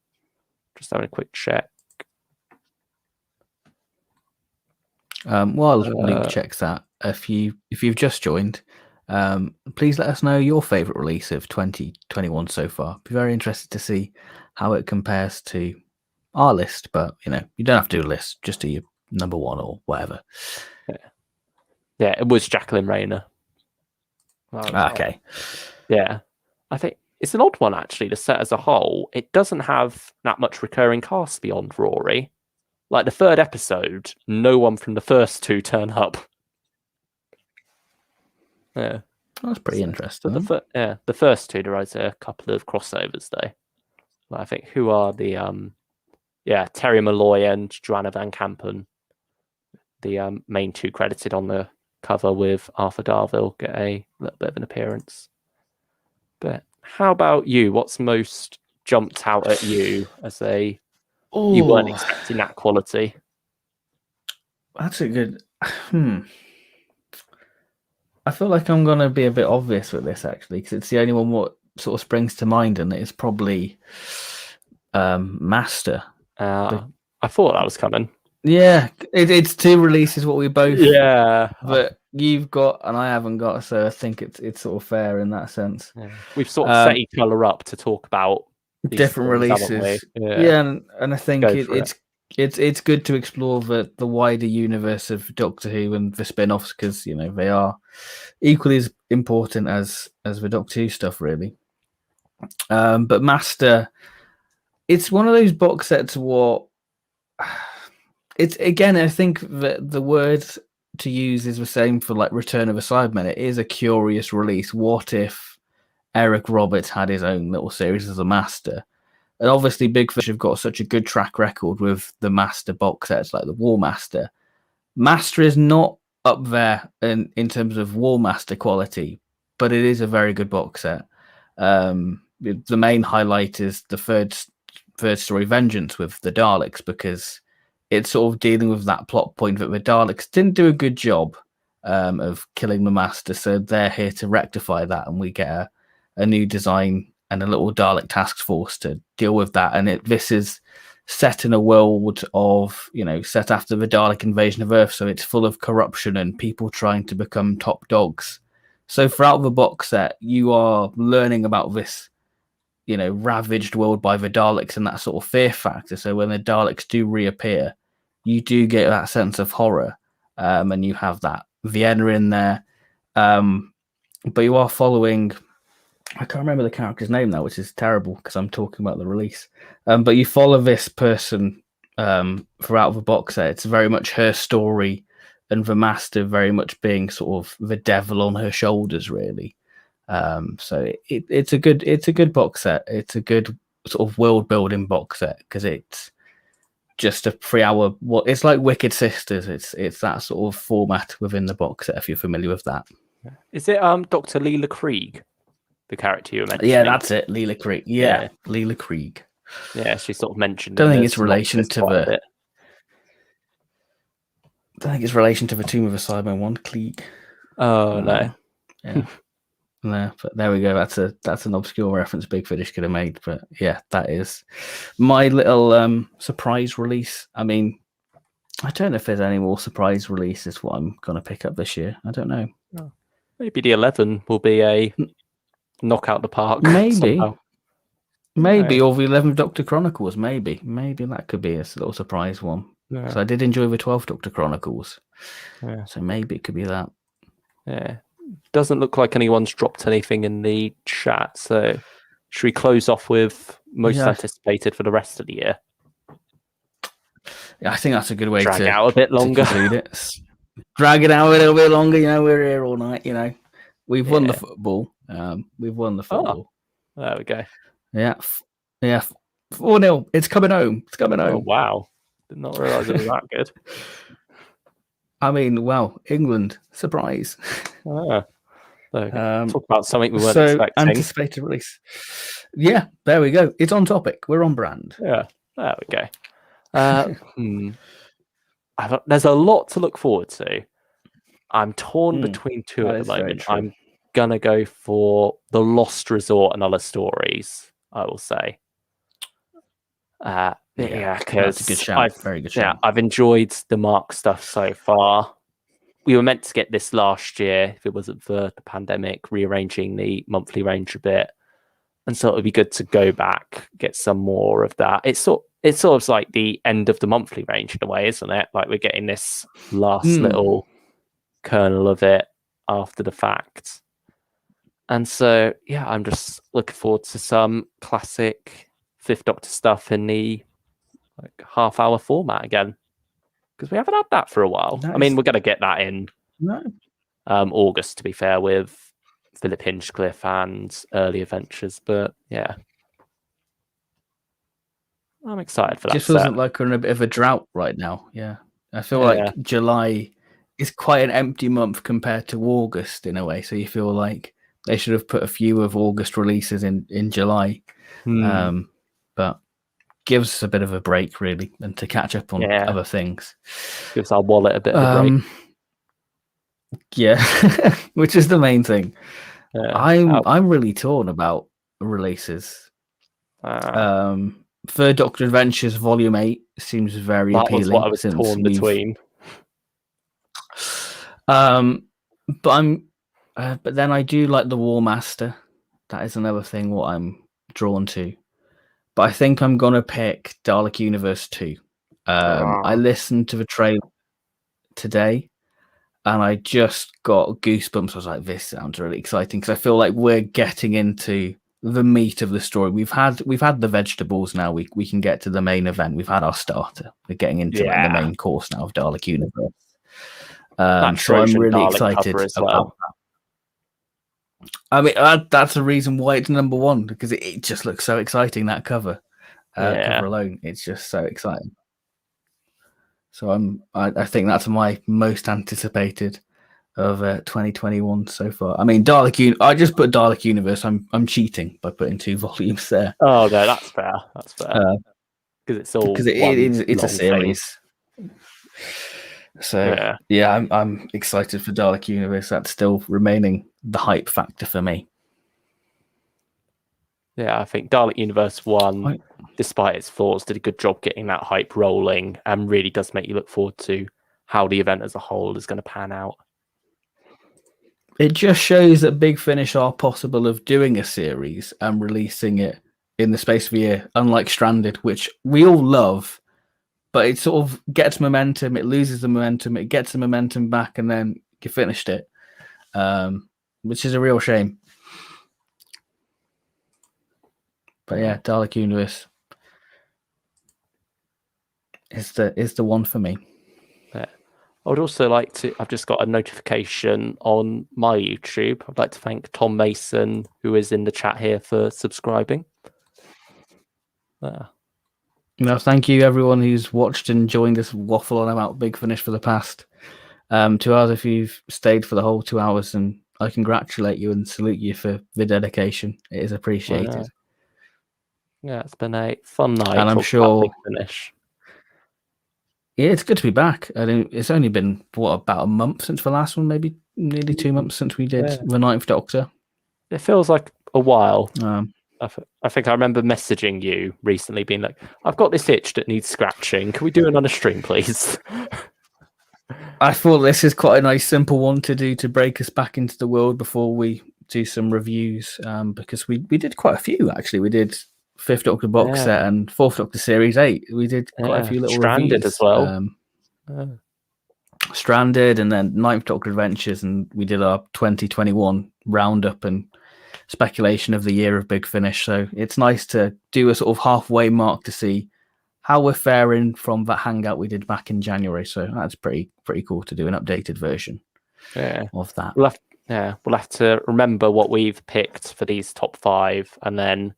Just having a quick check. While Luke checks that, if you've just joined, please let us know your favourite release of 2021 so far. Be very interested to see how it compares to our list, but you don't have to do a list, just do your number one or whatever. Yeah, it was Jacqueline Rayner. Okay. Yeah, I think it's an odd one actually. The set as a whole, it doesn't have that much recurring cast beyond Rory. Like the third episode, no one from the first two turn up. Yeah, that's pretty interesting. The first two, there is a couple of crossovers though. Like, I think who are the Terry Malloy and Joanna Van Kampen, the main two credited on the cover with Arthur Darvill, get a little bit of an appearance. But how about you? What's most jumped out at you as you weren't expecting that quality? That's a good. I feel like I'm going to be a bit obvious with this actually, because it's the only one what sort of springs to mind, and it's probably Master. I thought that was coming. Yeah, it's two releases what we both. Yeah, but you've got and I haven't got, so I think it's sort of fair in that sense. Yeah. We've sort of set each other up to talk about different releases. Yeah, and I think it's good to explore the wider universe of Doctor Who and the spin-offs, because they are equally as important as the Doctor Who stuff, really. But Master, it's one of those box sets. It's again, I think that the word to use is the same for like Return of the Cybermen. It is a curious release. What if Eric Roberts had his own little series as a Master? And obviously, Big Fish have got such a good track record with the Master box sets, like the War Master. Master is not up there in terms of War Master quality, but it is a very good box set. The main highlight is the third story, Vengeance, with the Daleks, because it's sort of dealing with that plot point that the Daleks didn't do a good job of killing the Master, so they're here to rectify that, and we get a new design and a little Dalek task force to deal with that. And this is set in a world of, set after the Dalek invasion of Earth, so it's full of corruption and people trying to become top dogs. So throughout the box set, you are learning about this, ravaged world by the Daleks and that sort of fear factor. So when the Daleks do reappear, you do get that sense of horror, and you have that Vienna in there. But you are following, I can't remember the character's name now, which is terrible because I'm talking about the release. But you follow this person throughout the box set. It's very much her story, and the Master very much being sort of the devil on her shoulders, really. So it's a good box set. It's a good sort of world building box set, because it's just a 3-hour. It's like Wicked Sisters. It's that sort of format within the box set, if you're familiar with that. Is it Dr. Leela Krieg, the character you were mentioning? Yeah, that's it. Leela Krieg. Yeah, Leela Krieg. Yeah, she sort of mentioned. Don't think it's relation to the. Don't think it's relation to the Tomb of the Cybermen one, Klieg. Oh no. Yeah. No, but there we go. That's an obscure reference Big Finish could have made, but yeah, that is my little surprise release. I mean, I don't know if there's any more surprise releases what I'm gonna pick up this year. I don't know. Oh. Maybe the 11 will be a knockout the park. Maybe. Somehow. Maybe, or the 11th Doctor Chronicles. Maybe that could be a little surprise one. Yeah. So I did enjoy the 12th Doctor Chronicles. Yeah. So maybe it could be that. Yeah. Doesn't look like anyone's dropped anything in the chat. So should we close off with most anticipated for the rest of the year? Yeah, I think that's a good way to drag out a bit longer. Drag it out a little bit longer. We're here all night. We've won the football. We've won the football. Oh, there we go. Yeah. 4-0. It's coming home. Oh, wow. Did not realise it was that good. I mean, wow, England, surprise. Talk about something we weren't expecting. Anticipated release. Yeah, there we go. It's on topic. We're on brand. Yeah, there we go. There's a lot to look forward to. I'm torn between two at the moment. I'm going to go for The Lost Resort and Other Stories, I will say. Because that's a good shout. Very good shout. Yeah, I've enjoyed the Mark stuff so far. We were meant to get this last year if it wasn't for the pandemic, rearranging the monthly range a bit, and so it would be good to go back, get some more of that. It's sort of like the end of the monthly range in a way, isn't it? Like we're getting this last little kernel of it after the fact, and so yeah, I'm just looking forward to some classic Fifth Doctor stuff in the half-hour format again, because we haven't had that for a while. Nice. I mean, we're going to get that in August, to be fair, with Philip Hinchcliffe and Early Adventures, but yeah, I'm excited for that. Just feels like we're in a bit of a drought right now. Yeah, I feel like July is quite an empty month compared to August in a way, so you feel like they should have put a few of August releases in July. But gives us a bit of a break, really, and to catch up on other things. Gives our wallet a bit of a break. Yeah, which is the main thing. I'm really torn about releases. Third Doctor Adventures Volume 8 seems very appealing. Was what I was torn between. But then I do like the War Master. That is another thing what I'm drawn to. But I think I'm going to pick Dalek Universe 2. I listened to the trailer today, and I just got goosebumps. I was like, "This sounds really exciting," because I feel like we're getting into the meat of the story. We've had the vegetables now. We can get to the main event. We've had our starter. We're getting into like the main course now of Dalek Universe. So I'm really Dalek excited as about well. that. I mean, that's the reason why it's number one, because it just looks so exciting, that cover. Cover alone, it's just so exciting. So I think that's my most anticipated of 2021 so far. I mean, I just put Dalek Universe. I'm cheating by putting 2 volumes there. Oh no, that's fair. That's fair. Because it's all it's a series. So yeah, I'm excited for Dalek Universe. That's still remaining the hype factor for me. Yeah, I think Dalek Universe 1, despite its flaws, did a good job getting that hype rolling, and really does make you look forward to how the event as a whole is going to pan out. It just shows that Big Finish are possible of doing a series and releasing it in the space of a year, unlike Stranded, which we all love, but it sort of gets momentum, it loses the momentum, it gets the momentum back, and then you finished it, which is a real shame. But yeah, Dalek Universe is the one for me. Yeah. I would also like to, I've just got a notification on my YouTube. I'd like to thank Tom Mason, who is in the chat here, for subscribing. No, thank you everyone who's watched and joined us waffle on about Big Finish for the past 2 hours. If you've stayed for the whole 2 hours, and I congratulate you and salute you for the dedication. It is appreciated. Yeah, it's been a fun night. And I'm sure Big Finish. Yeah, it's good to be back. I mean, it's only been about a month since the last one, maybe nearly 2 months since we did the Ninth Doctor. It feels like a while. I think I remember messaging you recently, being like, "I've got this itch that needs scratching. Can we do another stream, please?" I thought this is quite a nice, simple one to do to break us back into the world before we do some reviews, because we did quite a few actually. We did Fifth Doctor box set and Fourth Doctor Series 8. We did quite a few little Stranded reviews as well. Stranded, and then Ninth Doctor Adventures, and we did our 2021 roundup and speculation of the year of Big Finish. So it's nice to do a sort of halfway mark to see how we're faring from that hangout we did back in January. So that's pretty cool to do an updated version of that. We'll have to remember what we've picked for these top 5, and then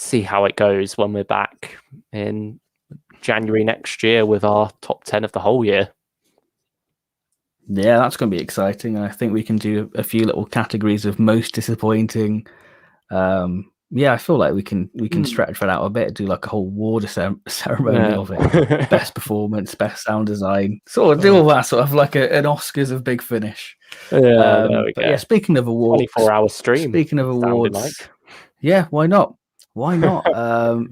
see how it goes when we're back in January next year with our top 10 of the whole year. Yeah, that's going to be exciting. And I think we can do a few little categories of most disappointing. I feel like we can stretch that out a bit, do like a whole award ceremony of it. Best performance, best sound design, sort of do all that, sort of like an Oscars of Big Finish. There we go. Yeah, speaking of awards, 24-hour stream. Speaking of awards, yeah, why not?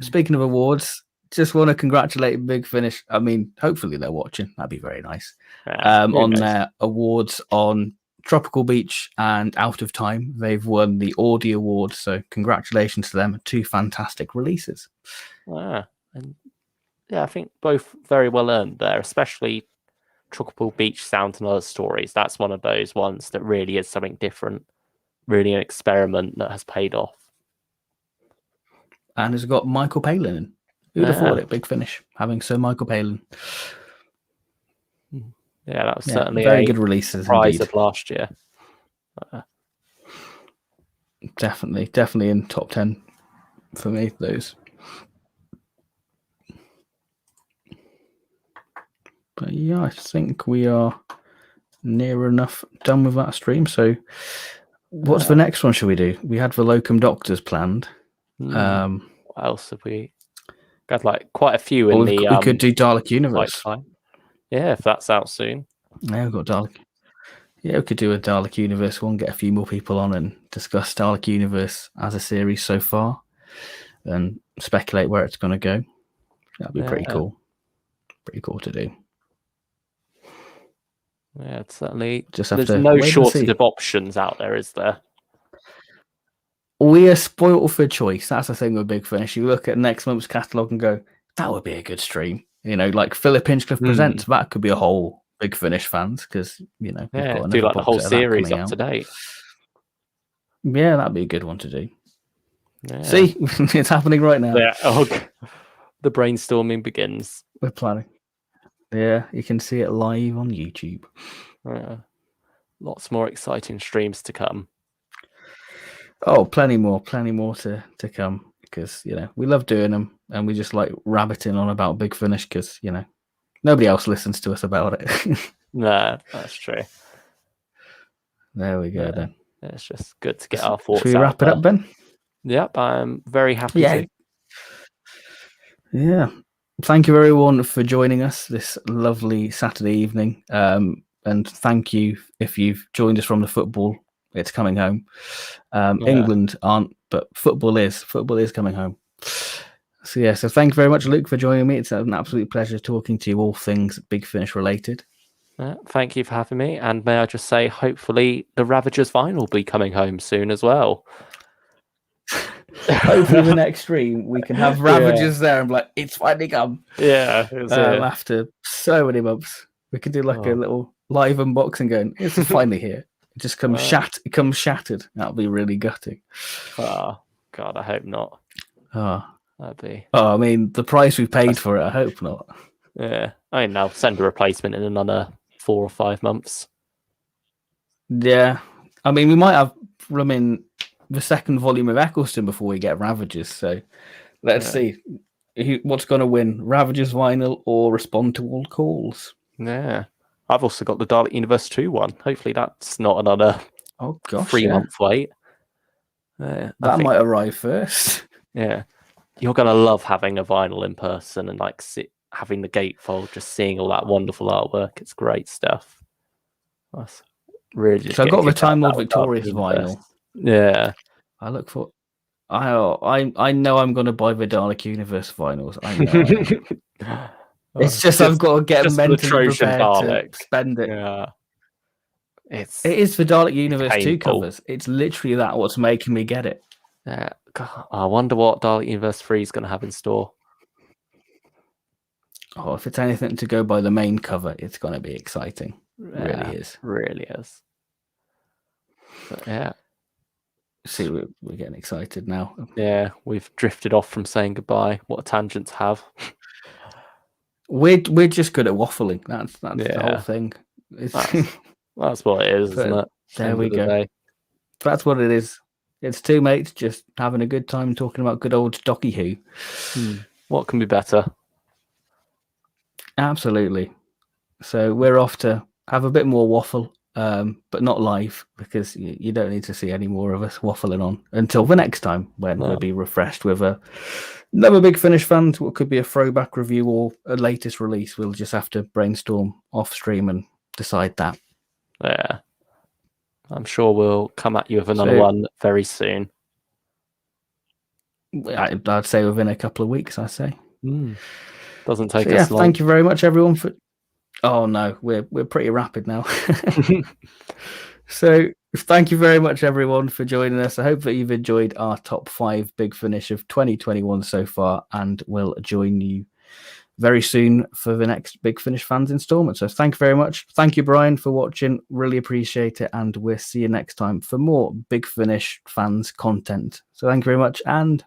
Speaking of awards, just want to congratulate Big Finish. I mean, hopefully they're watching. That'd be very nice. On their awards on Tropical Beach and Out of Time. They've won the Audi Award, so congratulations to them. 2 fantastic releases. And yeah, I think both very well earned there, especially Tropical Beach Sounds and Other Stories. That's one of those ones that really is something different, really an experiment that has paid off. And has got Michael Palin in. Who'd have thought it? Big Finish having Sir Michael Palin. Yeah, that was certainly very good releases. Surprise of last year. Definitely in top 10 for me. Those. But yeah, I think we are near enough done with that stream. So, what's the next one? Shall we do? We had the Locum Doctors planned. What else have we got? Like quite a few in the. We could do Dalek Universe. Yeah, if that's out soon. Yeah, we've got Dalek. Yeah, we could do a Dalek Universe one, get a few more people on and discuss Dalek Universe as a series so far and speculate where it's going to go. That'd be pretty cool. Pretty cool to do. Yeah, it's certainly. Just have there's to no shortage of options out there, is there? We are spoiled for choice. That's the thing with Big Finish. You look at next month's catalogue and go, that would be a good stream. like Philip Hinchcliffe Presents. That could be a whole Big Finish fans, because we've got another do like the whole box series coming up out. to date. Yeah, that'd be a good one to do. Yeah. See, it's happening right now. Yeah. The brainstorming begins. We're planning. Yeah, you can see it live on YouTube. Yeah. Lots more exciting streams to come. Oh, plenty more to come, because we love doing them, and we just like rabbiting on about Big Finish, because nobody else listens to us about it. No, that's true. There we go then. It's just good to get our thoughts out. Should we wrap it up, Ben? Yep, I'm very happy to. Yeah. Thank you everyone for joining us this lovely Saturday evening. And thank you if you've joined us from the football. It's coming home. England aren't, but football is. Football is coming home. So thank you very much, Luke, for joining me. It's an absolute pleasure talking to you, all things Big Finish related. Thank you for having me. And may I just say, hopefully the Ravagers vinyl will be coming home soon as well. Hopefully the next stream we can have Ravagers there and be like, it's finally come. Yeah. After so many months. We could do like a little live unboxing going, it's finally here. It just comes shattered. That'll be really gutting. Oh God, I hope not. That'd be. Oh, I mean, the price we paid for it, I hope not. Yeah. I mean, I'll send a replacement in another 4 or 5 months. Yeah. I mean, we might have room in the second volume of Eccleston before we get Ravagers, so let's see what's going to win, Ravagers vinyl or Respond to All Calls. Yeah, I've also got the Dalek Universe 2 one. Hopefully that's not another 3-month wait. That might arrive first. Yeah, you're going to love having a vinyl in person and like having the gatefold, just seeing all that wonderful artwork. It's great stuff. That's really. So I got the Time Lord Victorious vinyl. Yeah, I look for. I know I'm going to buy the Dalek Universe vinyls. I know. It's just I've got to get mentally prepared to spend it. Yeah, it is the Dalek Universe 2 covers. It's literally what's making me get it. Yeah, God, I wonder what Dalek Universe 3 is going to have in store. Oh, if it's anything to go by the main cover, it's going to be exciting. It really is. But yeah. See, we're getting excited now. Yeah, we've drifted off from saying goodbye. What a tangent to have. We're just good at waffling. That's the whole thing. That's what it is, isn't it? There we go. That's what it is. It's two mates just having a good time talking about good old Docky Who. What can be better? Absolutely. So we're off to have a bit more waffle, but not live, because you don't need to see any more of us waffling on until the next time when we'll be refreshed with another Big Finish fans. What could be a throwback review or a latest release. We'll just have to brainstorm off stream and decide that. Yeah. I'm sure we'll come at you with another one very soon. I'd say within a couple of weeks, I say. Doesn't take us long. Thank you very much, everyone. Oh no, we're pretty rapid now. So thank you very much, everyone, for joining us. I hope that you've enjoyed our top 5 Big Finish of 2021 so far, and we'll join you very soon for the next Big Finish fans installment. So thank you very much. Thank you, Brian, for watching. Really appreciate it, and we'll see you next time for more Big Finish fans content. So thank you very much, and